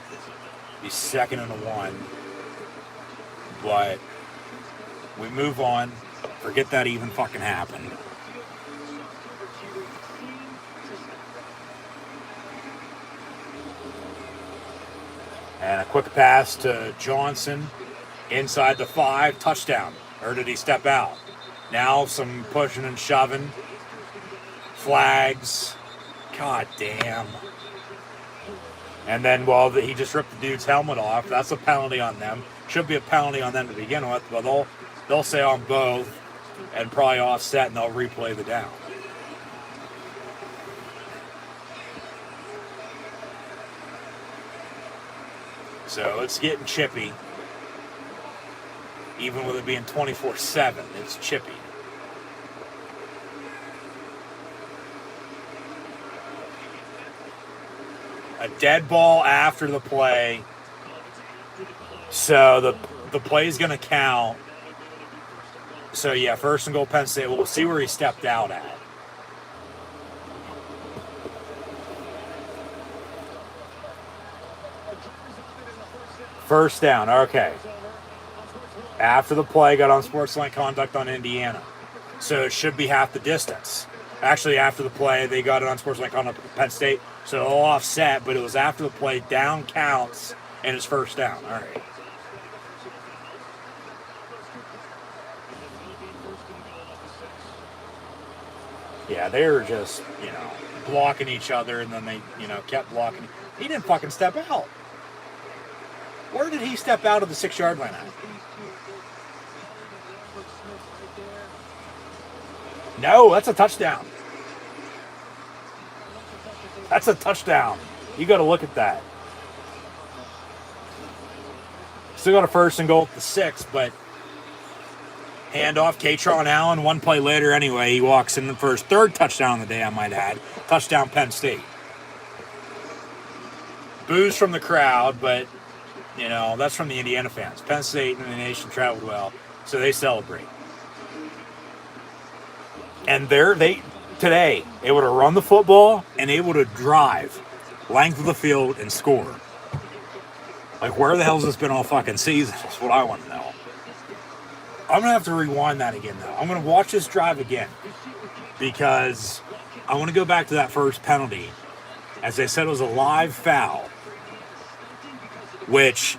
Be 2nd and 1. But we move on. Forget that even fucking happened. And a quick pass to Johnson. Inside the 5. Touchdown. Or did he step out? Now some pushing and shoving. Flags. God damn. And then, well, he just ripped the dude's helmet off. That's a penalty on them. Should be a penalty on them to begin with, but they'll say on both and probably offset, and they'll replay the down. So it's getting chippy. Even with it being 24/7, it's chippy. A dead ball after the play. So the play is going to count. So, yeah, 1st and goal, Penn State. We'll see where he stepped out at. First down, okay. After the play, got on sportsline conduct on Indiana. So it should be half the distance. Actually, after the play, they got it on sportsline conduct with Penn State. So it'll offset, but it was after the play. Down counts, and it's 1st down. All right. Yeah, they were just, blocking each other, and then they, kept blocking. He didn't fucking step out. Where did he step out of the 6-yard line at? No, that's a touchdown. That's a touchdown. You got to look at that. Still got a 1st and goal at the 6, but handoff, Katron Allen, 1 play later anyway, he walks in for his 3rd touchdown of the day, I might add. Touchdown Penn State. Boos from the crowd, but, that's from the Indiana fans. Penn State and the nation traveled well, so they celebrate. And today, able to run the football and able to drive length of the field and score. Like, where the hell's this been all fucking season? That's what I want to know. I'm going to have to rewind that again, though. I'm going to watch this drive again because I want to go back to that first penalty. As they said, it was a live foul, which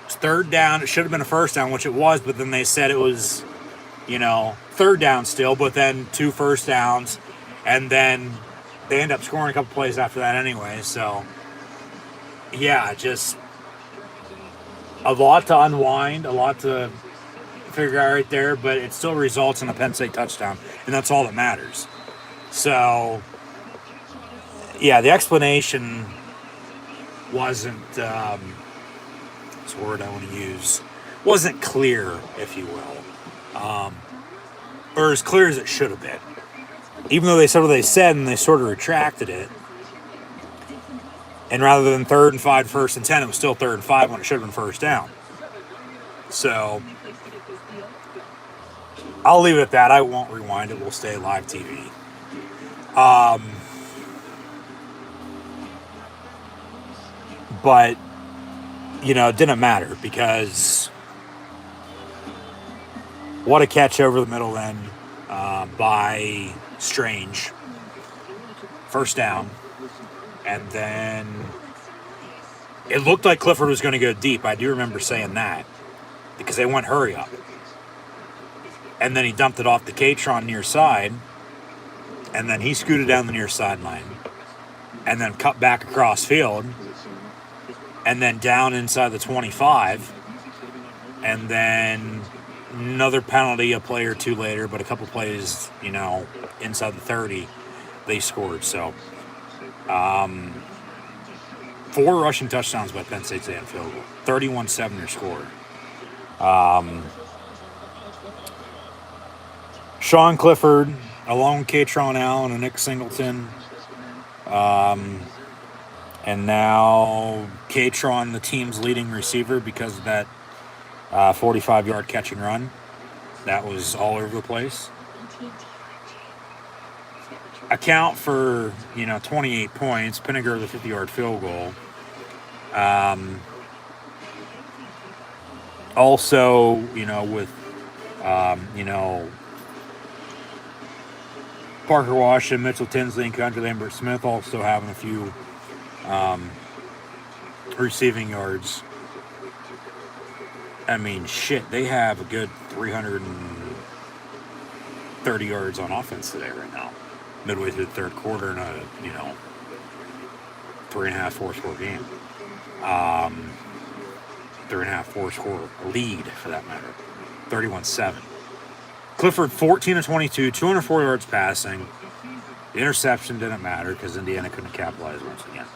was 3rd down. It should have been a 1st down, which it was, but then they said it was, 3rd down still, but then 2 first downs, and then they end up scoring a couple plays after that anyway. So, yeah, just a lot to unwind, a lot to figure out right there, but it still results in a Penn State touchdown, and that's all that matters. So, yeah, the explanation wasn't, what's the word I want to use, wasn't clear, if you will. Or as clear as it should have been. Even though they said what they said and they sort of retracted it. And rather than 3rd and 5, 1st and 10, it was still 3rd and 5 when it should have been 1st down. So I'll leave it at that. I won't rewind it. We'll stay live TV. But, you know, it didn't matter because what a catch over the middle then by Strange. First down. And then it looked like Clifford was going to go deep. I do remember saying that because they went hurry up. And then he dumped it off the K-Tron near side. And then he scooted down the near sideline. And then cut back across field. And then down inside the 25. And then another penalty a play or two later, but a couple plays, you know, inside the 30, they scored. So, 4 rushing touchdowns by Penn State's and field goal. 31-7 their score. Sean Clifford, along with Katron Allen and Nick Singleton. And now Katron, the team's leading receiver because of that 45-yard catch and run. That was all over the place. Account for, you know, 28 points. Pinniger, the 50-yard field goal. Also, you know, with, you know, Parker Washington, Mitchell Tinsley, and Kendra Lambert Smith also having a few receiving yards. I mean, shit, they have a good 330 yards on offense today right now. Midway through the third quarter in a, you know, 3.5, 4-score game. 3.5, 4-score lead, for that matter. 31-7. Clifford, 14 of 22, 204 yards passing. The interception didn't matter because Indiana couldn't capitalize once again.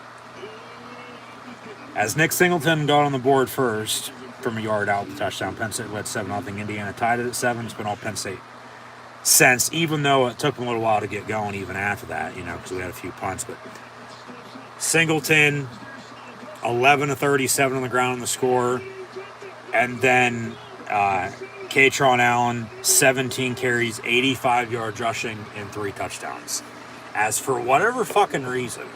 As Nick Singleton got on the board first from a yard out, the touchdown, Penn State led 7-0. Indiana tied it at 7. It's been all Penn State since, even though it took them a little while to get going even after that, you know, because we had a few punts. But Singleton, 11 of 37 on the ground on the score. And then Katron Allen, 17 carries, 85 yards rushing, and 3 touchdowns. As for whatever fucking reason,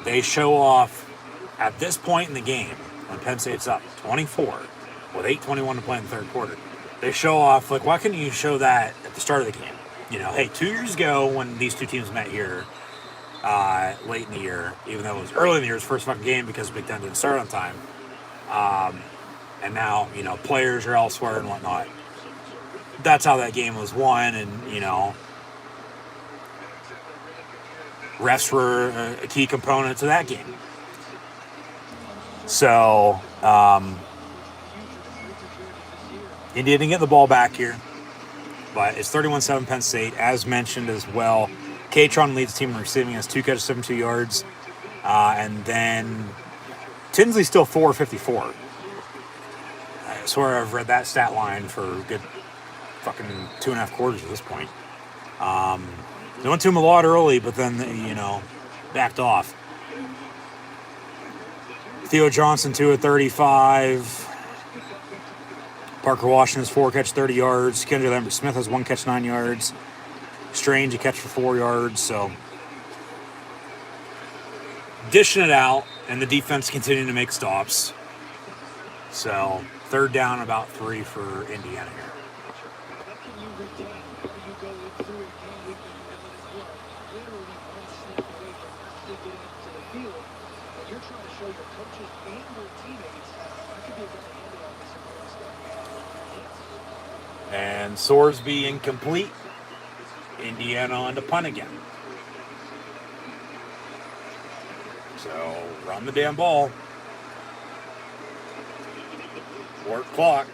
they show off at this point in the game, when Penn State's up 24, with 8:21 to play in the third quarter, they show off, like, why couldn't you show that at the start of the game? You know, hey, 2 years ago when these two teams met here, late in the year, even though it was early in the year, it was the first fucking game because Big Ten didn't start on time. And now, you know, players are elsewhere and whatnot. That's how that game was won, and, you know, refs were a key component to that game. So, India didn't get the ball back here, but it's 31-7 Penn State, as mentioned as well. Katron leads the team in receiving, has 2 catches, 72 yards, and then Tinsley's still 4-54. I swear I've read that stat line for a good fucking 2.5 quarters at this point. They went to him a lot early, but then, you know, backed off. Theo Johnson, 2 of 35. Parker Washington has 4 catch, 30 yards. Kendra Lambert Smith has 1 catch, 9 yards. Strange, a catch for 4 yards. So, dishing it out, and the defense continuing to make stops. So, third down, about 3 for Indiana here. And Sorsby incomplete. Indiana on to punt again. So, run the damn ball. Work clock.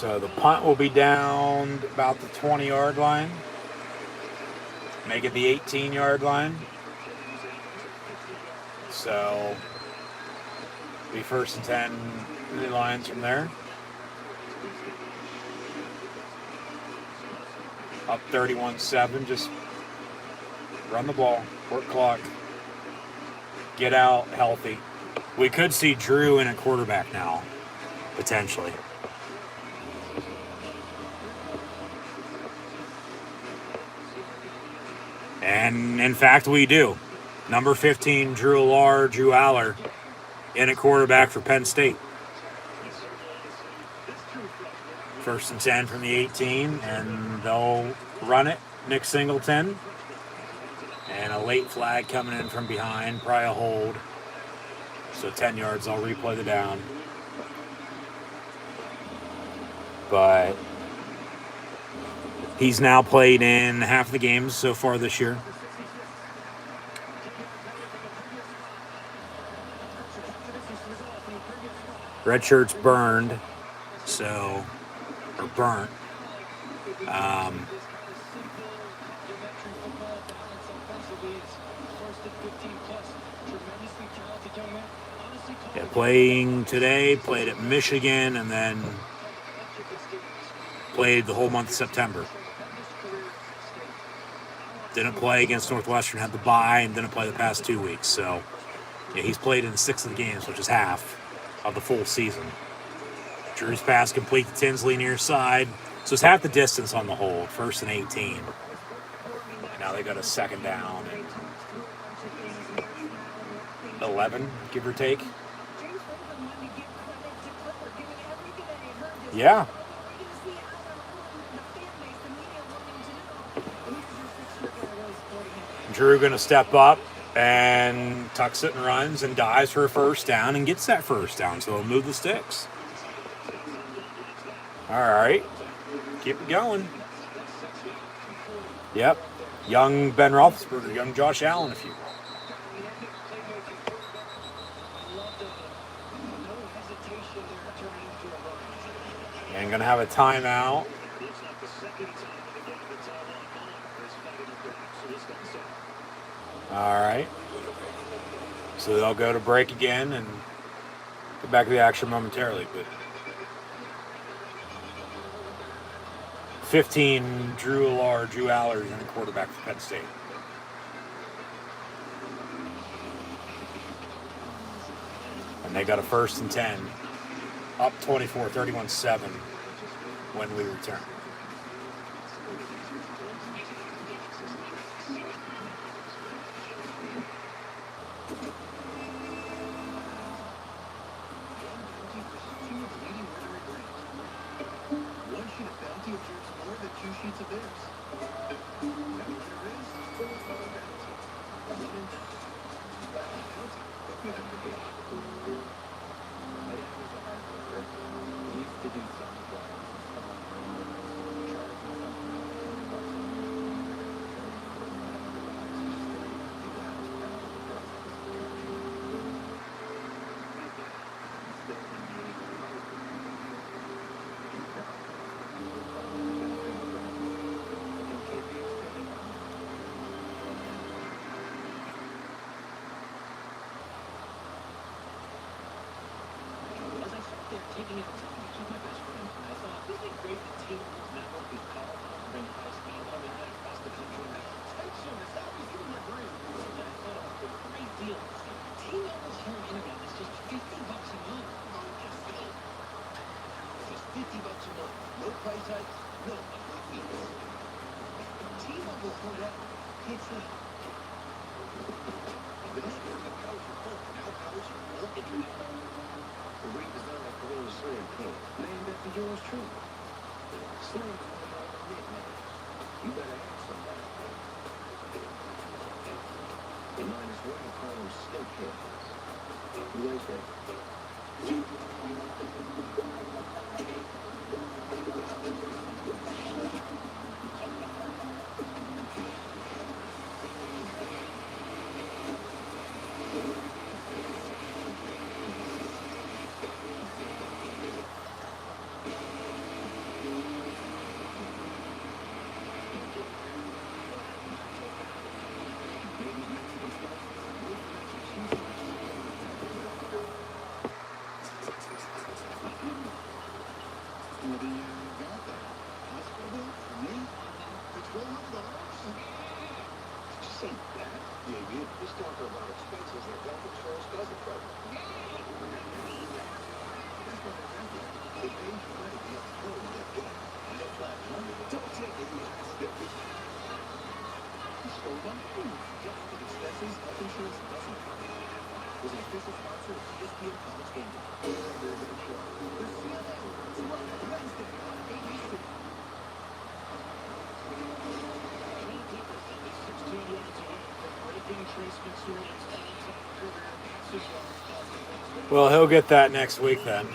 So the punt will be down about the 20-yard line. Make it the 18-yard line. So be first and 10 the lines from there. Up 31-7. Just run the ball, work clock, get out healthy. We could see Drew in a quarterback now, potentially. And in fact, we do. Number 15, Drew Aller, in a quarterback for Penn State. First and 10 from the 18, and they'll run it. Nick Singleton. And a late flag coming in from behind, probably a hold. So 10 yards, I'll replay the down. But he's now played in half the games so far this year. Red shirt's burned, so, or burnt. Yeah, playing today, played at Michigan, and then played the whole month of September. Didn't play against Northwestern, had the bye, and didn't play the past 2 weeks. So, yeah, he's played in 6 of the games, which is half of the full season. Drew's pass complete to Tinsley near side. So it's half the distance on the hold, first and 18. And now they got a second down and 11, give or take. Yeah. Drew going to step up and tucks it and runs and dives for a first down and gets that first down. So he'll move the sticks. All right. Keep it going. Yep. Young Ben Roethlisberger, young Josh Allen, if you will. And going to have a timeout. All right. So they'll go to break again and get back to the action momentarily. But 15, Drew Aller is in the quarterback for Penn State. And they got a first and 10. Up 24, 31-7 when we return. Well, he'll get that next week then.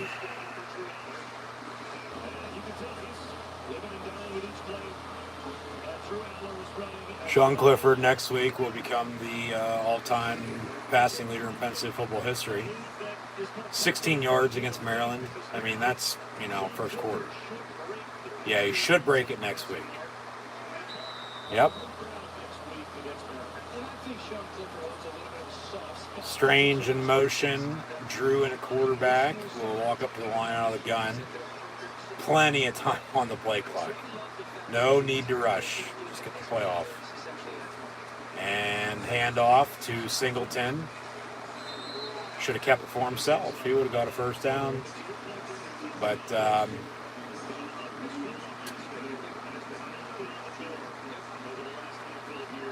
Sean Clifford next week will become the all-time passing leader in Penn State football history. 16 yards against Maryland. I mean, that's, first quarter. Yeah, he should break it next week. Yep. Strange in motion. Drew in a quarterback. Will walk up to the line out of the gun. Plenty of time on the play clock. No need to rush. Just get the play off. And handoff to Singleton. Should have kept it for himself. He would have got a first down. But a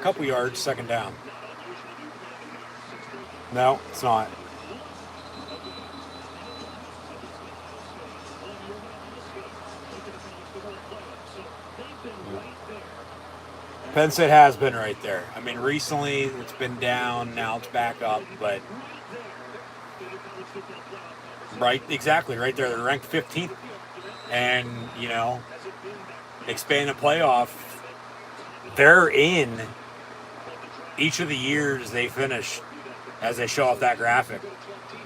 couple yards, second down. No, it's not. Penn State has been right there. I mean, recently it's been down, now it's back up, but exactly right there. They're ranked 15th, and expand the playoff. They're in each of the years they finish, as they show off that graphic.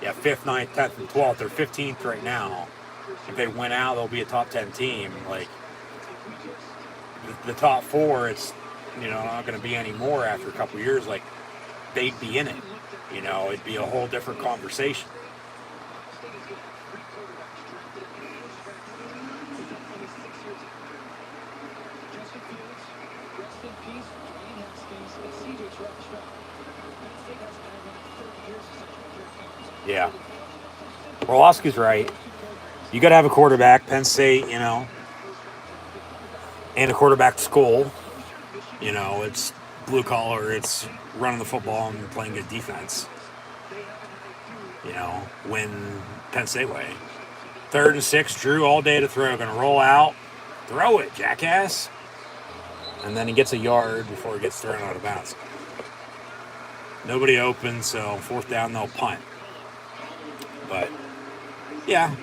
Yeah, 5th, 9th, 10th, and 12th. They're 15th right now. If they win out, they'll be a top 10 team. Like the top four, it's not going to be any more after a couple of years. Like they'd be in it. It'd be a whole different conversation. Yeah. Orlowski's right. You got to have a quarterback. Penn State, and a quarterback school. It's blue collar. It's running the football and playing good defense. Win Penn State way. 3rd and 6. Drew all day to throw. Going to roll out. Throw it, jackass. And then he gets a yard before he gets thrown out of bounds. Nobody open, so 4th down, they'll punt. But, yeah.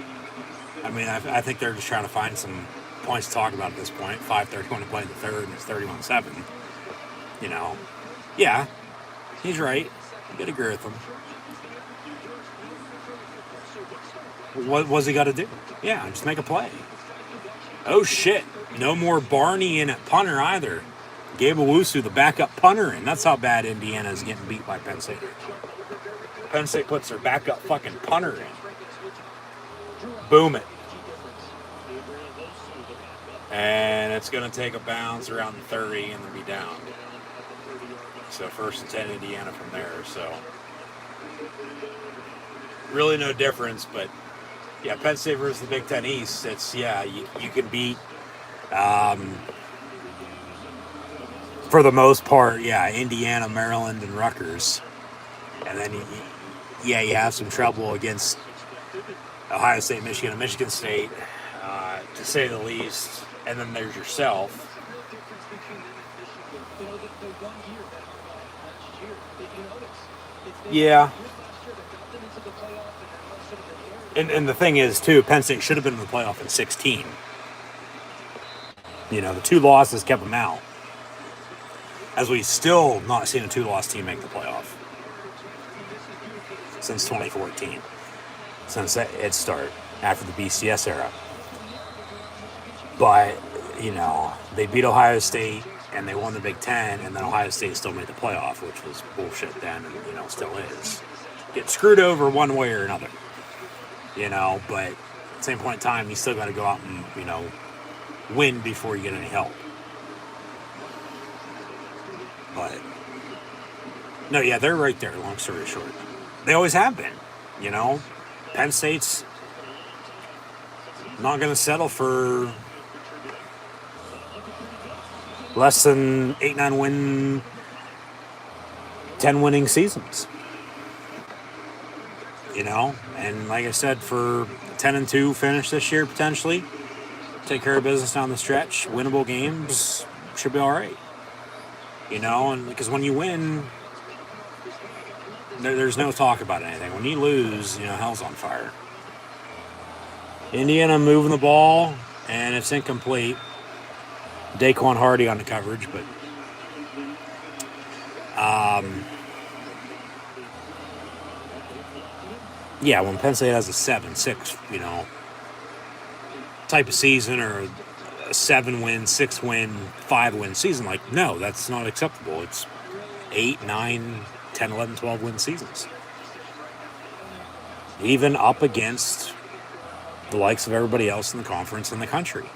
I mean, I think they're just trying to find some points to talk about at this point. 5:31 to play in the third, and it's 31-7. Yeah, he's right. You gotta agree with him. What's he got to do? Yeah, just make a play. Oh, shit. No more Barney in at punter either. Gabe Owusu, the backup punter, and that's how bad Indiana is getting beat by Penn State. Penn State puts their backup fucking punter in. Boom it. And it's going to take a bounce around the 30 and then be down. So 1st and 10 Indiana from there. So really no difference, but yeah, Penn State versus the Big Ten East, it's, you can beat, for the most part, Indiana, Maryland, and Rutgers. And then, you have some trouble against Ohio State, Michigan, and Michigan State, to say the least. And then there's yourself. Yeah. And the thing is, too, Penn State should have been in the playoff in 16. The 2 losses kept them out. As we've still not seen a 2-loss team make the playoff since 2014. Since its start, after the BCS era. But, they beat Ohio State and they won the Big Ten, and then Ohio State still made the playoff, which was bullshit then and, still is. Get screwed over one way or another. But at the same point in time, you still got to go out and, win before you get any help. But No, yeah, they're right there, long story short. They always have been, you know. Penn State's not going to settle for less than 8, 9 win, 10 winning seasons. You know, and like I said, for 10-2 finish this year potentially, take care of business down the stretch, winnable games should be all right. You know, and because when you win, there's no talk about anything. When you lose, you know, hell's on fire. Indiana moving the ball, and it's incomplete. Daquan Hardy on the coverage, but yeah, when Penn State has a 7-6, you know, type of season, or a 7-win, 6-win, 5-win season, like, no, that's not acceptable. It's 8, 9, 10, 11, 12-win seasons. Even up against the likes of everybody else in the conference and the country.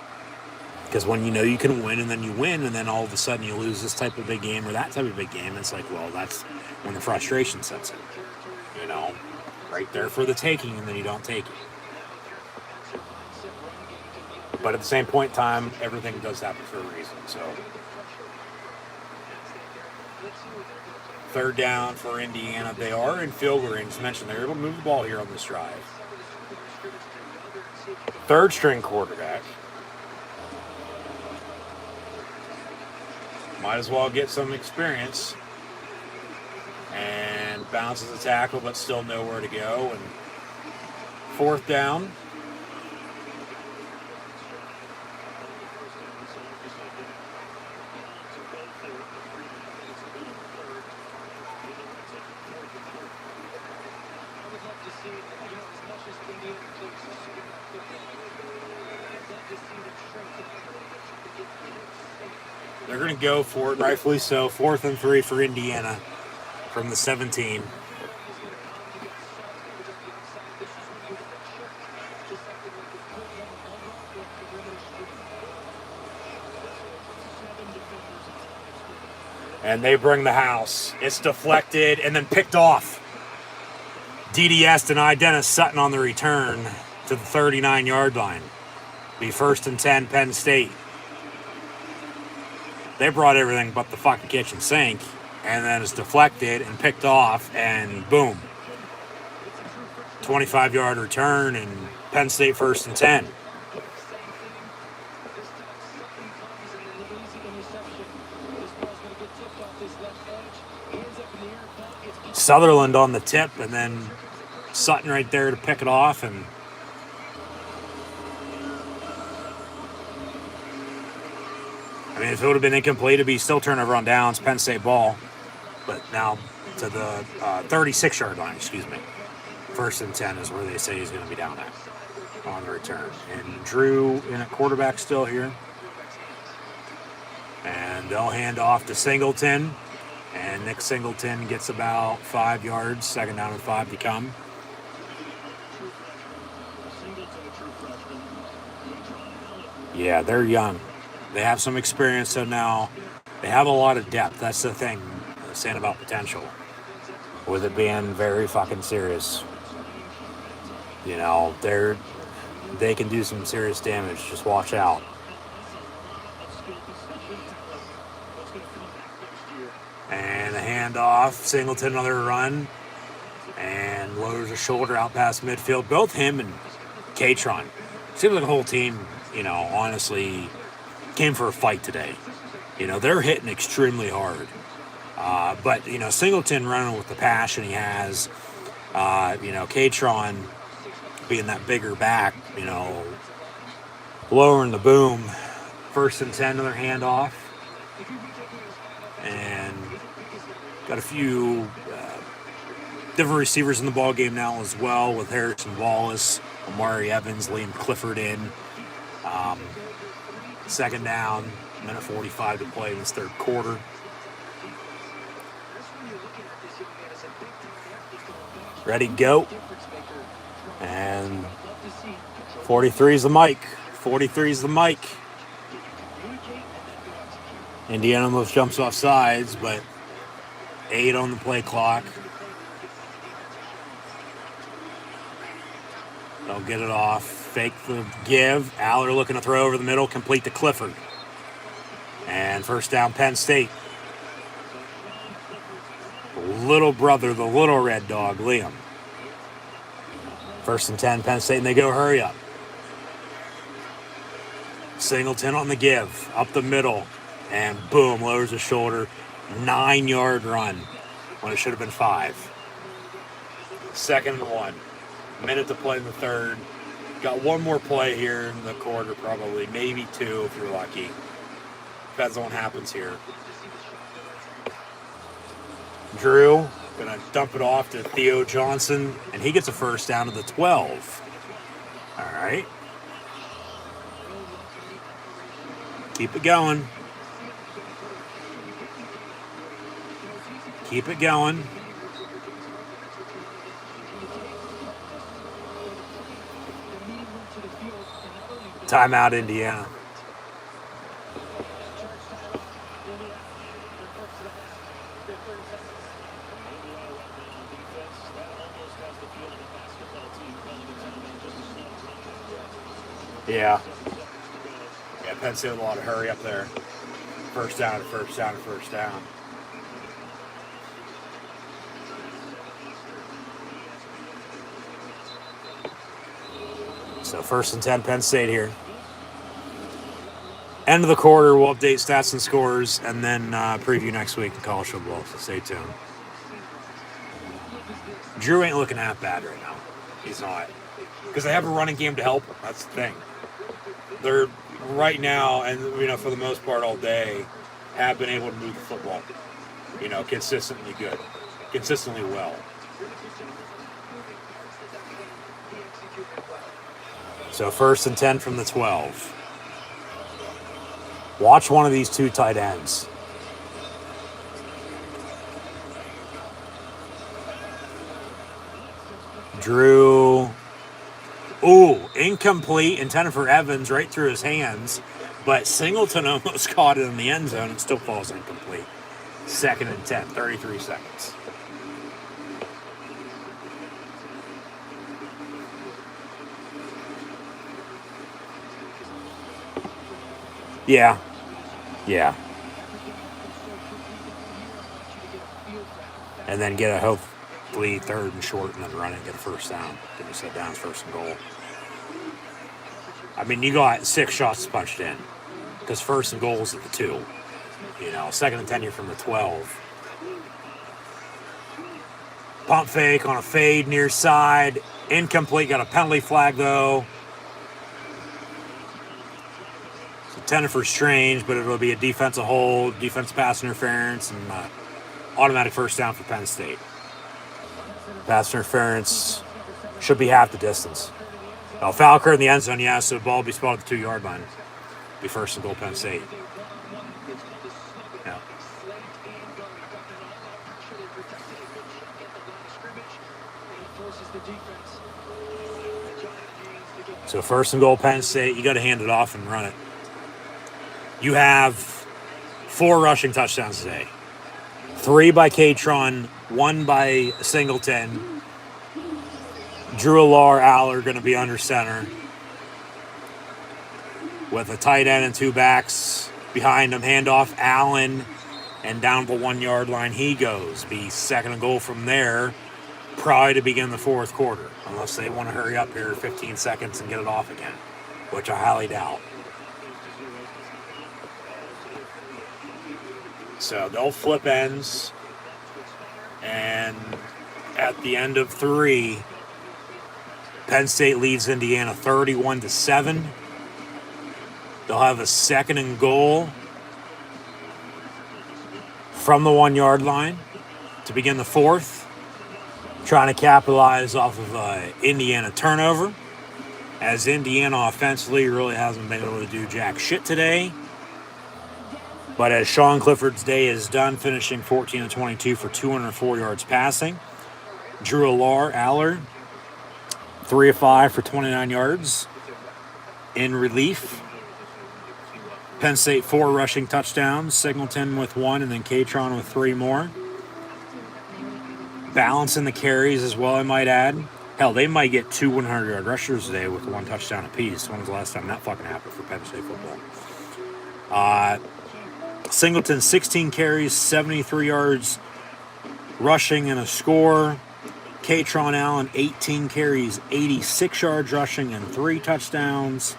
Because when you know you can win, and then you win, and then all of a sudden you lose this type of big game or that type of big game, it's like, well, that's when the frustration sets in. You know, right there for the taking, and then you don't take it. But at the same point in time, everything does happen for a reason. So, third down for Indiana. They are in field goal range. Mentioned they're able to move the ball here on this drive. Third string quarterback. Might as well get some experience. And bounces the tackle, but still nowhere to go. And fourth down. They're going to go for it, rightfully so. 4th and 3 for Indiana from the 17. And they bring the house. It's deflected and then picked off. DDS denied Dennis Sutton on the return to the 39-yard line. Be 1st and 10, Penn State. They brought everything but the fucking kitchen sink, and then it's deflected and picked off, and boom. 25-yard return, and Penn State 1st and 10. Sutherland on the tip, and then Sutton right there to pick it off, and I mean, if it would have been incomplete, it'd be still turnover on downs, Penn State ball. But now to the 36-yard line, excuse me. 1st and 10 is where they say he's going to be down at on the return. And Drew in at quarterback still here. And they'll hand off to Singleton. And Nick Singleton gets about 5 yards, 2nd down and 5 to come. Yeah, they're young. They have some experience, so now they have a lot of depth. That's the thing, saying about potential, with it being very fucking serious. You know, they can do some serious damage. Just watch out. And a handoff, Singleton, another run, and lowers a shoulder out past midfield. Both him and Katron. Seems like the whole team, you know, honestly came for a fight today. You know, they're hitting extremely hard. But, you know, Singleton running with the passion he has, you know, Katron being that bigger back, you know, lowering the boom. 1st and 10, another handoff. And got a few different receivers in the ball game now as well, with Harrison Wallace, Amari Evans, Liam Clifford in. 2nd down, minute 45 to play in this 3rd quarter. Ready, go. And 43 is the mic. 43 is the mic. Indiana almost jumps off sides, but 8 on the play clock. They'll get it off. Fake the give. Aller looking to throw over the middle. Complete to Clifford. And first down, Penn State. Little brother, the little red dog, Liam. 1st and 10, Penn State, and they go hurry up. Singleton on the give. Up the middle. And boom, lowers his shoulder. 9-yard run when it should have been 5. 2nd and 1. Minute to play in the 3rd. Got one more play here in the quarter, probably. Maybe 2 if you're lucky. Depends on what happens here. Drew gonna dump it off to Theo Johnson, and he gets a first down to the 12. All right. Keep it going. Keep it going. Timeout, Indiana. Yeah. Yeah, Penn State a lot of hurry up there. First down, first down, first down. So 1st and 10, Penn State here. End of the quarter, we'll update stats and scores, and then preview next week in college football, so stay tuned. Drew ain't looking that bad right now. He's not. Because they have a running game to help him. That's the thing. They're right now, and for the most part all day, have been able to move the football. Consistently good. Consistently well. So 1st and 10 from the 12. Watch one of these 2 tight ends. Drew. Ooh, incomplete, intended for Evans, right through his hands. But Singleton almost caught it in the end zone and still falls incomplete. 2nd and 10, 33 seconds. Yeah. And then get a hopefully 3rd and short and then run and get a first down. Get a set down, 1st and goal. I mean, you got 6 shots punched in because 1st and goal is at the 2. 2nd and 10 you're from the 12. Pump fake on a fade near side. Incomplete. Got a penalty flag though. Intended for Strange, but it'll be a defensive hold, defensive pass interference, and automatic first down for Penn State. Pass interference should be half the distance. Foul occurred in the end zone, yeah, so the ball will be spotted at the 2-yard line. Be 1st and goal, Penn State. Yeah. So 1st and goal, Penn State. You got to hand it off and run it. You have 4 rushing touchdowns today. 3 by Catron, 1 by Singleton. Drew Aller going to be under center. With a tight end and 2 backs behind him. Handoff, Allen, and down the 1-yard line he goes. Be 2nd and goal from there, probably to begin the 4th quarter. Unless they want to hurry up here 15 seconds and get it off again, which I highly doubt. So they'll flip ends, and at the end of 3, Penn State leads Indiana 31-7. They'll have a 2nd and goal from the 1-yard line to begin the 4th, trying to capitalize off of Indiana turnover, as Indiana offensively really hasn't been able to do jack shit today. But as Sean Clifford's day is done, finishing 14-22 for 204 yards passing. Drew Aller, 3 of 5 for 29 yards in relief. Penn State 4 rushing touchdowns, Singleton with 1, and then Catron with 3 more. Balancing the carries as well, I might add. Hell, they might get 2 100-yard rushers today with 1 touchdown apiece. When was the last time that fucking happened for Penn State football? Singleton, 16 carries, 73 yards rushing and a score. Katron Allen, 18 carries, 86 yards rushing and 3 touchdowns.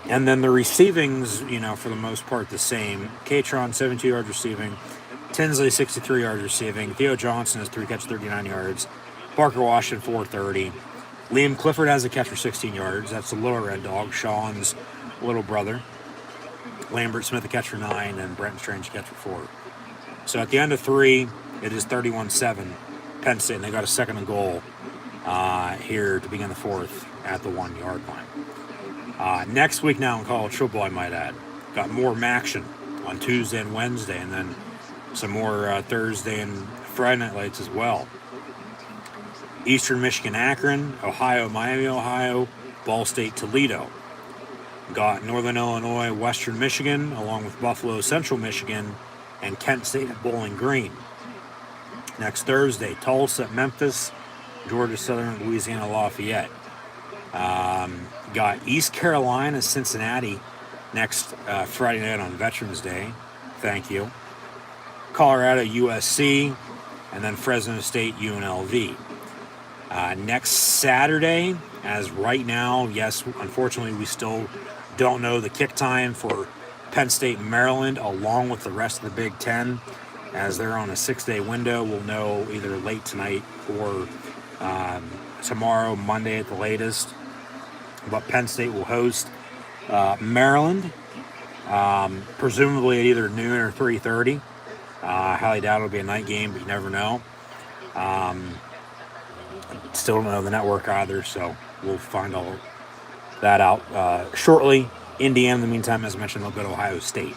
And then the receiving's, for the most part the same. Katron, 72 yards receiving. Tinsley, 63 yards receiving. Theo Johnson has 3 catches, 39 yards. Parker Washington, 430. Liam Clifford has a catch for 16 yards. That's the little red dog, Sean's little brother. Lambert Smith a catch for 9, and Brenton Strange a catch for 4. So at the end of 3, it is 31-7. Penn State, and they got a second and goal here to begin the 4th at the 1-yard line. Next week now in college football, I might add, got more action on Tuesday and Wednesday, and then some more Thursday and Friday night lights as well. Eastern Michigan, Akron, Ohio, Miami, Ohio, Ball State, Toledo. Got Northern Illinois, Western Michigan, along with Buffalo, Central Michigan, and Kent State at Bowling Green. Next Thursday, Tulsa at Memphis, Georgia Southern, Louisiana, Lafayette. Got East Carolina, Cincinnati next Friday night on Veterans Day. Thank you. Colorado, USC, and then Fresno State, UNLV. Next Saturday, as right now, yes, unfortunately, we still don't know the kick time for Penn State, Maryland, along with the rest of the Big Ten, as they're on a 6-day window. We'll know either late tonight or tomorrow, Monday at the latest. But Penn State will host Maryland, presumably at either noon or 3:30. Highly doubt it'll be a night game, but you never know. Still don't know the network either, so we'll find all that out shortly. Indiana, in the meantime, as I mentioned, they'll go to Ohio State.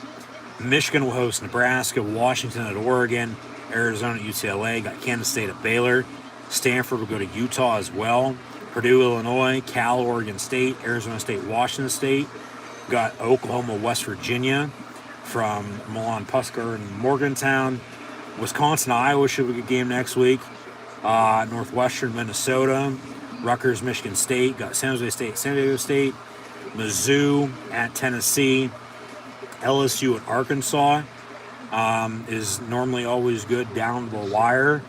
Michigan will host Nebraska, Washington at Oregon, Arizona at UCLA, got Kansas State at Baylor. Stanford will go to Utah as well. Purdue, Illinois, Cal, Oregon State, Arizona State, Washington State. Got Oklahoma, West Virginia from Milan Puskar and Morgantown. Wisconsin, Iowa should be a good game next week. Northwestern, Minnesota. Rutgers, Michigan State. Got San Jose State, San Diego State. Mizzou at Tennessee. LSU at Arkansas is normally always good down the wire.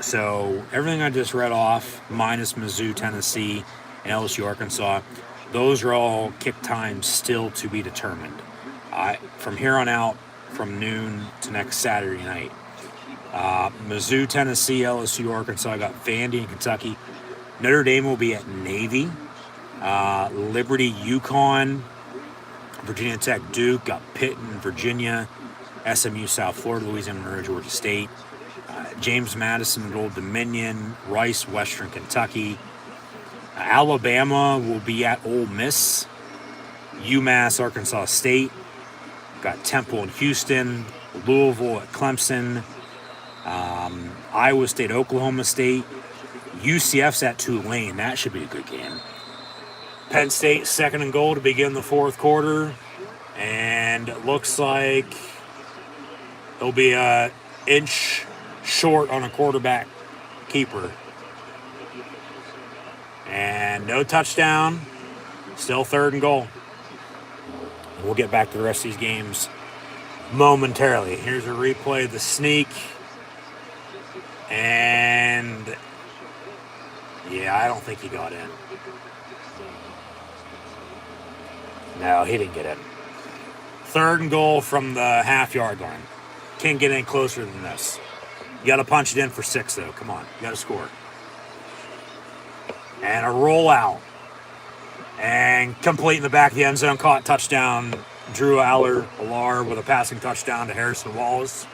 So everything I just read off, minus Mizzou, Tennessee, and LSU, Arkansas, those are all kick times still to be determined. From here on out, from noon to next Saturday night. Mizzou, Tennessee, LSU, Arkansas, I got Vandy in Kentucky. Notre Dame will be at Navy. Liberty, UConn, Virginia Tech, Duke, got Pitt in Virginia, SMU, South Florida, Louisiana, Monroe, Georgia State. James Madison at Old Dominion, Rice, Western Kentucky. Alabama will be at Ole Miss. UMass, Arkansas State. Got Temple in Houston. Louisville at Clemson. Iowa State, Oklahoma State. UCF's at Tulane. That should be a good game. Penn State, second and goal to begin the 4th quarter. And it looks like it'll be an inch short on a quarterback keeper. And no touchdown. Still 3rd and goal. We'll get back to the rest of these games momentarily. Here's a replay of the sneak. And yeah, I don't think he got in. No, he didn't get in. 3rd and goal from the half-yard line. Can't get any closer than this. You got to punch it in for 6, though. Come on. You got to score. And a rollout. And complete in the back of the end zone. Caught touchdown. Drew Aller with a passing touchdown to Harrison Wallace.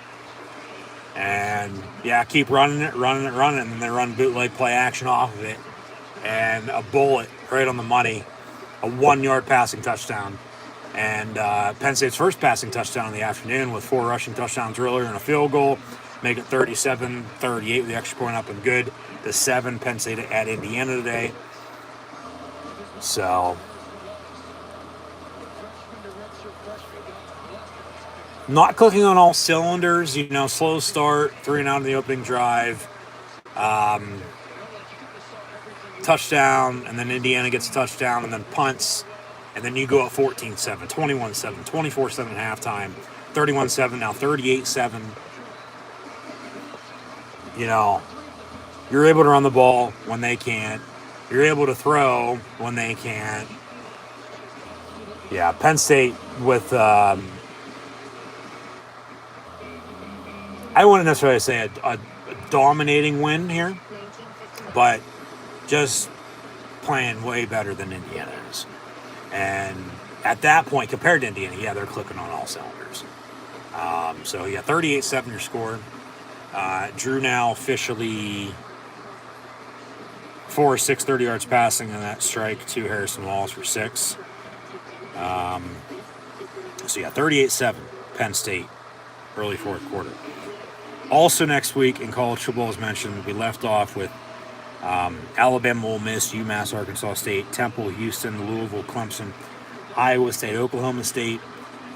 And, yeah, keep running it. And then they run bootleg play action off of it. And a bullet right on the money. A 1-yard passing touchdown. And Penn State's first passing touchdown in the afternoon with 4 rushing touchdowns earlier and a field goal. Make it 37-38 with the extra point up and good. The 7 Penn State at Indiana today. So not clicking on all cylinders. Slow start, 3 and out in the opening drive, touchdown, and then Indiana gets a touchdown, and then punts, and then you go up 14-7, 21-7, 24-7 at halftime, 31-7, now 38-7. You're able to run the ball when they can't. You're able to throw when they can't. Yeah, Penn State with, I wouldn't necessarily say a dominating win here, but just playing way better than Indiana is. And at that point, compared to Indiana, yeah, they're clicking on all cylinders. 38-7 your score. Drew now officially 4 6, 30 yards passing on that strike to Harrison Wallace for 6. 38-7, Penn State, early fourth quarter. Also next week in college football, as mentioned, we left off with Alabama, Ole Miss, UMass, Arkansas State, Temple, Houston, Louisville, Clemson, Iowa State, Oklahoma State,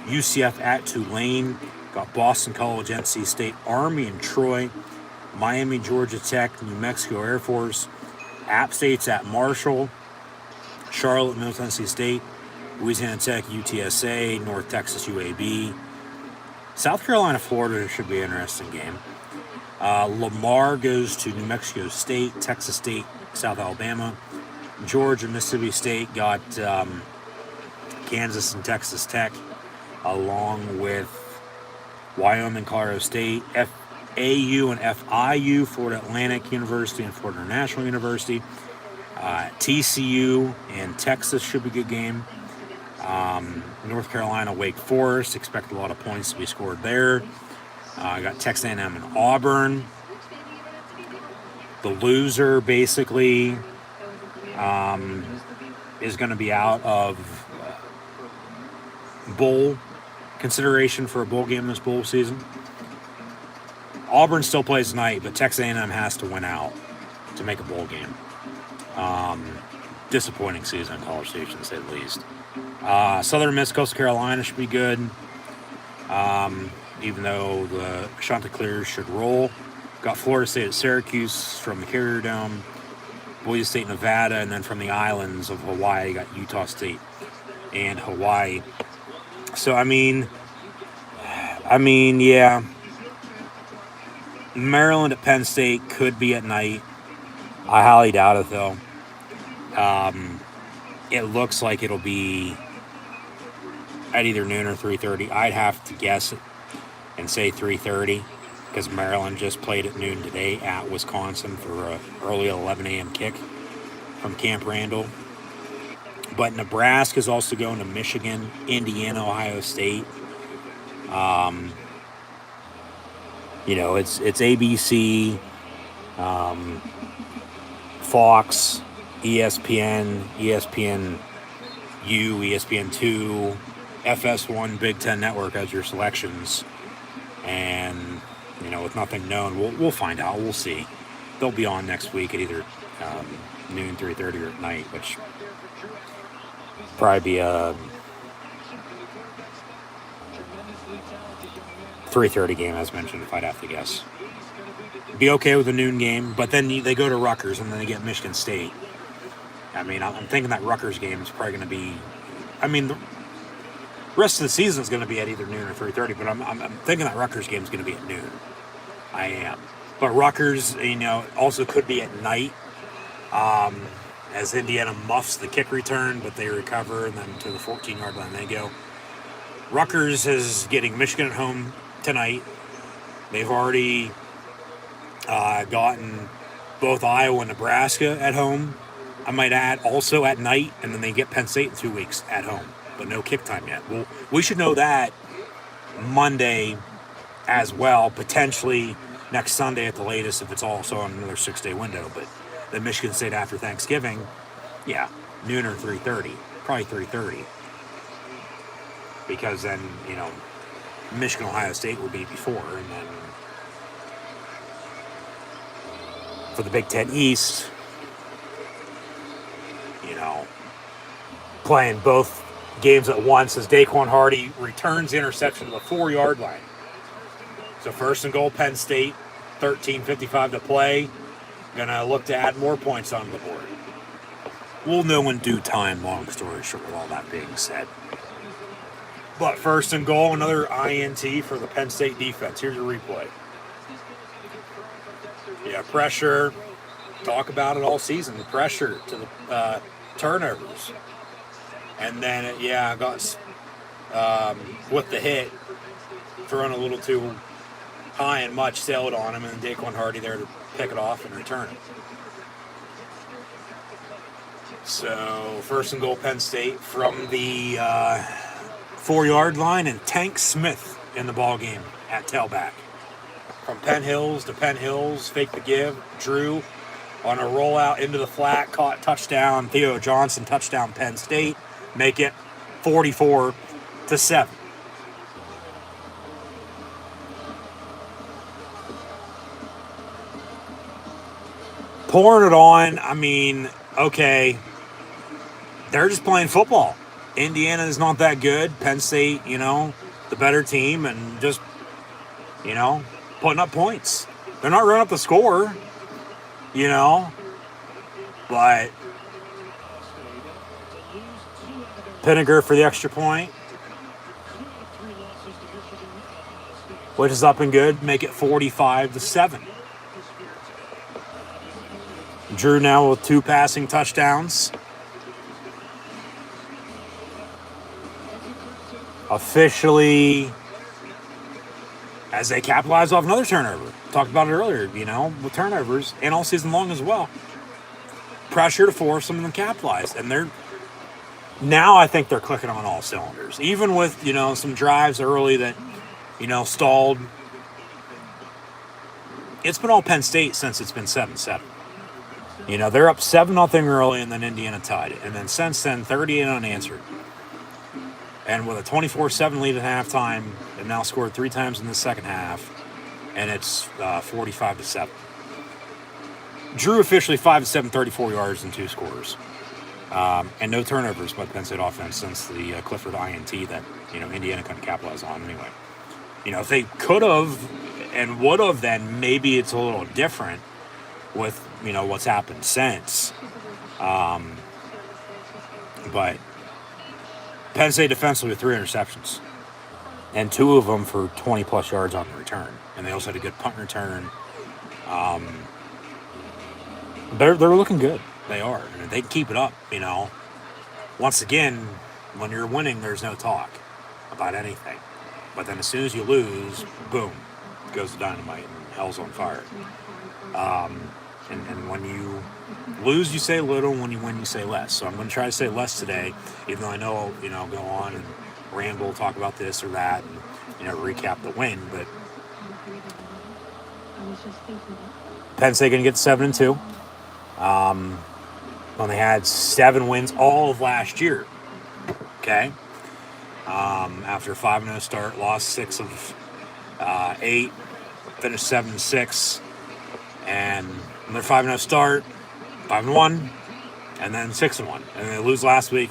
UCF at Tulane, got Boston College, NC State, Army and Troy, Miami, Georgia Tech, New Mexico Air Force, App State's at Marshall, Charlotte, Middle Tennessee State, Louisiana Tech, UTSA, North Texas, UAB, South Carolina, Florida should be an interesting game. Lamar goes to New Mexico State, Texas State, South Alabama, Georgia, Mississippi State got Kansas and Texas Tech, along with Wyoming, Colorado State, FAU and FIU, Florida Atlantic University and Florida International University. TCU and Texas should be a good game. North Carolina, Wake Forest, expect a lot of points to be scored there. I got Texas A&M and Auburn. The loser, basically, is going to be out of bowl consideration for a bowl game this bowl season. Auburn still plays tonight, but Texas A&M has to win out to make a bowl game. Disappointing season in College Station, to say the least. Southern Miss, Coastal Carolina should be good. Even though the Chanticleers should roll. Got Florida State at Syracuse from the Carrier Dome. Boise State, Nevada, and then from the islands of Hawaii, got Utah State and Hawaii. So, I mean, yeah. Maryland at Penn State could be at night. I highly doubt it, though. It looks like it'll be at either noon or 3:30. I'd have to guess and say 3:30 because Maryland just played at noon today at Wisconsin for an early 11 a.m. kick from Camp Randall. But Nebraska's also going to Michigan, Indiana, Ohio State. It's ABC, Fox, ESPN, ESPNU, ESPN2, FS1, Big Ten Network as your selections. And, with nothing known, we'll find out. We'll see. They'll be on next week at either noon, 3:30, or at night, which probably be a 3:30 game, as mentioned, if I'd have to guess. Be okay with a noon game, but then they go to Rutgers, and then they get Michigan State. I'm thinking that Rutgers game is probably going to be... the rest of the season is going to be at either noon or 3:30, but I'm thinking that Rutgers game is going to be at noon. I am. But Rutgers, also could be at night, as Indiana muffs the kick return, but they recover, and then to the 14-yard line they go. Rutgers is getting Michigan at home tonight. They've already gotten both Iowa and Nebraska at home. I might add also at night, and then they get Penn State in 2 weeks at home, but no kick time yet. Well, we should know that Monday as well, potentially next Sunday at the latest if it's also on another 6-day window. But the Michigan State after Thanksgiving, yeah, noon or 3:30, probably 3:30. Because then, Michigan, Ohio State will be before, and then for the Big Ten East, playing both games at once as Daquan Hardy returns the interception to the 4-yard line. So first and goal, Penn State, 13:55 to play. Gonna look to add more points on the board. We'll know in due time, long story short, with all that being said. But first and goal, another INT for the Penn State defense. Here's your replay. Yeah, pressure. Talk about it all season. The pressure to the turnovers. And then, got with the hit, thrown a little too high and much, sailed on him, and Daquan Hardy there to pick it off and return it. So, first and goal, Penn State from the 4-yard line, and Tank Smith in the ball game at tailback. From Penn Hills to Penn Hills, fake the give, Drew on a rollout into the flat, caught touchdown, Theo Johnson, touchdown Penn State, make it 44-7. Pouring it on, I mean, okay, they're just playing football. Indiana is not that good. Penn State, the better team, and just, putting up points. They're not running up the score, but Pinniger for the extra point, which is up and good, make it 45-7. Drew now with 2 passing touchdowns. Officially, as they capitalize off another turnover. Talked about it earlier, with turnovers, and all season long as well. Pressure to force them to capitalize. And now I think they're clicking on all cylinders. Even with, some drives early that, stalled. It's been all Penn State since it's been 7-7. They're up 7-0 early, and then Indiana tied it. And then since then, 38 unanswered. And with a 24-7 lead at halftime, they've now scored 3 times in the second half, and it's 45-7. Drew officially 5-7, 34 yards and 2 scores. And no turnovers by the Penn State offense since the Clifford INT that, Indiana couldn't capitalize on anyway. If they could have and would have, then maybe it's a little different with, what's happened since. But Penn State defensively with 3 interceptions, and 2 of them for 20-plus yards on the return. And they also had a good punt return. They're looking good. They are. And they can keep it up, Once again, when you're winning, there's no talk about anything. But then as soon as you lose, boom, goes the dynamite and hell's on fire. And when you lose, you say little. When you win, you say less. So I'm going to try to say less today, even though I know, go on and ramble, talk about this or that, and, recap the win. But Penn State going to get 7-2. When they had 7 wins all of last year. Okay. After a 5-0 start, lost 6 of 8, finished 7-6, and their 5-0 start, 5-1, and then 6-1, and they lose last week.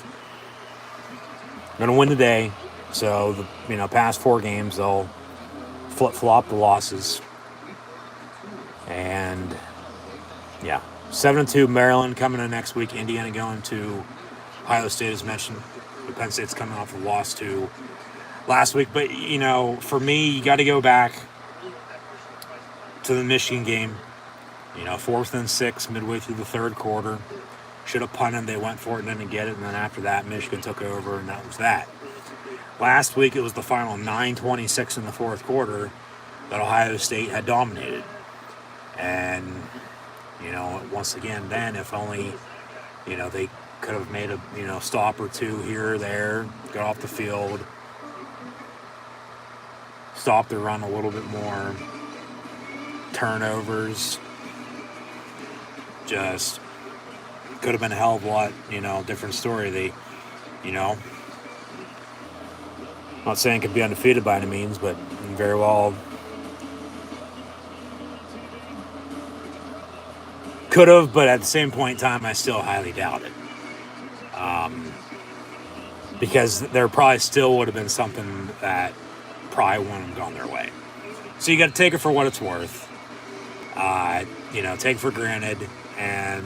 Going to win today, so the past 4 games they'll flip-flop the losses, and 7-2 Maryland coming in next week. Indiana going to Ohio State, as mentioned. Penn State's coming off a loss to last week, but for me, you got to go back to the Michigan game. 4th and 6 midway through the 3rd quarter. Should have punted. They went for it and didn't get it. And then after that, Michigan took over, and that was that. Last week, it was the final 9:26 in the 4th quarter that Ohio State had dominated. And, once again, then if only, they could have made a, stop or 2 here or there, got off the field, stopped their run a little bit more, turnovers. Just could have been a hell of a lot, different story. They, I'm not saying could be undefeated by any means, but very well could have, but at the same point in time, I still highly doubt it. because there probably still would have been something that probably wouldn't have gone their way. So you got to take it for what it's worth. Take it for granted, and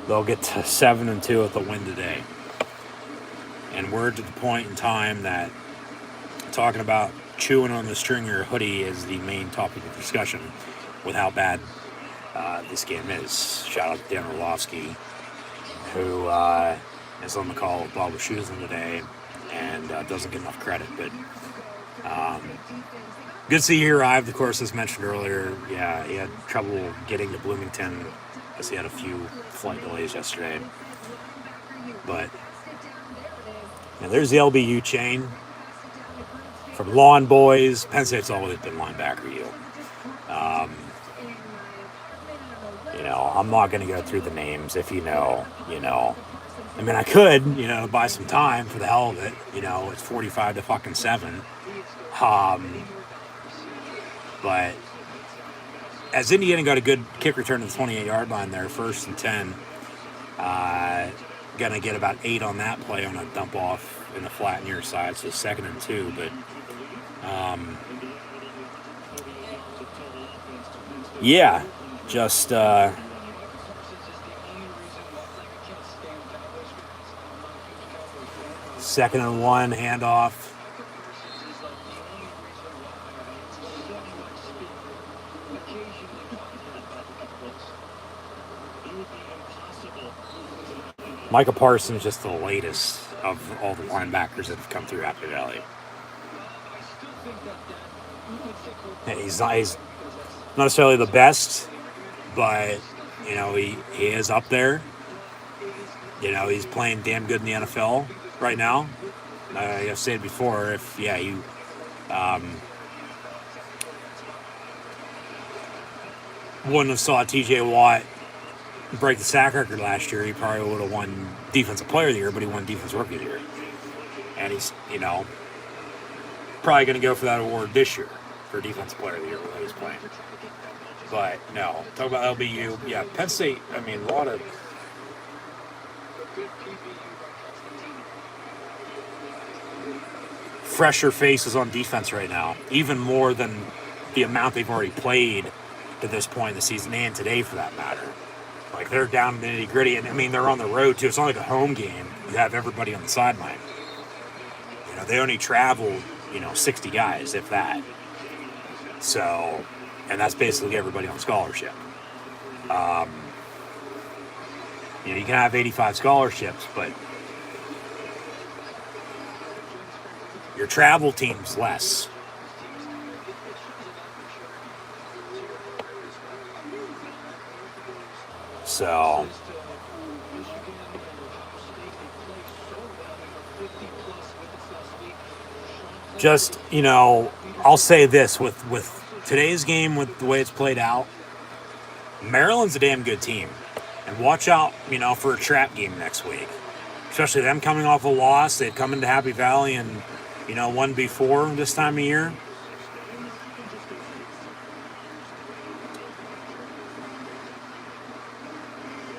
they'll get to 7-2 with the win today. And we're to the point in time that talking about chewing on the string of your hoodie is the main topic of discussion with how bad this game is. Shout out to Dan Orlovsky, who is on the call with Bob Wischusen today and doesn't get enough credit. But good to see he arrived. Of course, as mentioned earlier, yeah, he had trouble getting to Bloomington because he had a few flight delays yesterday. But there's the LBU chain. From Lawn Boys, Penn State's always been linebacker U. I'm not going to go through the names. If you know. I mean, I could, buy some time for the hell of it. It's 45-7. But as Indiana got a good kick return to the 28-yard line there, 1st and 10, going to get about 8 on that play on a dump off in the flat near side, so 2nd and 2. But just 2nd and 1 handoff. Micah Parsons just the latest of all the linebackers that have come through Happy Valley. He's not necessarily the best, but he is up there. He's playing damn good in the NFL right now. I've said before, if you wouldn't have saw T.J. Watt break the sack record last year, he probably would have won Defensive Player of the Year, but he won Defensive Rookie of the Year. And he's, probably going to go for that award this year for Defensive Player of the Year when he's playing. But, no. Talk about LBU. Yeah, Penn State, a lot of fresher faces on defense right now, even more than the amount they've already played to this point in the season, and today for that matter. Like, they're down in the nitty-gritty, and they're on the road too. It's not like a home game. You have everybody on the sideline. They only traveled 60 guys, if that. So, and that's basically everybody on scholarship. You can have 85 scholarships, but your travel team's less. So, just, I'll say this with today's game, with the way it's played out, Maryland's a damn good team. And watch out, for a trap game next week. Especially them coming off a loss. They'd come into Happy Valley and, won before this time of year.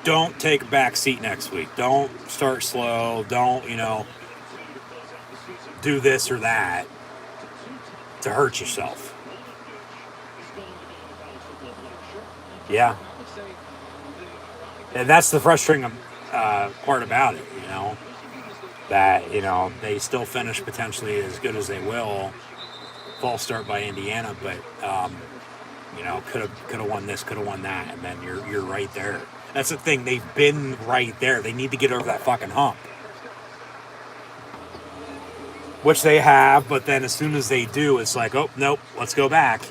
Don't take a back seat next week. Don't start slow. Don't, do this or that to hurt yourself. Yeah. And that's the frustrating part about it, that, they still finish potentially as good as they will. False start by Indiana, but, could have won this, could have won that, and then you're right there. That's the thing. They've been right there. They need to get over that fucking hump. Which they have, but then as soon as they do, it's like, oh, nope, let's go back.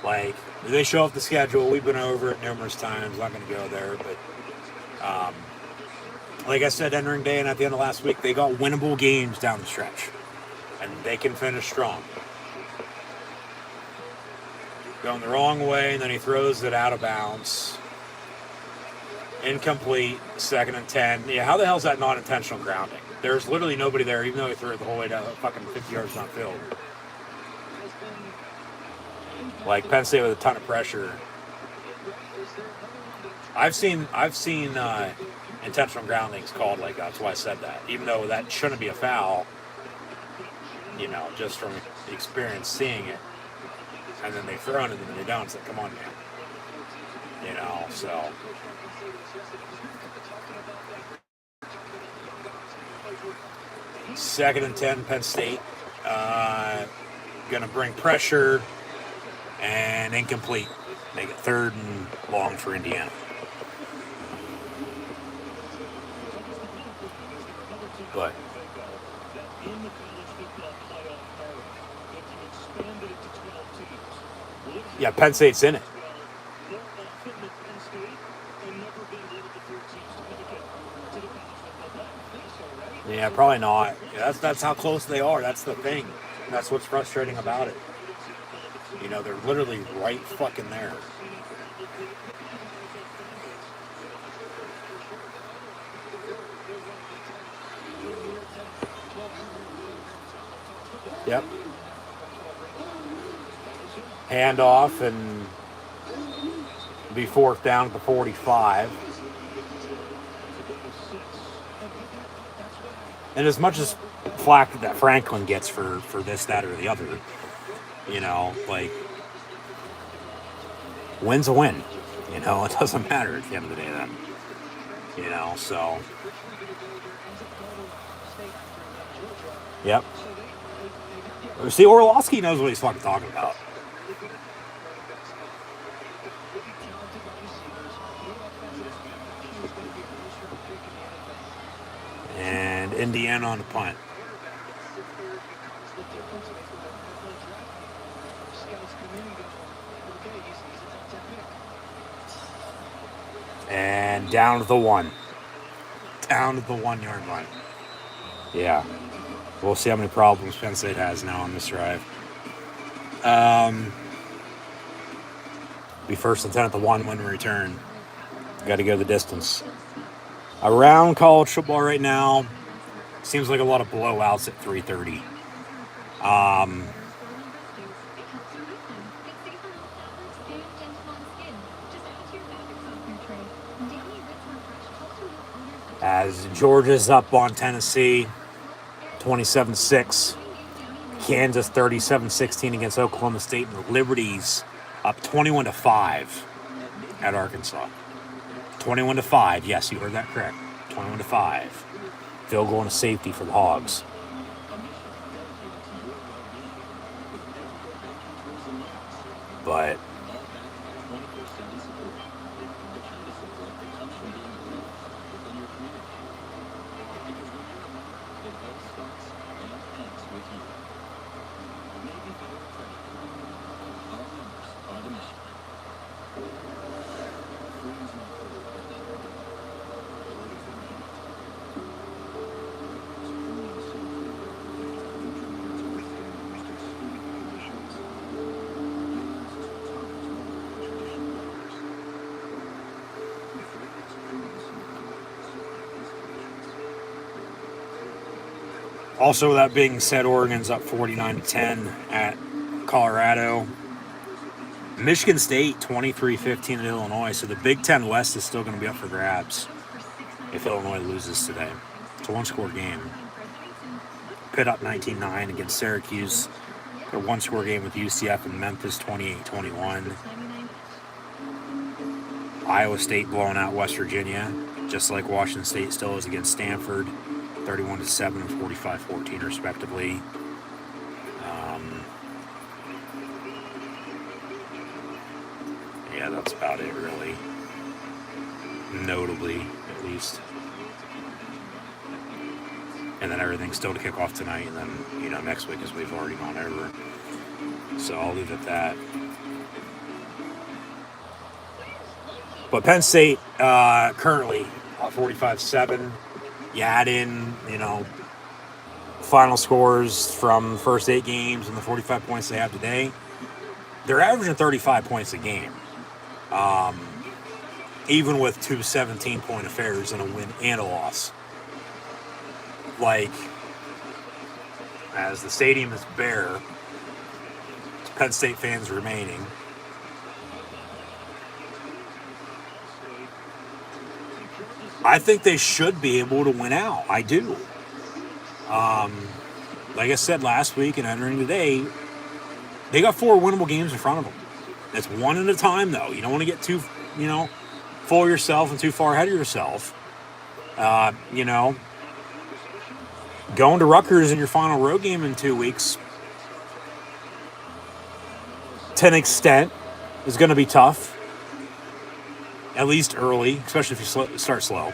Like, they show up the schedule. We've been over it numerous times. I'm not going to go there, but like I said, entering day and at the end of last week, they got winnable games down the stretch. And they can finish strong. Going the wrong way, and then he throws it out of bounds. Incomplete, 2nd and 10. Yeah, how the hell is that not intentional grounding? There's literally nobody there, even though he threw it the whole way down fucking 50 yards downfield. Like, Penn State with a ton of pressure. I've seen intentional groundings called like that. That's why I said that. Even though that shouldn't be a foul, just from the experience seeing it, and then they throw it and then they don't. It's like, come on, man. So. Second and 10, Penn State. Going to bring pressure and incomplete. Make it 3rd and long for Indiana. But yeah, Penn State's in it. Yeah, probably not. Yeah, that's how close they are. That's the thing. That's what's frustrating about it. They're literally right fucking there. Yep. Handoff and be 4th down at the 45. And as much as flack that Franklin gets for this, that, or the other, like, win's a win. It doesn't matter at the end of the day then. So. Yep. See, Orlowski knows what he's fucking talking about. And Indiana on the punt. And down to the 1. Down to the 1-yard line. Yeah. We'll see how many problems Penn State has now on this drive. Be 1st and 10 at the 1 when we return. Got to go the distance. Around college football right now, seems like a lot of blowouts at 3:30. As Georgia's up on Tennessee, 27-6. Kansas 37-16 against Oklahoma State, and the Liberties up 21-5 at Arkansas. 21-5. Yes, you heard that correct. 21-5. Field goal and a safety for the Hogs. But also, with that being said, Oregon's up 49-10 at Colorado. Michigan State 23-15 at Illinois. So the Big Ten West is still going to be up for grabs if Illinois loses today. It's a one-score game. Pitt up 19-9 against Syracuse. A one-score game with UCF and Memphis 28-21. Iowa State blowing out West Virginia, just like Washington State still is against Stanford. 31-7 and 45-14 respectively. Yeah, that's about it really. Notably, at least. And then everything's still to kick off tonight, and then, next week, as we've already gone over. So I'll leave it at that. But Penn State currently 45-7. You add in, final scores from the first 8 games and the 45 points they have today. They're averaging 35 points a game. Even with 2 17-point affairs and a win and a loss. Like, as the stadium is bare, Penn State fans remaining. I think they should be able to win out. I do. Like I said last week and entering today, they got 4 winnable games in front of them. That's one at a time, though. You don't want to get too, full of yourself and too far ahead of yourself. Going to Rutgers in your final road game in 2 weeks, to an extent, is going to be tough. At least early, especially if you start slow.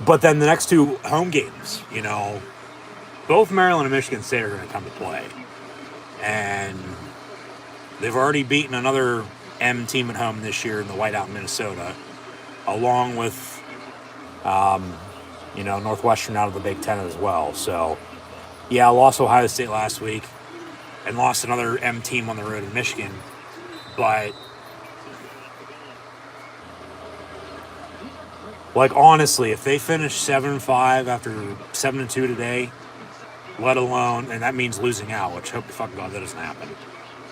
But then the next 2 home games, both Maryland and Michigan State are going to come to play. And they've already beaten another M team at home this year in the Whiteout, Minnesota, along with, Northwestern out of the Big Ten as well. So, yeah, I lost Ohio State last week and lost another M team on the road in Michigan. But, honestly, if they finish 7-5 after 7-2 today, let alone, and that means losing out, which hope to fucking God that doesn't happen.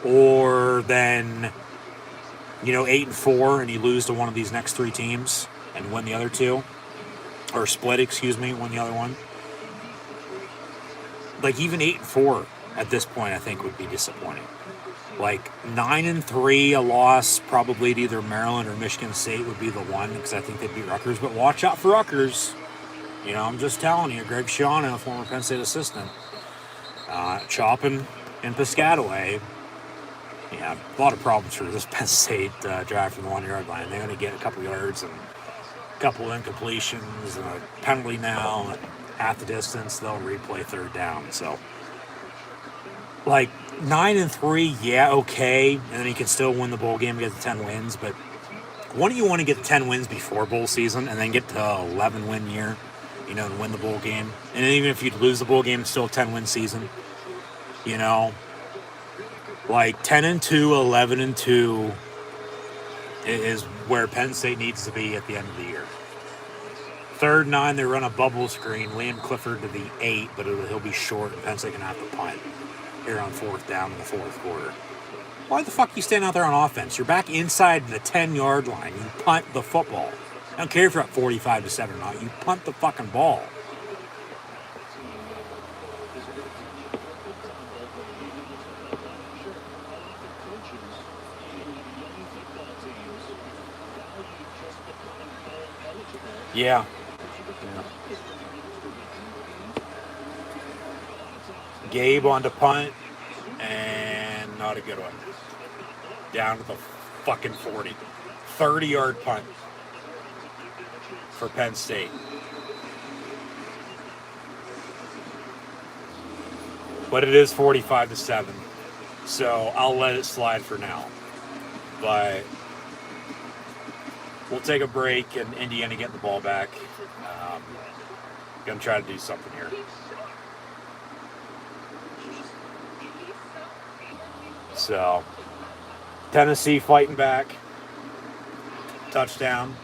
Or then, 8-4 and you lose to one of these next 3 teams and win the other 2. Or split, win the other one. Even 8-4 at this point, I think, would be disappointing. 9-3, a loss probably to either Maryland or Michigan State would be the one, because I think they beat Rutgers. But watch out for Rutgers. I'm just telling you, Greg Schiano, former Penn State assistant, chopping in Piscataway. Yeah, a lot of problems for this Penn State drive from the 1-yard line. They only get a couple yards and a couple incompletions and a penalty now, and half the distance they'll replay 3rd down. So, 9-3, yeah, okay, and then you can still win the bowl game and get the 10 wins. But wouldn't you want to get 10 wins before bowl season and then get to 11-win year, and win the bowl game? And even if you'd lose the bowl game, it's still a 10-win season. 10-2, 11-2 is where Penn State needs to be at the end of the year. 3rd and 9, they run a bubble screen. Liam Clifford to the 8, but he'll be short, and Penn State can have to punt here on 4th down in the 4th quarter. Why the fuck are you standing out there on offense? You're back inside the 10-yard line. You punt the football. I don't care if you're up 45-7 or not. You punt the fucking ball. Yeah. Gabe on to punt, and not a good one. Down to the fucking 40. 30-yard punt for Penn State. But it is 45-7, so I'll let it slide for now. But we'll take a break, and Indiana getting the ball back. Gonna try to do something here. So, Tennessee fighting back. Touchdown.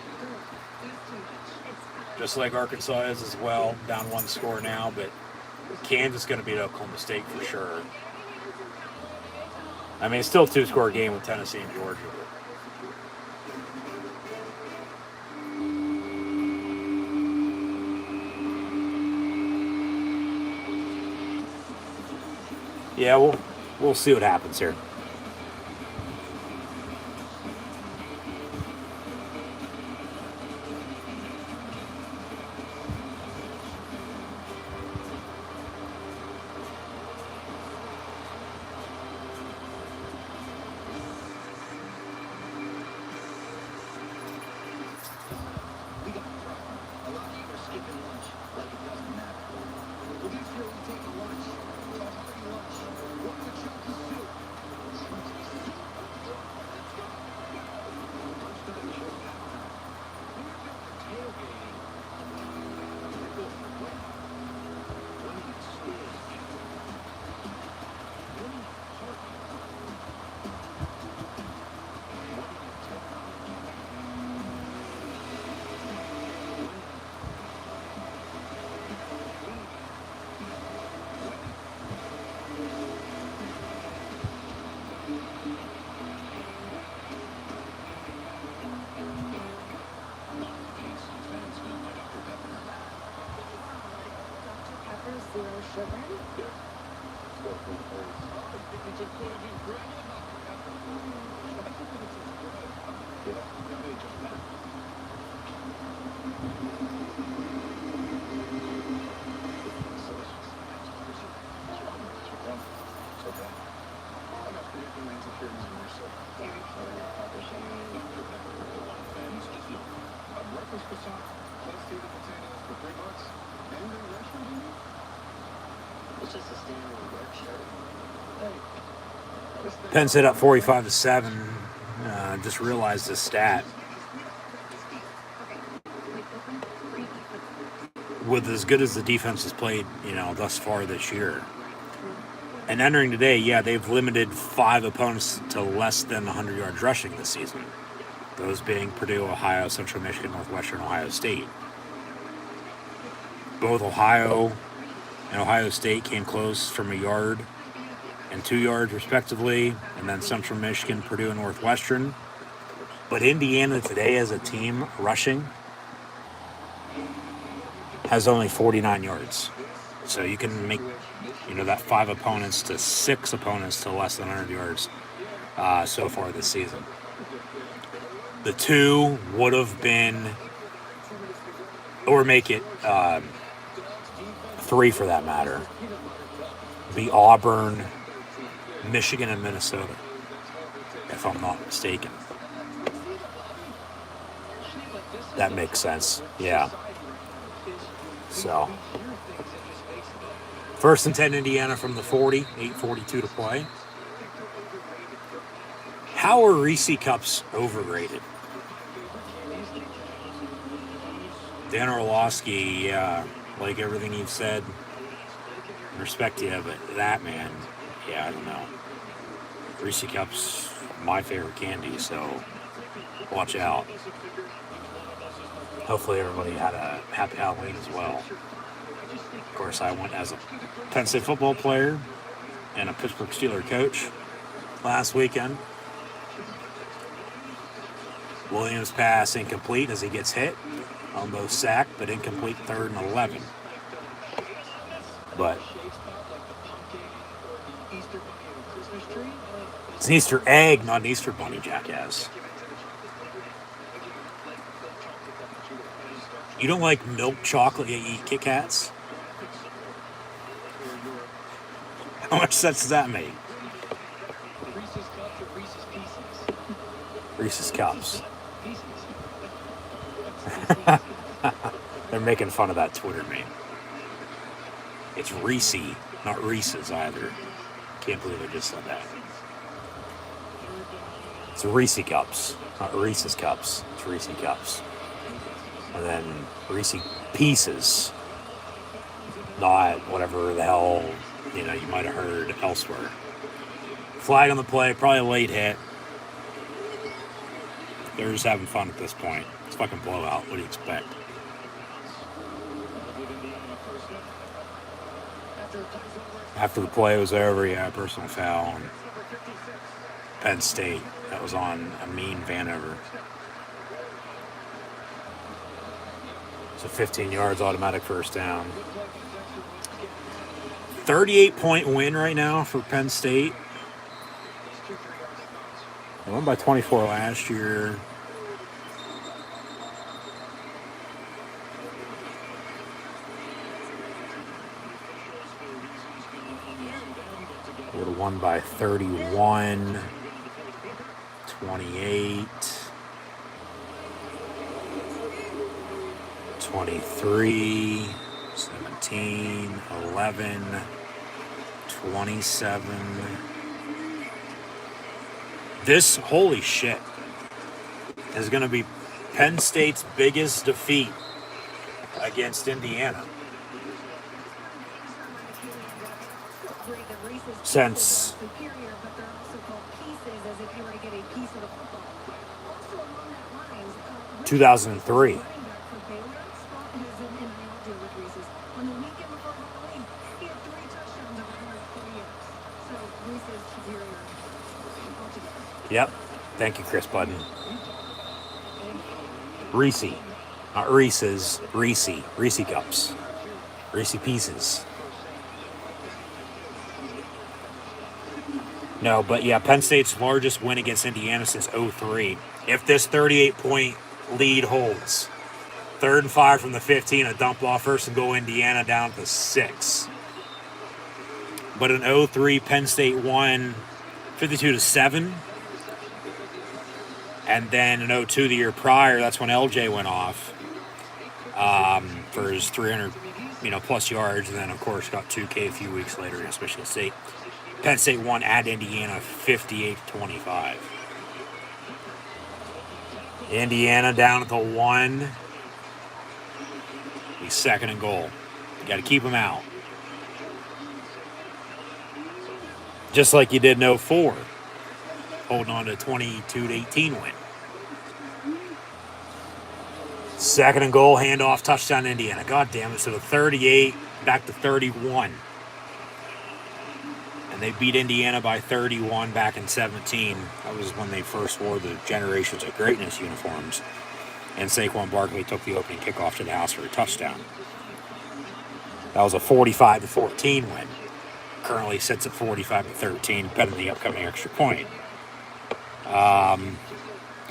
Just like Arkansas is as well. Down 1 score now, but Kansas going to beat Oklahoma State for sure. I mean, it's still a 2-score game with Tennessee and Georgia. Yeah, we'll see what happens here. Penn set up 45-7. Just realized this stat. With as good as the defense has played, thus far this year. And entering today, they've limited 5 opponents to less than 100 yards rushing this season. Those being Purdue, Ohio, Central Michigan, Northwestern Ohio State. Both Ohio and Ohio State came close from 1 yard and 2 yards respectively, and then Central Michigan, Purdue, and Northwestern. But Indiana today as a team rushing has only 49 yards. So you can make, that 5 opponents to 6 opponents to less than 100 yards so far this season. The 2 would have been, or make it 3 for that matter, be Auburn, Michigan, and Minnesota, if I'm not mistaken. That makes sense. Yeah. So, 1st and 10 Indiana from the 40, 8:42 to play. How are Reese Cups overrated? Dan Orlovsky, like everything you've said, respect to you, but that man, I don't know. Reese Cups, my favorite candy, so watch out. Hopefully everybody had a happy Halloween as well. Of course, I went as a Penn State football player and a Pittsburgh Steelers coach last weekend. Williams pass incomplete as he gets hit. Almost sacked, but incomplete, 3rd and 11. But it's an Easter egg, not an Easter bunny, jackass. You don't like milk chocolate, you eat Kit Kats? How much sense does that make? Reese's Cups. They're making fun of that Twitter meme. It's Reese, not Reese's either. Can't believe I just said that. It's Reese Cups, not Reese's Cups. It's Reese Cups. And then Reese Pieces, not whatever the hell, you might have heard elsewhere. Flag on the play, probably a late hit. They're just having fun at this point. It's fucking blowout. What do you expect? After the play was over, personal foul on Penn State. That was on Amin Vanover. So 15 yards, automatic first down. 38-point win right now for Penn State. They won by 24 last year. Would have won by 31, 28, 23, 17, 11, 27. This, holy shit, is going to be Penn State's biggest defeat against Indiana since 2003. Yep. Thank you, Chris Budden. Reese. Not Reese's. Reese. Reese Cups. Reese Pieces. No, but yeah, Penn State's largest win against Indiana since '03. If this 38-point lead holds, 3rd and 5 from the 15, a dump off, 1st and goal, Indiana down to 6. But in '03, Penn State won 52-7. And then in '02, the year prior, that's when LJ went off for his 300, plus yards, and then of course got 2K a few weeks later against Michigan State. Penn State won at Indiana 58-25. Indiana down at the 1. He's 2nd and goal. You got to keep him out. Just like you did in '04. Holding on to a 22-18 win. 2nd and goal, handoff, touchdown, Indiana. God damn it. So the 38 back to 31. And they beat Indiana by 31 back in 17. That was when they first wore the Generations of Greatness uniforms. And Saquon Barkley took the opening kickoff to the house for a touchdown. That was a 45-14 win. Currently sits at 45-13, depending on the upcoming extra point.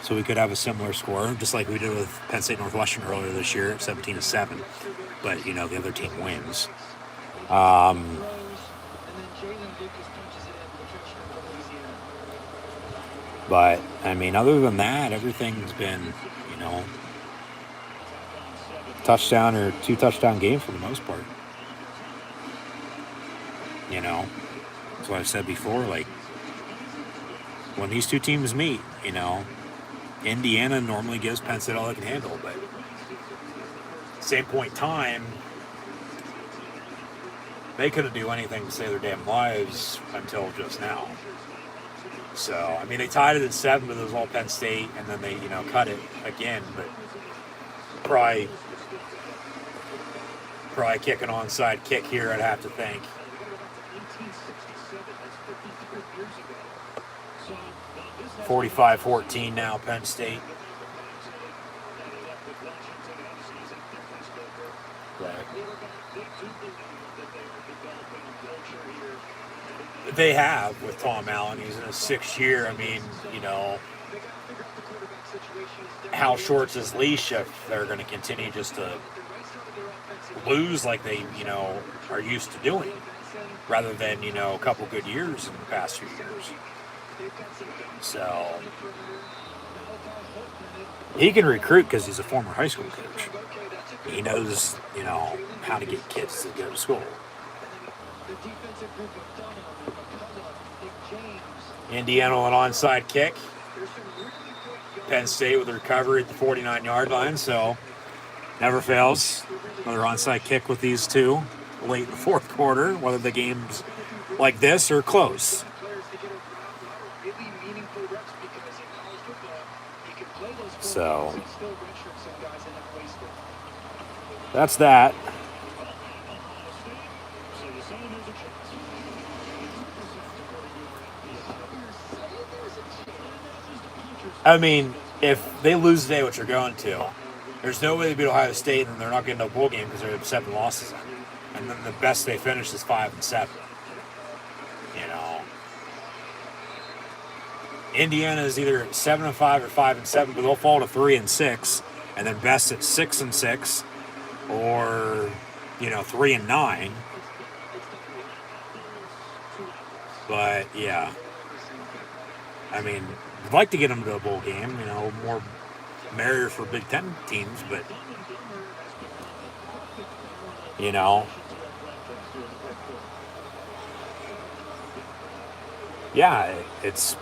So we could have a similar score, just like we did with Penn State Northwestern earlier this year, 17-7. But, the other team wins. But, other than that, everything's been, touchdown or 2 touchdown games for the most part. That's what I've said before, when these two teams meet, Indiana normally gives Penn State all they can handle, but same point in time, they couldn't do anything to save their damn lives until just now. So, they tied it at 7, but it was all Penn State, and then they, cut it again, but probably kick an onside kick here, I'd have to think. (45-14) now, Penn State. They have with Tom Allen. He's in his 6th year. How short's his leash if they're going to continue just to lose like they, are used to doing, rather than, a couple good years in the past few years. So he can recruit because he's a former high school coach. He knows, how to get kids to go to school. Indiana on an onside kick. Penn State with a recovery at the 49-yard line, so never fails. Another onside kick with these two late in the 4th quarter, whether the game's like this or close. So that's that. If they lose today, which they're going to, there's no way they beat Ohio State, and they're not getting a bowl game because they have 7 losses in. And then the best they finish is 5-7. Indiana is either 7-5 or 5-7, but they'll fall to 3-6, and then best at 6-6, or 3-9. But yeah, I'd like to get them to a bowl game. More merrier for Big Ten teams, but yeah, it's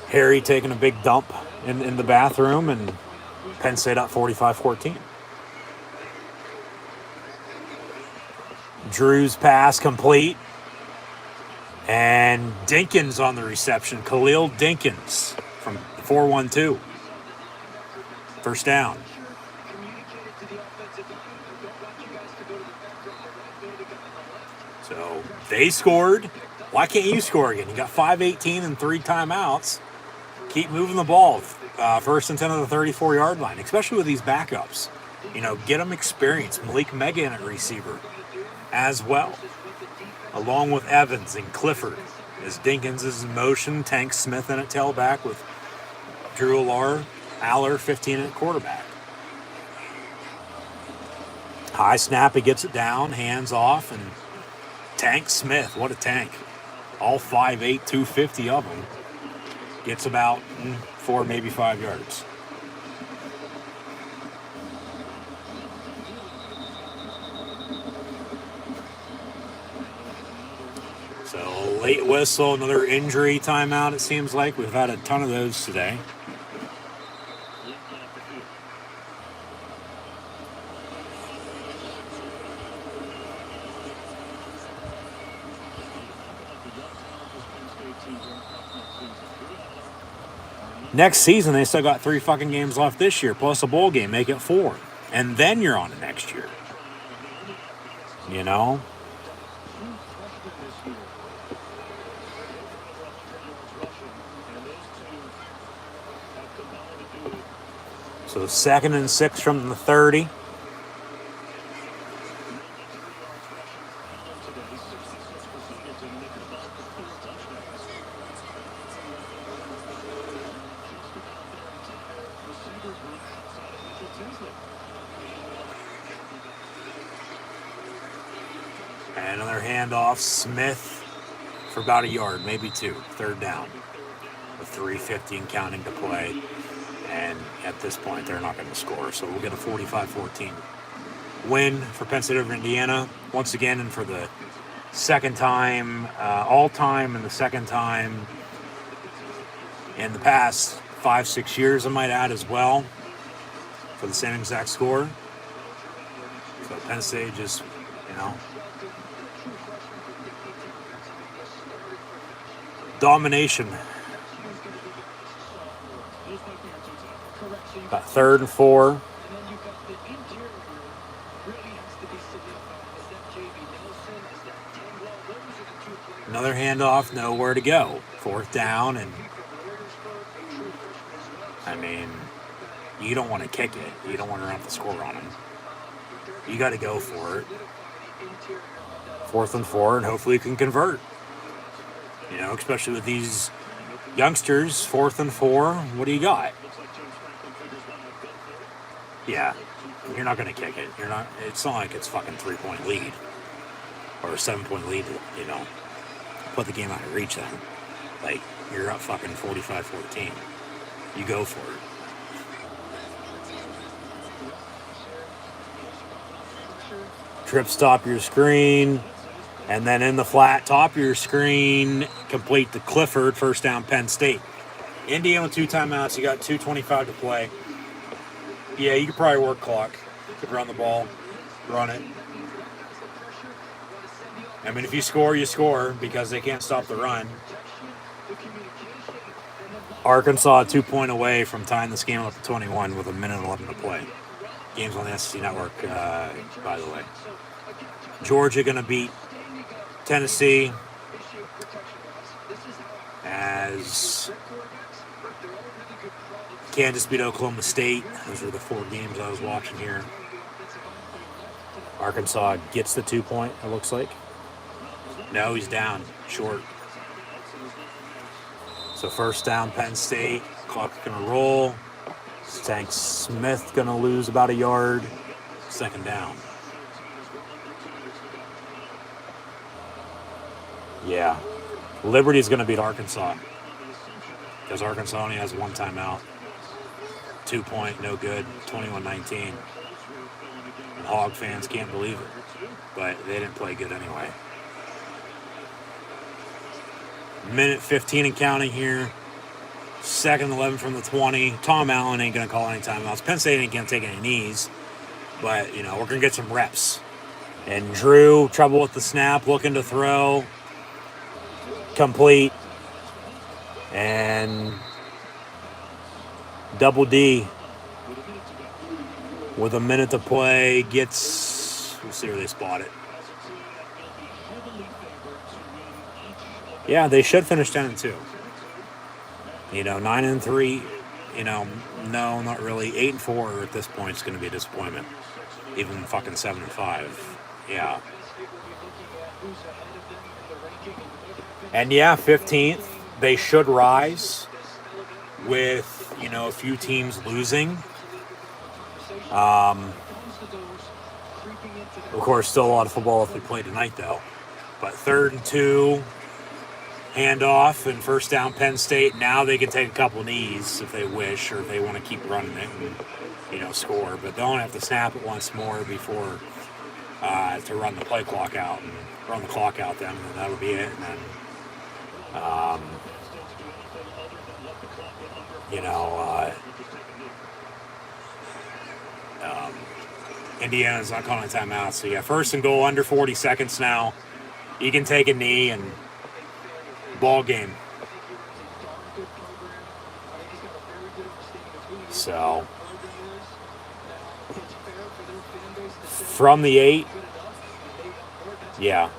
Harry taking a big dump in the bathroom, and Penn State up 45-14. Drew's pass complete, and Dinkins on the reception. Khalil Dinkins from the 4-1-2. First down. So they scored. Why can't you score again? You got 5:18 and 3 timeouts. Keep moving the ball. 1st and 10 on the 34-yard line, especially with these backups. Get them experience. Malik Megan at receiver as well, along with Evans and Clifford. As Dinkins is in motion, Tank Smith in at tailback with Drew Aller 15 at quarterback. High snap, he gets it down, hands off, and Tank Smith, what a tank. All 5'8", 250 of them. Gets about 4, maybe 5 yards. So late whistle, another injury timeout it seems like. We've had a ton of those today. Next season, they still got 3 fucking games left this year, plus a bowl game, make it 4. And then you're on to next year. You know? So 2nd and 6 from the 30. And another handoff, Smith for about a yard, maybe 2, 3rd down. With 3:50 and counting to play. And at this point, they're not going to score. So we'll get a 45-14 win for Penn State over Indiana. Once again, and for the second time, all-time, and the second time in the past 5-6 years, I might add as well, for the same exact score. So Penn State just, domination. About 3rd and 4. Another handoff, nowhere to go. 4th down, and I mean, you don't want to kick it. You don't want to run the score on them. You got to go for it. 4th and 4, and hopefully you can convert. Especially with these youngsters, 4th and 4, what do you got? Yeah, you're not going to kick it. It's not like it's fucking 3-point lead or a 7-point lead, Put the game out of reach then. Like, you're up fucking 45-14. You go for it. Trip stop your screen. And then in the flat top of your screen, complete the Clifford, 1st down Penn State. Indiana with 2 timeouts. You got 2:25 to play. Yeah, you could probably work clock. You could run the ball, run it. I mean, if you score, you score because they can't stop the run. Arkansas 2-point away from tying this game up to 21 with 1:11 to play. Game's on the SEC Network, by the way. Georgia going to beat Tennessee as Kansas beat Oklahoma State. Those are the 4 games I was watching here. Arkansas gets the 2-point, it looks like. No, he's down, short. So 1st down, Penn State. Clock's going to roll. Tank Smith going to lose about a yard. 2nd down. Yeah. Liberty's going to beat Arkansas because Arkansas only has 1 timeout. 2-point, no good, 21-19. And Hog fans can't believe it, but they didn't play good anyway. 1:15 and counting here. 2nd and 11 from the 20. Tom Allen ain't going to call any timeouts. Penn State ain't going to take any knees, but, we're going to get some reps. And Drew, trouble with the snap, looking to throw. Complete. And Double D with 1 minute to play gets, we'll see where they spot it. Yeah, they should finish 10-2. 9-3, no, not really. 8-4 at this point is going to be a disappointment. Even fucking 7-5. Yeah. And yeah, 15th, they should rise with, a few teams losing. Of course, still a lot of football if we play tonight, though. But 3rd and 2, handoff and first down Penn State. Now they can take a couple knees if they wish, or if they want to keep running it and, score. But they'll only have to snap it once more before to run the play clock out and run the clock out then, and that'll be it. And then, Indiana's not calling a timeout. So, yeah, 1st and goal, under 40 seconds now. You can take a knee and ball game. So, from the 8, yeah.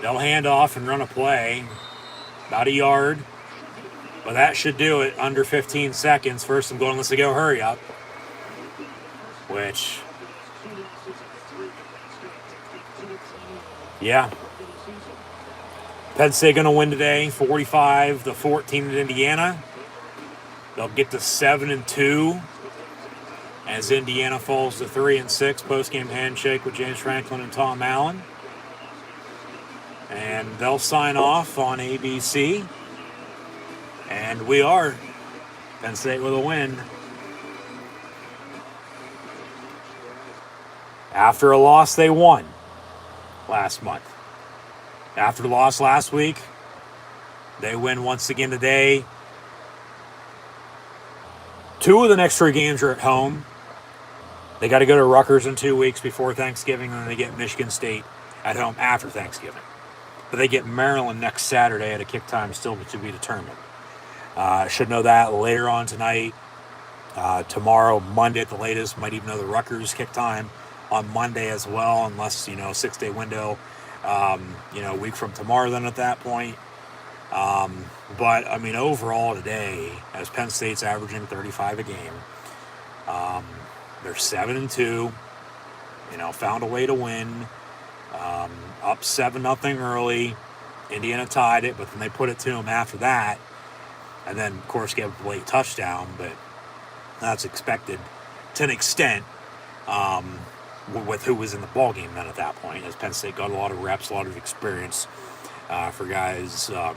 They'll hand off and run a play, about a yard. But that should do it, under 15 seconds. 1st and goal, unless they go hurry up. Which, yeah. Penn State going to win today, 45-14 at Indiana. They'll get to 7-2 as Indiana falls to 3-6. Post-game handshake with James Franklin and Tom Allen. And they'll sign off on ABC. And we are Penn State with a win. After a loss, they won last month. After the loss last week, they win once again today. 2 of the next 3 games are at home. They got to go to Rutgers in 2 weeks before Thanksgiving, and then they get Michigan State at home after Thanksgiving. But they get Maryland next Saturday at a kick time still to be determined. Should know that later on tonight. Tomorrow, Monday at the latest. Might even know the Rutgers kick time on Monday as well, unless, 6-day window, a week from tomorrow then at that point. But, overall today, as Penn State's averaging 35 a game, they're 7-2, found a way to win, up 7-0 early. Indiana tied it, but then they put it to them after that, and then, of course, gave a late touchdown, but that's expected to an extent, with who was in the ball game then at that point, as Penn State got a lot of reps, a lot of experience for guys, 2,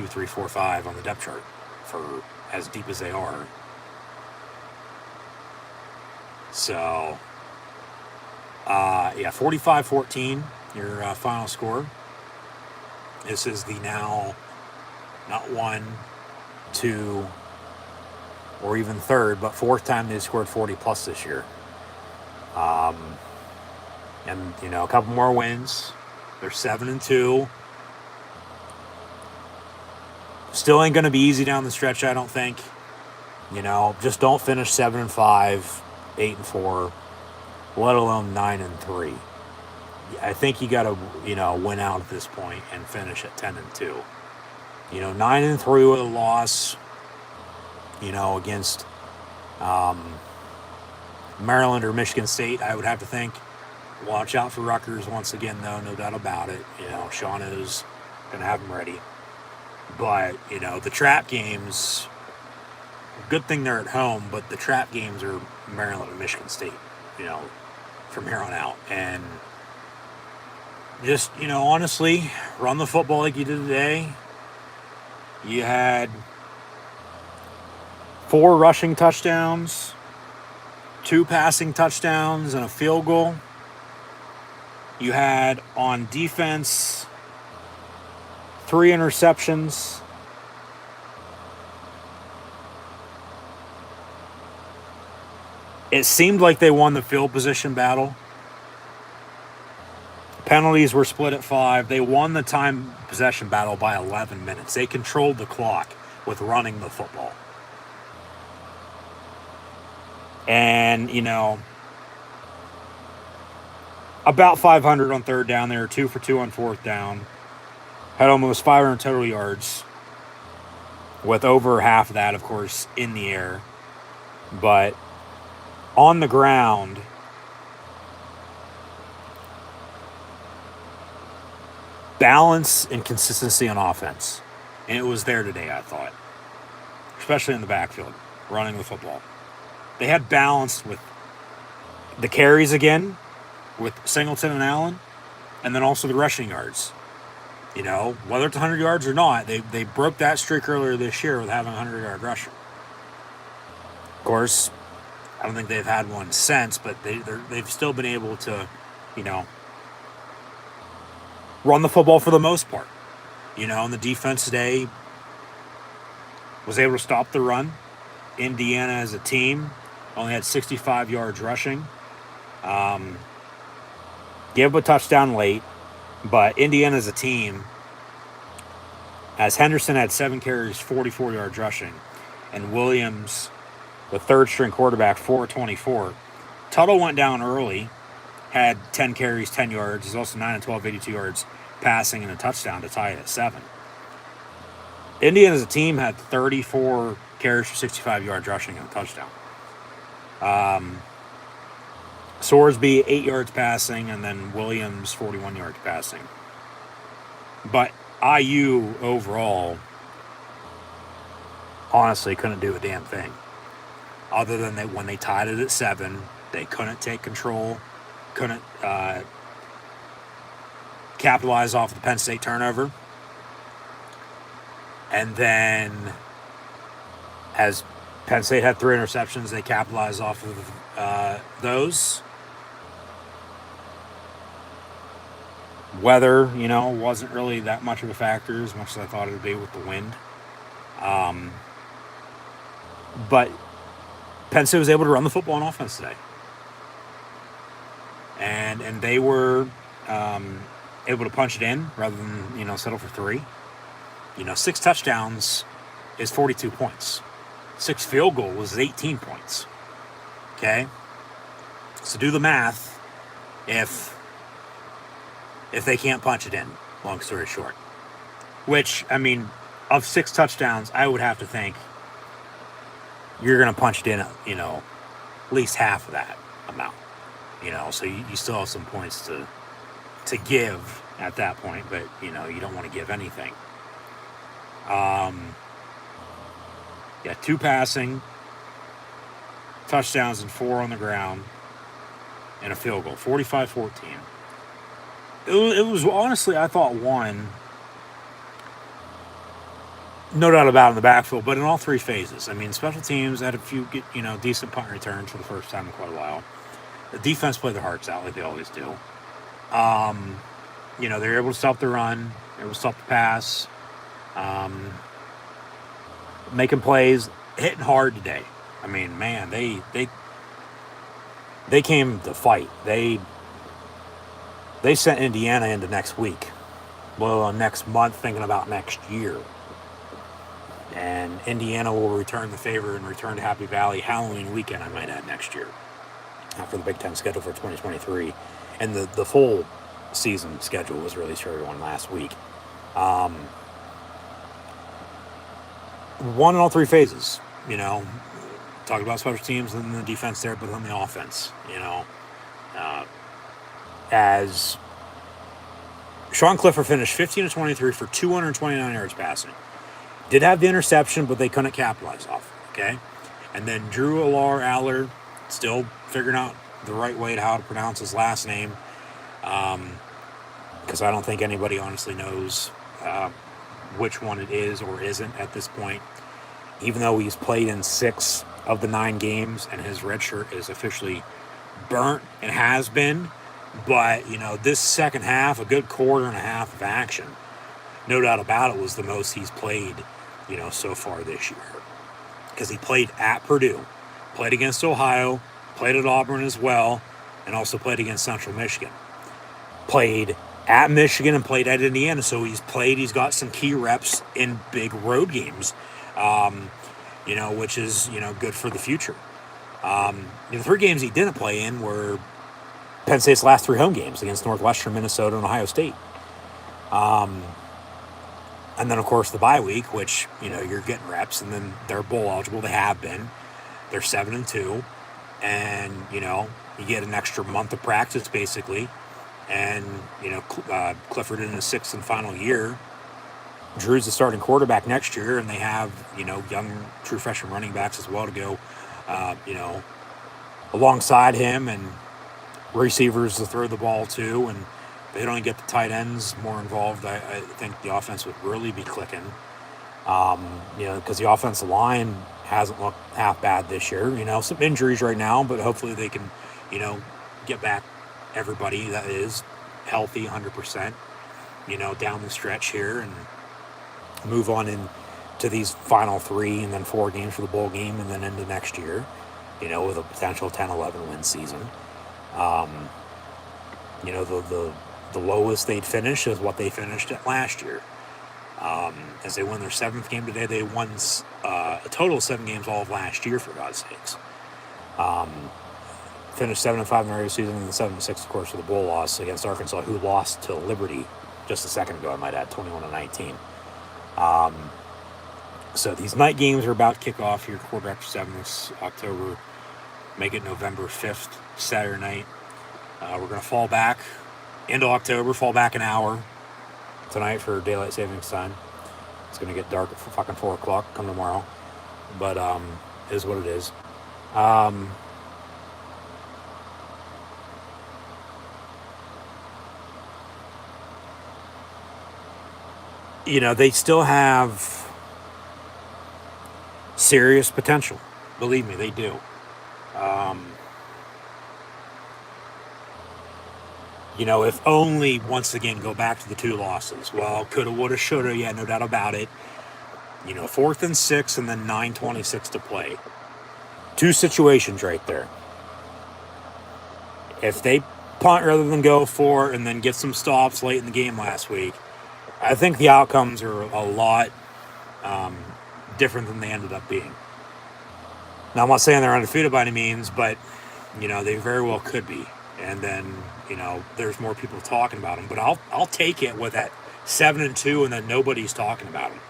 3, 4, 5 on the depth chart for as deep as they are. So, 45-14, your final score. This is the now not 1, 2, or even 3rd, but 4th time they've scored 40 plus this year. And, a couple more wins. They're 7-2. Still ain't going to be easy down the stretch, I don't think. Just don't finish 7-5, 8-4, let alone 9-3. I think you got to, win out at this point and finish at 10-2. 9-3 with a loss, against Maryland or Michigan State, I would have to think. Watch out for Rutgers once again, though, no doubt about it. Sean is going to have them ready. But, the trap games, good thing they're at home, but the trap games are Maryland and Michigan State, from here on out. And just, honestly, run the football like you did today. You had 4 rushing touchdowns, 2 passing touchdowns, and a field goal. You had, on defense, 3 interceptions. It seemed like they won the field position battle. Penalties were split at 5. They won the time possession battle by 11 minutes. They controlled the clock with running the football. And, about 500 on 3rd down. They were 2 for 2 on 4th down. Had almost 500 total yards, with over half of that, of course, in the air. But on the ground, balance and consistency on offense. And it was there today, I thought. Especially in the backfield, running the football. They had balance with the carries again, with Singleton and Allen, and then also the rushing yards. You know, whether it's 100 yards or not, they broke that streak earlier this year with having a 100-yard rusher. Of course, I don't think they've had one since, but they've still been able to, you know, run the football for the most part. You know, and the defense today was able to stop the run. Indiana as a team only had 65 yards rushing. Gave up a touchdown late, but Indiana as a team, as Henderson had 7 carries, 44 yards rushing, and Williams, the third-string quarterback, 4-24. Tuttle went down early, had 10 carries, 10 yards. He's also 9 and 12, 82 yards passing and a touchdown to tie it at 7. Indiana as a team had 34 carries for 65 yards rushing and a touchdown. Sorsby, 8 yards passing, and then Williams, 41 yards passing. But IU overall, honestly, couldn't do a damn thing. Other than when they tied it at 7, they couldn't take control, couldn't capitalize off the Penn State turnover. And then, as Penn State had 3 interceptions, they capitalized off of those. Weather, you know, wasn't really that much of a factor as much as I thought it would be with the wind. But Penn State was able to run the football on offense today. And they were able to punch it in rather than, you know, settle for 3. You know, 6 touchdowns is 42 points. 6 field goals is 18 points. Okay? So do the math if they can't punch it in, long story short. Which, I mean, of 6 touchdowns, I would have to think you're going to punch it in, you know, at least half of that amount. You know, so you still have some points to give at that point, but, you know, you don't want to give anything. Yeah, 2 passing, touchdowns, and 4 on the ground, and a field goal, 45-14. It was honestly, I thought, one, no doubt about it in the backfield, but in all 3 phases. I mean, special teams had a few, you know, decent punt returns for the first time in quite a while. The defense played their hearts out like they always do. You know, they were able to stop the run, they were able to stop the pass, making plays, hitting hard today. I mean, man, they came to fight. They sent Indiana into next week. Well, next month, thinking about next year. And Indiana will return the favor and return to Happy Valley Halloween weekend, I might add, next year. For the Big Ten schedule for 2023. And the full season schedule was released for everyone last week. Won in all 3 phases, you know. Talked about special teams and the defense there, but on the offense, you know. As Sean Clifford finished 15-23 for 229 yards passing. Did have the interception, but they couldn't capitalize off it, okay? And then Drew Aller, still figuring out the right way to how to pronounce his last name, because I don't think anybody honestly knows which one it is or isn't at this point. Even though he's played in 6 of the 9 games and his red shirt is officially burnt and has been, but, you know, this second half, a good quarter and a half of action, no doubt about it, was the most he's played, you know, so far this year. Because he played at Purdue, played against Ohio, played at Auburn as well, and also played against Central Michigan. Played at Michigan and played at Indiana, so he's got some key reps in big road games, you know, which is, you know, good for the future. The 3 games he didn't play in were Penn State's last 3 home games against Northwestern, Minnesota, and Ohio State. And then, of course, the bye week, which, you know, you're getting reps, and then they're bowl eligible. They have been. They're 7-2, and, you know, you get an extra month of practice, basically, and Clifford in his sixth and final year. Drew's the starting quarterback next year, and they have young true freshman running backs as well to go, alongside him, and receivers to throw the ball to, and they don't get the tight ends more involved. I think the offense would really be clicking. Because the offensive line hasn't looked half bad this year. Some injuries right now, but hopefully they can, get back everybody that is healthy 100%, down the stretch here and move on into these final 3 and then 4 games for the bowl game and then into next year, with a potential 10-11 win season. The lowest they'd finish is what they finished at last year. As they won their 7th game today, they won a total of 7 games all of last year, for God's sakes. Finished 7-5 in the regular season and then 7-6, of course, for the bowl loss against Arkansas, who lost to Liberty just a second ago, I might add, 21-19. So these night games are about to kick off here, quarter after 7 this October. Make it November 5th, Saturday night. We're going to fall back into October, fall back an hour tonight for daylight savings time. It's going to get dark at fucking 4 o'clock come tomorrow. But it is what it is. They still have serious potential. Believe me, they do. If only, once again, go back to the 2 losses. Well, coulda, woulda, shoulda, yeah, no doubt about it. 4th and 6 and then 9:26 to play. 2 situations right there. If they punt rather than go for it and then get some stops late in the game last week, I think the outcomes are a lot different than they ended up being. Now, I'm not saying they're undefeated by any means, but, they very well could be. And then, there's more people talking about them. But I'll take it with that 7-2 and then nobody's talking about them.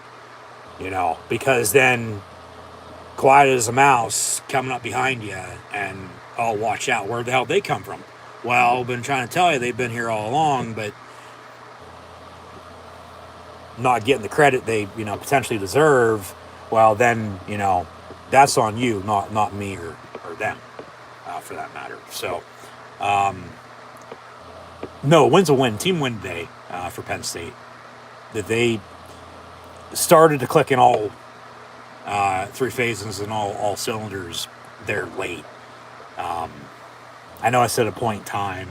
Because then quiet as a mouse coming up behind you and, oh, watch out. Where the hell did they come from? Well, I've been trying to tell you they've been here all along, but not getting the credit they, potentially deserve. Well, then, that's on you, not me or them, for that matter. So, no, win's a win. Team win today for Penn State. That they started to click in all 3 phases and all cylinders there late. I know I said a point in time,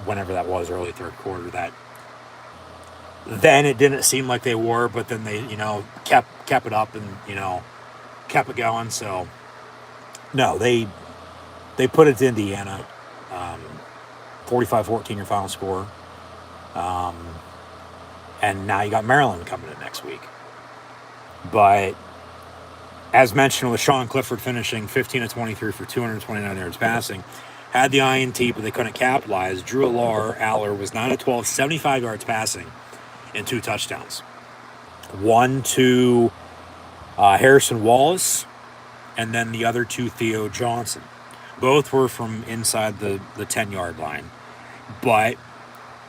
whenever that was, early 3rd quarter, that then it didn't seem like they were, but then they, kept it up and, kept it going. So, no, they put it to Indiana, 45-14 your final score. And now you got Maryland coming in next week. But as mentioned, with Sean Clifford finishing 15-23 for 229 yards passing, had the INT, but they couldn't capitalize. Drew Aller was 9-12, 75 yards passing, and 2 touchdowns. 1 to Harrison Wallace, and then the other 2, Theo Johnson. Both were from inside the 10-yard line. But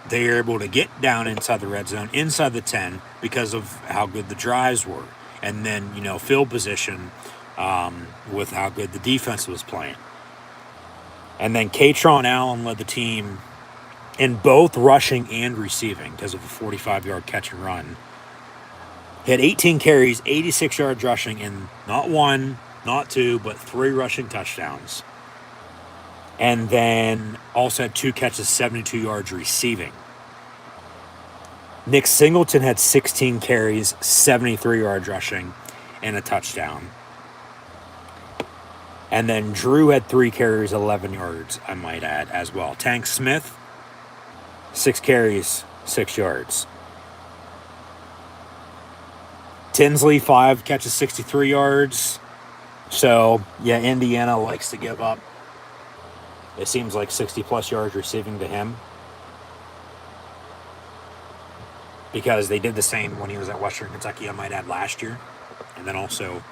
they were able to get down inside the red zone, inside the 10, because of how good the drives were. And then, field position with how good the defense was playing. And then Katron Allen led the team in both rushing and receiving because of a 45-yard catch and run. He had 18 carries, 86 yards rushing, and not 1, not 2, but 3 rushing touchdowns. And then also had 2 catches, 72 yards receiving. Nick Singleton had 16 carries, 73 yards rushing, and a touchdown. And then Drew had 3 carries, 11 yards, I might add, as well. Tank Smith, 6 carries, 6 yards. Tinsley, 5 catches, 63 yards. So, yeah, Indiana likes to give up, it seems like, 60-plus yards receiving to him. Because they did the same when he was at Western Kentucky, I might add, last year. And then also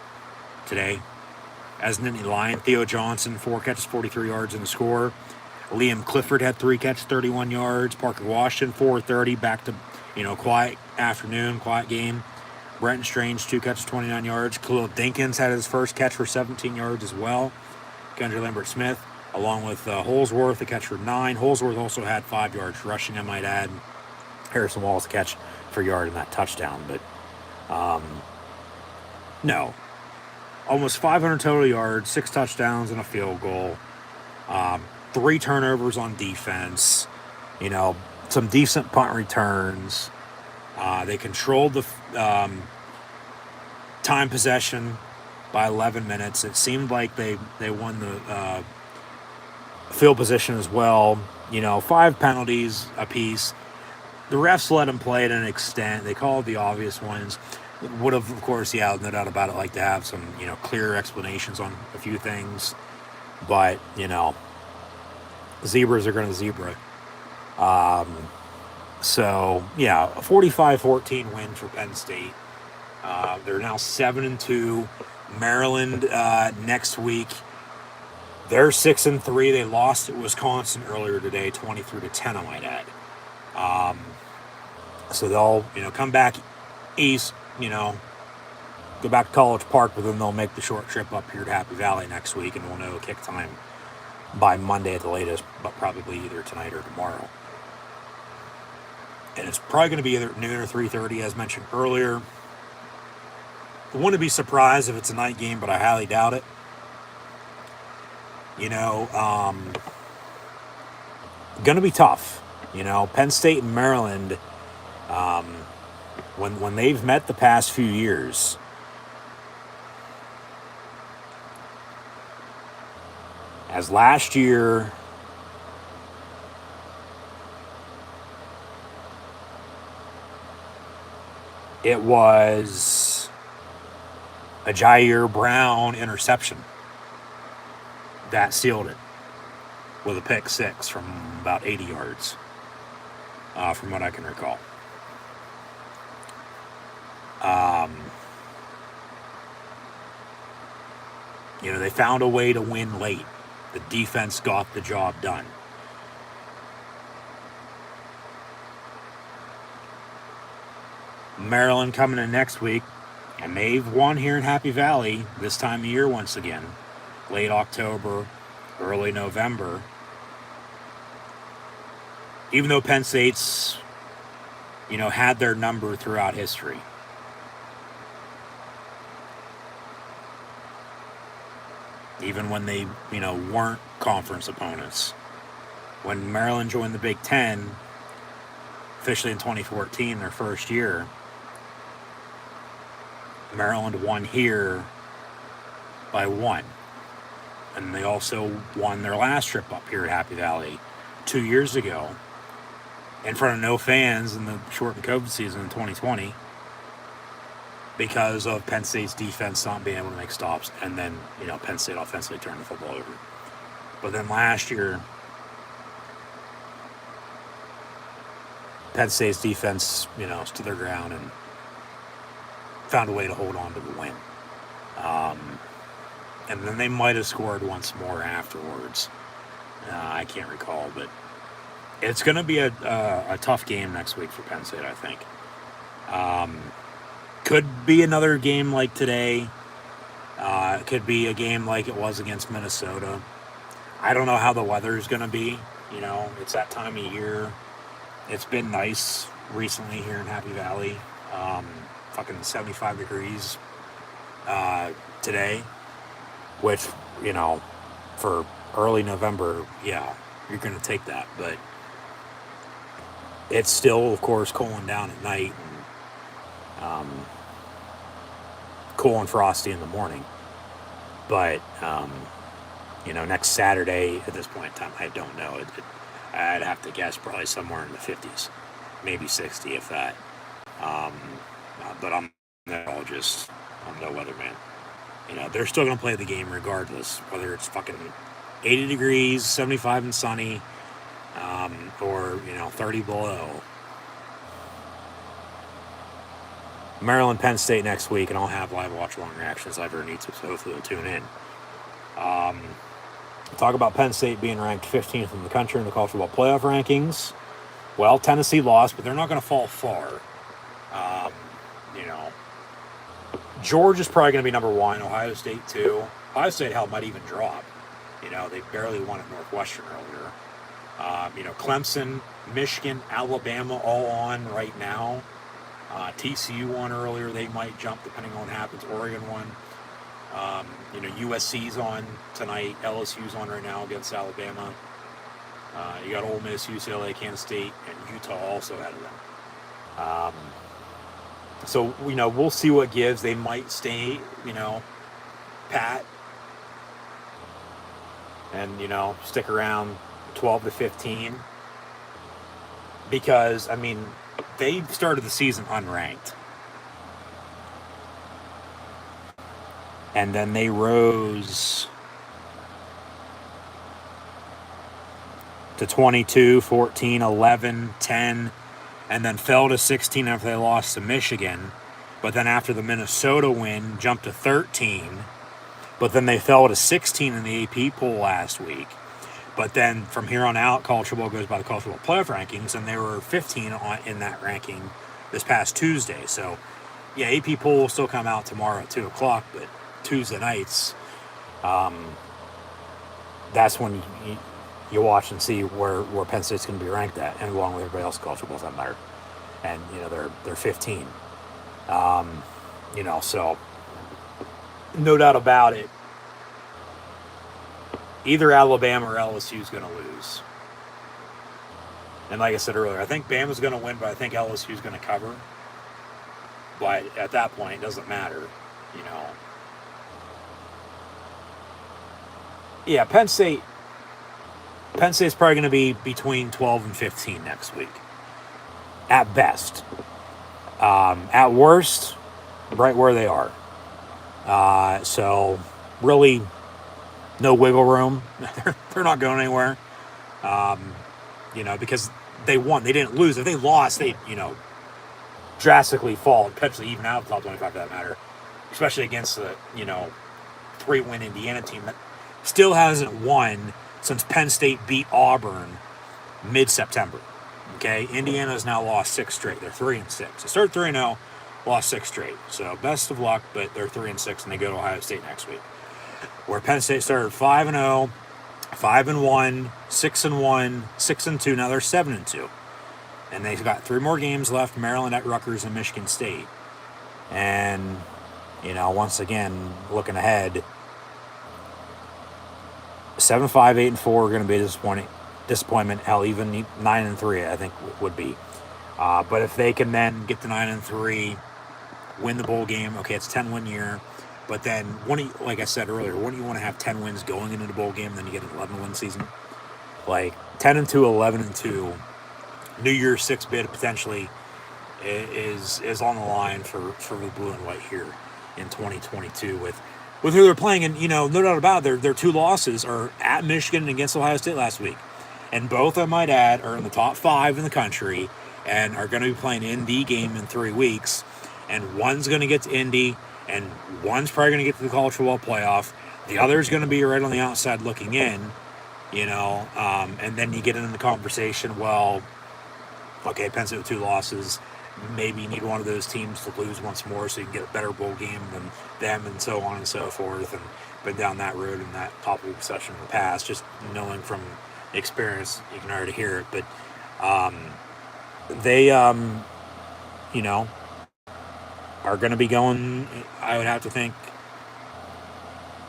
today. As an Nittany Lion, Theo Johnson, 4 catches, 43 yards in the score. Liam Clifford had 3 catches, 31 yards. Parker Washington, 430, back to, quiet afternoon, quiet game. Brenton Strange, 2 catches, 29 yards. Khalil Dinkins had his first catch for 17 yards as well. Kendra Lambert-Smith, along with Holsworth, a catch for 9. Holsworth also had 5 yards rushing, I might add. Harrison Wallace, a catch for a yard in that touchdown. But, no. Almost 500 total yards, 6 touchdowns, and a field goal. 3 turnovers on defense. Some decent punt returns. They controlled the time possession by 11 minutes. It seemed like they won the field position as well. 5 penalties apiece. The refs let them play to an extent. They called the obvious ones. Would have, of course, no doubt about it, like to have some, clear explanations on a few things. But, zebras are going to zebra. So, yeah, a 45-14 win for Penn State. They're now 7-2. Maryland next week. They're 6-3. They lost at Wisconsin earlier today, 23-10, I might add. So they'll, come back east, go back to College Park, but then they'll make the short trip up here to Happy Valley next week, and we'll know kick time by Monday at the latest, but probably either tonight or tomorrow. And it's probably going to be either noon or 3:30, as mentioned earlier. I wouldn't be surprised if it's a night game, but I highly doubt it. Going to be tough. Penn State and Maryland, when they've met the past few years, as last year, it was a Jair Brown interception that sealed it with a pick 6 from about 80 yards, from what I can recall. They found a way to win late. The defense got the job done. Maryland coming in next week, and they've won here in Happy Valley this time of year once again. Late October, early November. Even though Penn State's, had their number throughout history. Even when they, weren't conference opponents. When Maryland joined the Big Ten, officially in 2014, their first year, Maryland won here by 1. And they also won their last trip up here at Happy Valley 2 years ago in front of no fans in the shortened COVID season in 2020 because of Penn State's defense not being able to make stops, and then, Penn State offensively turned the football over. But then last year, Penn State's defense, stood their ground and found a way to hold on to the win. And then they might have scored once more afterwards. I can't recall, but it's going to be a tough game next week for Penn State, I think. Could be another game like today. It could be a game like it was against Minnesota. I don't know how the weather is going to be. It's that time of year. It's been nice recently here in Happy Valley. Fucking 75 degrees today, which, for early November, yeah, you're going to take that. But it's still, of course, cooling down at night and cool and frosty in the morning. But, next Saturday at this point in time, I don't know. I'd have to guess probably somewhere in the 50s, maybe 60 if that. But I'm no meteorologist. I'm no weatherman. They're still going to play the game regardless, whether it's fucking 80 degrees, 75 and sunny, or, 30 below. Maryland, Penn State next week, and I'll have live watch-along reactions if I ever need to, so hopefully you'll tune in. Talk about Penn State being ranked 15th in the country in the college football playoff rankings. Well, Tennessee lost, but they're not going to fall far. Um, you know, Georgia's probably going to be number one. Ohio State too. Ohio State, hell, might even drop. You know, they barely won at Northwestern earlier. Clemson, Michigan, Alabama, all on right now. TCU won earlier. They might jump depending on what happens. Oregon won. USC's on tonight. LSU's on right now against Alabama. You got Ole Miss, UCLA, Kansas State, and Utah also ahead of them. So we'll see what gives. They might stay, pat, and stick around 12 to 15, because they started the season unranked, and then they rose to 22, 14, 11, 10, and then fell to 16 after they lost to Michigan. But then after the Minnesota win, jumped to 13. But then they fell to 16 in the AP poll last week. But then from here on out, college football goes by the college football playoff rankings, and they were 15 in that ranking this past Tuesday. So, yeah, AP poll will still come out tomorrow at 2 o'clock, but Tuesday nights, that's when you watch and see where Penn State's going to be ranked at, and along with everybody else, college football's on there. And, they're 15. So no doubt about it, either Alabama or LSU is going to lose. And like I said earlier, I think Bama's going to win, but I think LSU's going to cover. But at that point, it doesn't matter, Yeah, Penn State's probably going to be between 12 and 15 next week, at best. At worst, right where they are. So really, no wiggle room. They're not going anywhere. Because they won. They didn't lose. If they lost, they drastically fall, potentially even out of the top 25 for that matter. Especially against the 3-win Indiana team that still hasn't won since Penn State beat Auburn mid-September. Okay, Indiana has now lost 6 straight. They're 3-6. They started 3-0, lost 6 straight. So best of luck, but they're 3-6, and they go to Ohio State next week. Where Penn State started 5-0, 5-1, 6-1, 6-2. Now they're 7-2, and they've got 3 more games left: Maryland at Rutgers and Michigan State. And once again, looking ahead, 7-5, 8-4 are going to be a disappointment. Hell, even 9-3, I think would be. But if they can then get to 9-3, win the bowl game, okay, it's a 10-win year. But then, like I said earlier, wouldn't you want to have 10 wins going into the bowl game, then you get an 11-win season? Like 10-2, 11-2, New Year's 6 bid potentially is on the line for the blue and white here in 2022 with who they're playing. And no doubt about it, their 2 losses are at Michigan and against Ohio State last week, and both, I might add, are in the top 5 in the country and are going to be playing in the game in 3 weeks. And one's going to get to Indy, and one's probably going to get to the college football playoff. The other's going to be right on the outside looking in, and then you get into the conversation, well, okay, Penn State with 2 losses, maybe you need one of those teams to lose once more so you can get a better bowl game than them, and so on and so forth, and been down that road in that topic session in the past, just knowing from experience, you can already hear it, but they, are going to be going, I would have to think,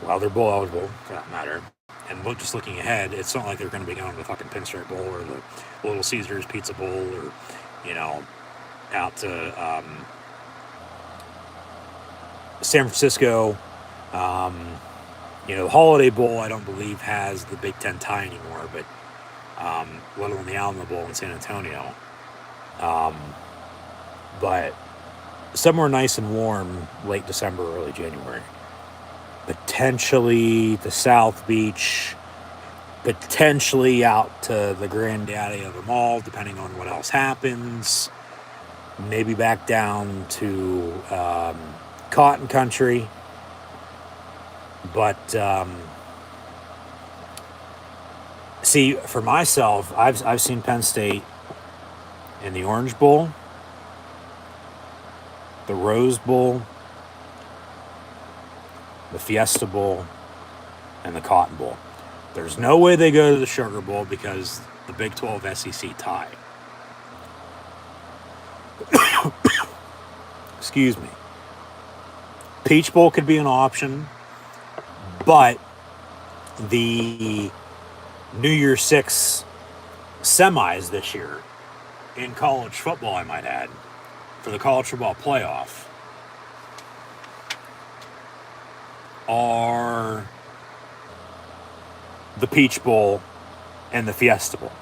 well, they're bowl eligible, for that matter. And just looking ahead, it's not like they're going to be going to the fucking Pinstripe Bowl or the Little Caesars Pizza Bowl or, out to San Francisco. The Holiday Bowl, I don't believe, has the Big Ten tie anymore, but let alone the Alamo Bowl in San Antonio. But somewhere nice and warm, late December, early January. Potentially the South Beach, potentially out to the granddaddy of them all, depending on what else happens. Maybe back down to Cotton Country. But See, for myself, I've seen Penn State in the Orange Bowl, the Rose Bowl, the Fiesta Bowl, and the Cotton Bowl. There's no way they go to the Sugar Bowl because the Big 12 SEC tie. Excuse me. Peach Bowl could be an option, but the New Year's Six semis this year in college football, I might add, for the college football playoff, are the Peach Bowl and the Fiesta Bowl.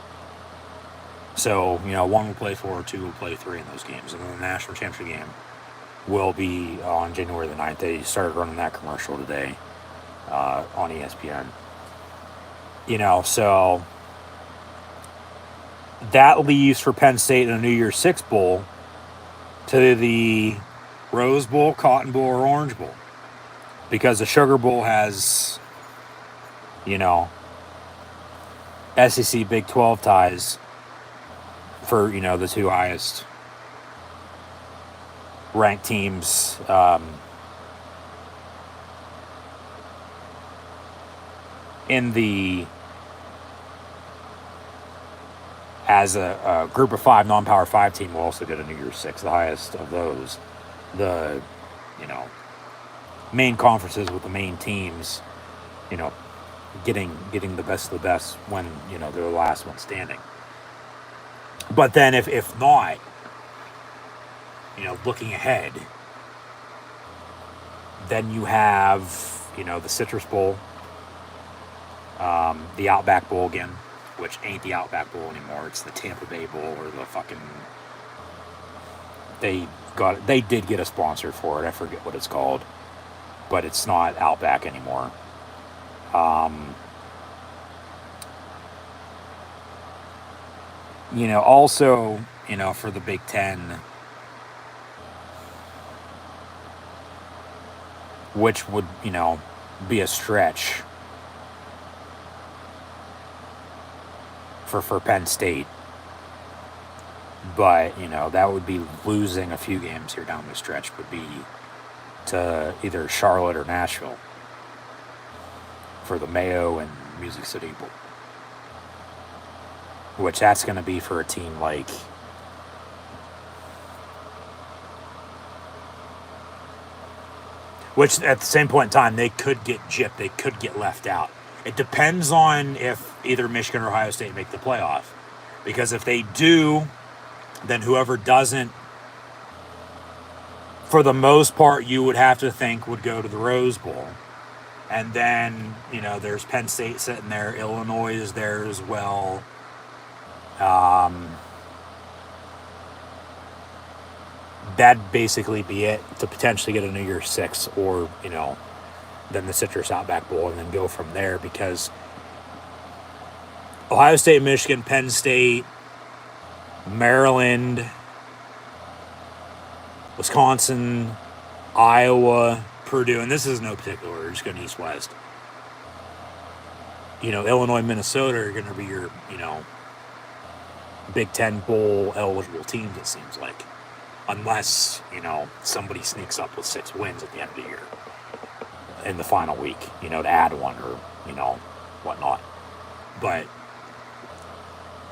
So, one will play 4, 2 will play 3 in those games. And then the national championship game will be on January the 9th. They started running that commercial today on ESPN. So that leaves for Penn State in a New Year's Six Bowl to the Rose Bowl, Cotton Bowl, or Orange Bowl. Because the Sugar Bowl has, SEC Big 12 ties for, the two highest ranked teams in the, as a group of 5 non-power 5 team will also get a New Year's Six, the highest of those. The, main conferences with the main teams, getting the best of the best when, they're the last one standing. But then if not, looking ahead, then you have, the Citrus Bowl, the Outback Bowl again, which ain't the Outback Bowl anymore. It's the Tampa Bay Bowl, or the fucking, they did get a sponsor for it. I forget what it's called, but it's not Outback anymore. Also, for the Big Ten, which would, be a stretch for Penn State. But, that would be losing a few games here down the stretch, would be to either Charlotte or Nashville for the Mayo and Music City Bowl. Which that's going to be for a team like which at the same point in time, they could get gypped. They could get left out. It depends on if either Michigan or Ohio State make the playoff. Because if they do, then whoever doesn't, for the most part, you would have to think would go to the Rose Bowl. And then, there's Penn State sitting there. Illinois is there as well. That'd basically be it to potentially get a New Year's Six, or, then the Citrus Outback Bowl, and then go from there, because Ohio State, Michigan, Penn State, Maryland, Wisconsin, Iowa, Purdue, and this is no particular order, just going east-west. Illinois, Minnesota are going to be your, Big Ten Bowl eligible teams, it seems like. Unless, somebody sneaks up with 6 wins at the end of the year in the final week, to add one or, whatnot. But,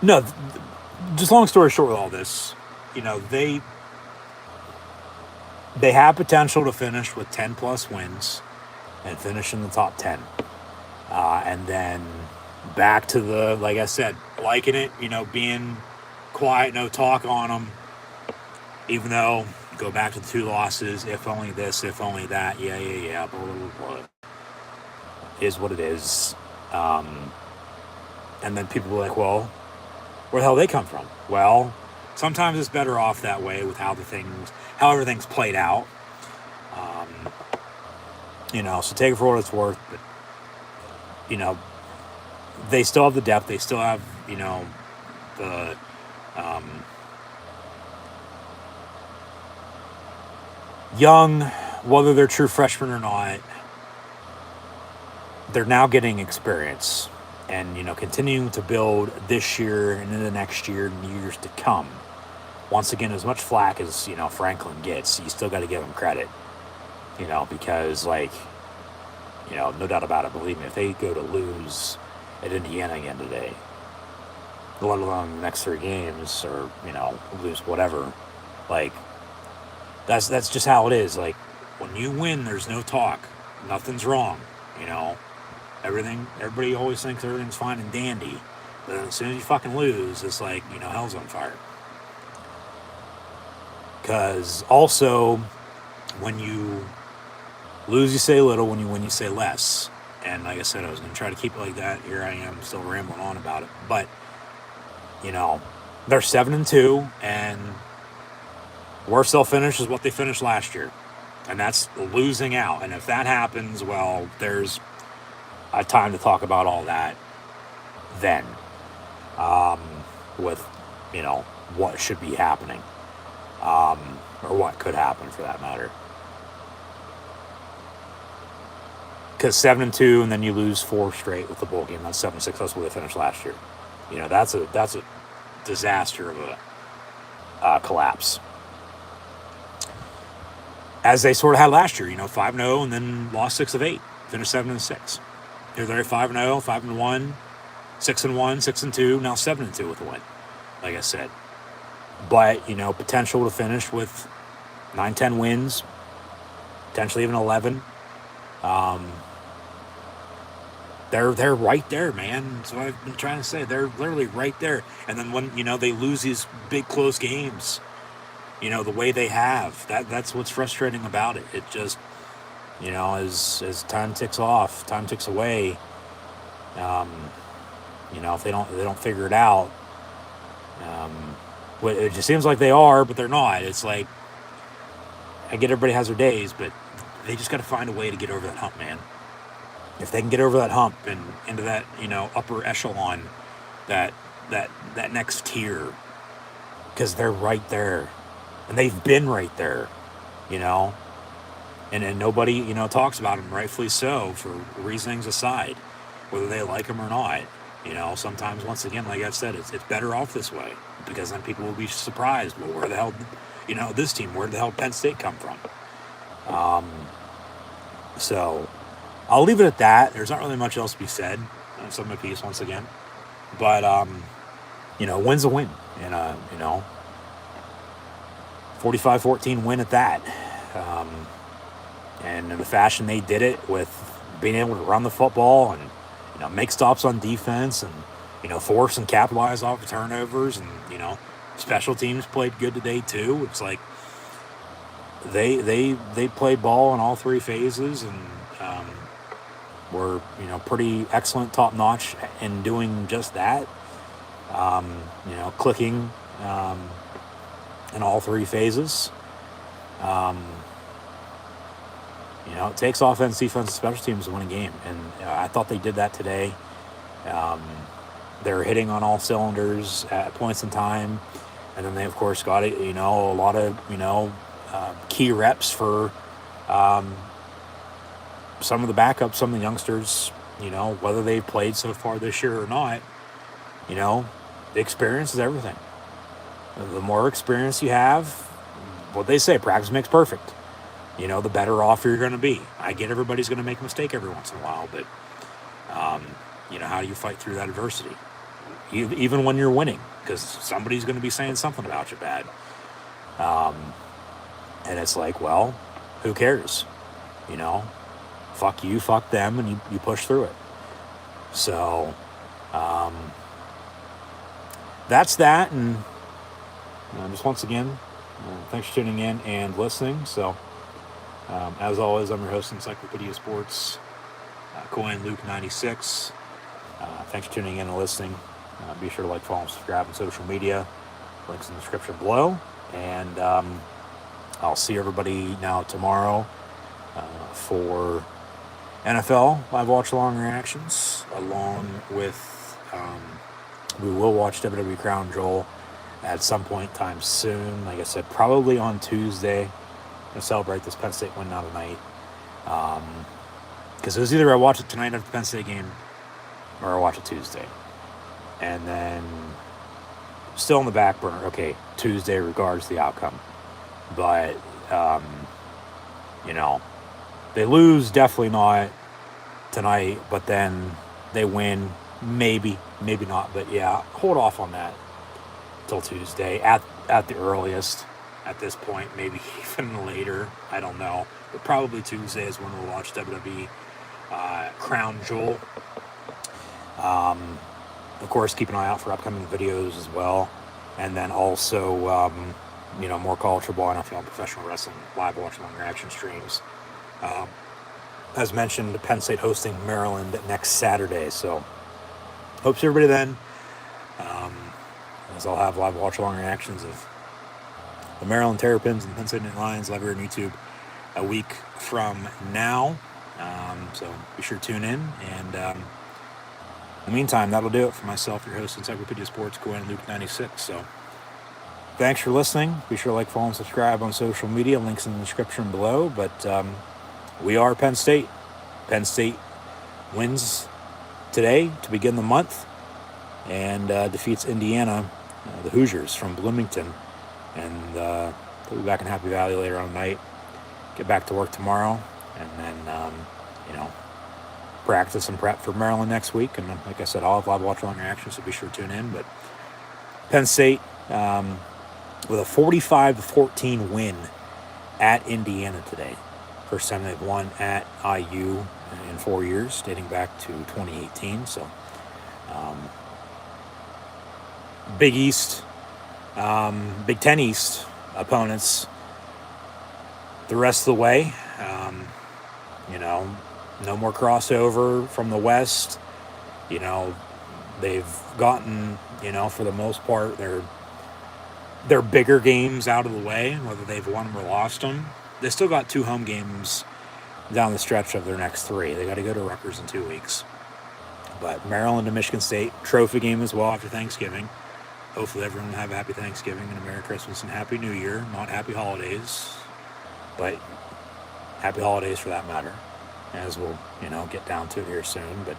no, just long story short with all this, they have potential to finish with 10-plus wins and finish in the top 10. And then back to the, like I said, liking it, being quiet, no talk on them. Even though, go back to the 2 losses, if only this, if only that, yeah, blah, blah, blah. Is what it is. And then people were like, well, where the hell they come from? Well, sometimes it's better off that way with how everything's played out. So take it for what it's worth. But, they still have the depth. They still have, the young, whether they're true freshmen or not, they're now getting experience. and, continuing to build this year and into the next year and years to come. Once again, as much flack as, Franklin gets, you still got to give him credit, because, no doubt about it, believe me, if they go to lose at Indiana again today, let alone the next 3 games, or, lose whatever, that's just how it is. When you win, there's no talk. Nothing's wrong, everybody always thinks everything's fine and dandy, but as soon as you fucking lose, it's hell's on fire. Because also, when you lose, you say little. When you win, you say less. And like I said, I was going to try to keep it like that. Here I am, still rambling on about it. But, they're 7-2, and worst they'll finish is what they finished last year. And that's losing out. And if that happens, well, there's a time to talk about all that then. With, what should be happening. Or what could happen, for that matter. Because 7-2, and then you lose 4 straight with the bowl game. That's 7-6. That's where they finished last year. That's a disaster of a collapse. As they sort of had last year, 5-0, and then lost 6 of 8. Finished 7-6. They're 5-0, 5-1, 6-1, 6-2. Now 7-2 with a win. Like I said. But, potential to finish with 9-10 wins, potentially even 11. They're right there, man. That's what I've been trying to say. They're literally right there. And then when, they lose these big close games, the way they have, that's what's frustrating about it. It just, as time ticks away, if they don't figure it out, it just seems like they are, but they're not. It's like, I get everybody has their days, but they just got to find a way to get over that hump, man. If they can get over that hump and into that, upper echelon, that next tier, because they're right there, and they've been right there, and nobody, talks about them, rightfully so, for reasonings aside, whether they like them or not. Sometimes, once again, like I said, it's better off this way, because then people will be surprised. Well, where the hell, this team, where the hell did Penn State come from? So I'll leave it at that. There's not really much else to be said. I've said my piece once again. But, win's a win. And, 45-14 win at that. And in the fashion they did it, with being able to run the football and, make stops on defense and, force and capitalize off of turnovers. And, special teams played good today too. It's like they played ball in all 3 phases, and were, pretty excellent, top-notch in doing just that. Clicking in all 3 phases. It takes offense, defense, and special teams to win a game, and I thought they did that today. They're hitting on all cylinders at points in time, and then they, of course, got it. A lot of key reps for some of the backups, some of the youngsters. Whether they've played so far this year or not. The experience is everything. The more experience you have, what they say, practice makes perfect. The better off you're going to be. I get everybody's going to make a mistake every once in a while, but, how do you fight through that adversity? Even when you're winning, because somebody's going to be saying something about you bad. And it's like, well, who cares? Fuck you, fuck them, and you push through it. So, that's that, and just once again, thanks for tuning in and listening. So, as always, I'm your host, Encyclopedia Sports, Coin Luke 96. Thanks for tuning in and listening. Be sure to like, follow, and subscribe on social media. Links in the description below. And I'll see everybody now tomorrow for NFL live watch along reactions, along with we will watch WWE Crown Jewel at some point in time soon. Like I said, probably on Tuesday to celebrate this Penn State win now tonight. Because it was either I watch it tonight after the Penn State game, or watch it Tuesday. And then still in the back burner, okay, Tuesday regards the outcome. But, you know, they lose, definitely not tonight, but then they win, maybe not. But yeah, hold off on that till Tuesday at the earliest. At this point, maybe even later. I don't know, but probably Tuesday is when we'll watch WWE Crown Jewel. Of course, keep an eye out for upcoming videos as well, and then also more college football, NFL, and professional wrestling live watch along reaction streams. As mentioned, Penn State hosting Maryland next Saturday, so hope to see everybody then. As I'll have live watch along reactions of the Maryland Terrapins and Penn State Lions live here on YouTube a week from now. So be sure to tune in. And in the meantime, that'll do it for myself, your host, Encyclopedia Sports, Gwen and Luke 96. So thanks for listening. Be sure to like, follow, and subscribe on social media. Links in the description below. But we are Penn State. Penn State wins today to begin the month and defeats Indiana, the Hoosiers from Bloomington. And we'll be back in Happy Valley later on tonight. Get back to work tomorrow. And then, practice and prep for Maryland next week. And like I said, I'll have live watch along reactions, so be sure to tune in. But Penn State with a 45-14 win at Indiana today. First time they've won at IU in 4 years, dating back to 2018. So, Big East, Big Ten East opponents the rest of the way. No more crossover from the West. They've gotten, for the most part, their bigger games out of the way, whether they've won them or lost them. They still got 2 home games down the stretch of their next 3. They got to go to Rutgers in 2 weeks. But Maryland and Michigan State, trophy game as well after Thanksgiving. Hopefully everyone will have a happy Thanksgiving and a Merry Christmas and Happy New Year. Not Happy Holidays, but Happy Holidays for that matter, as we'll, get down to it here soon. But,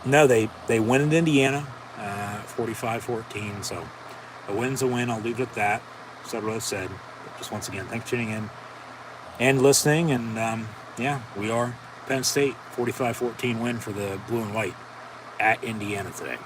no, they win in Indiana, 45-14. So a win's a win. I'll leave it at that. Said what I said. But just once again, thanks for tuning in and listening. And, we are Penn State, 45-14 win for the blue and white at Indiana today.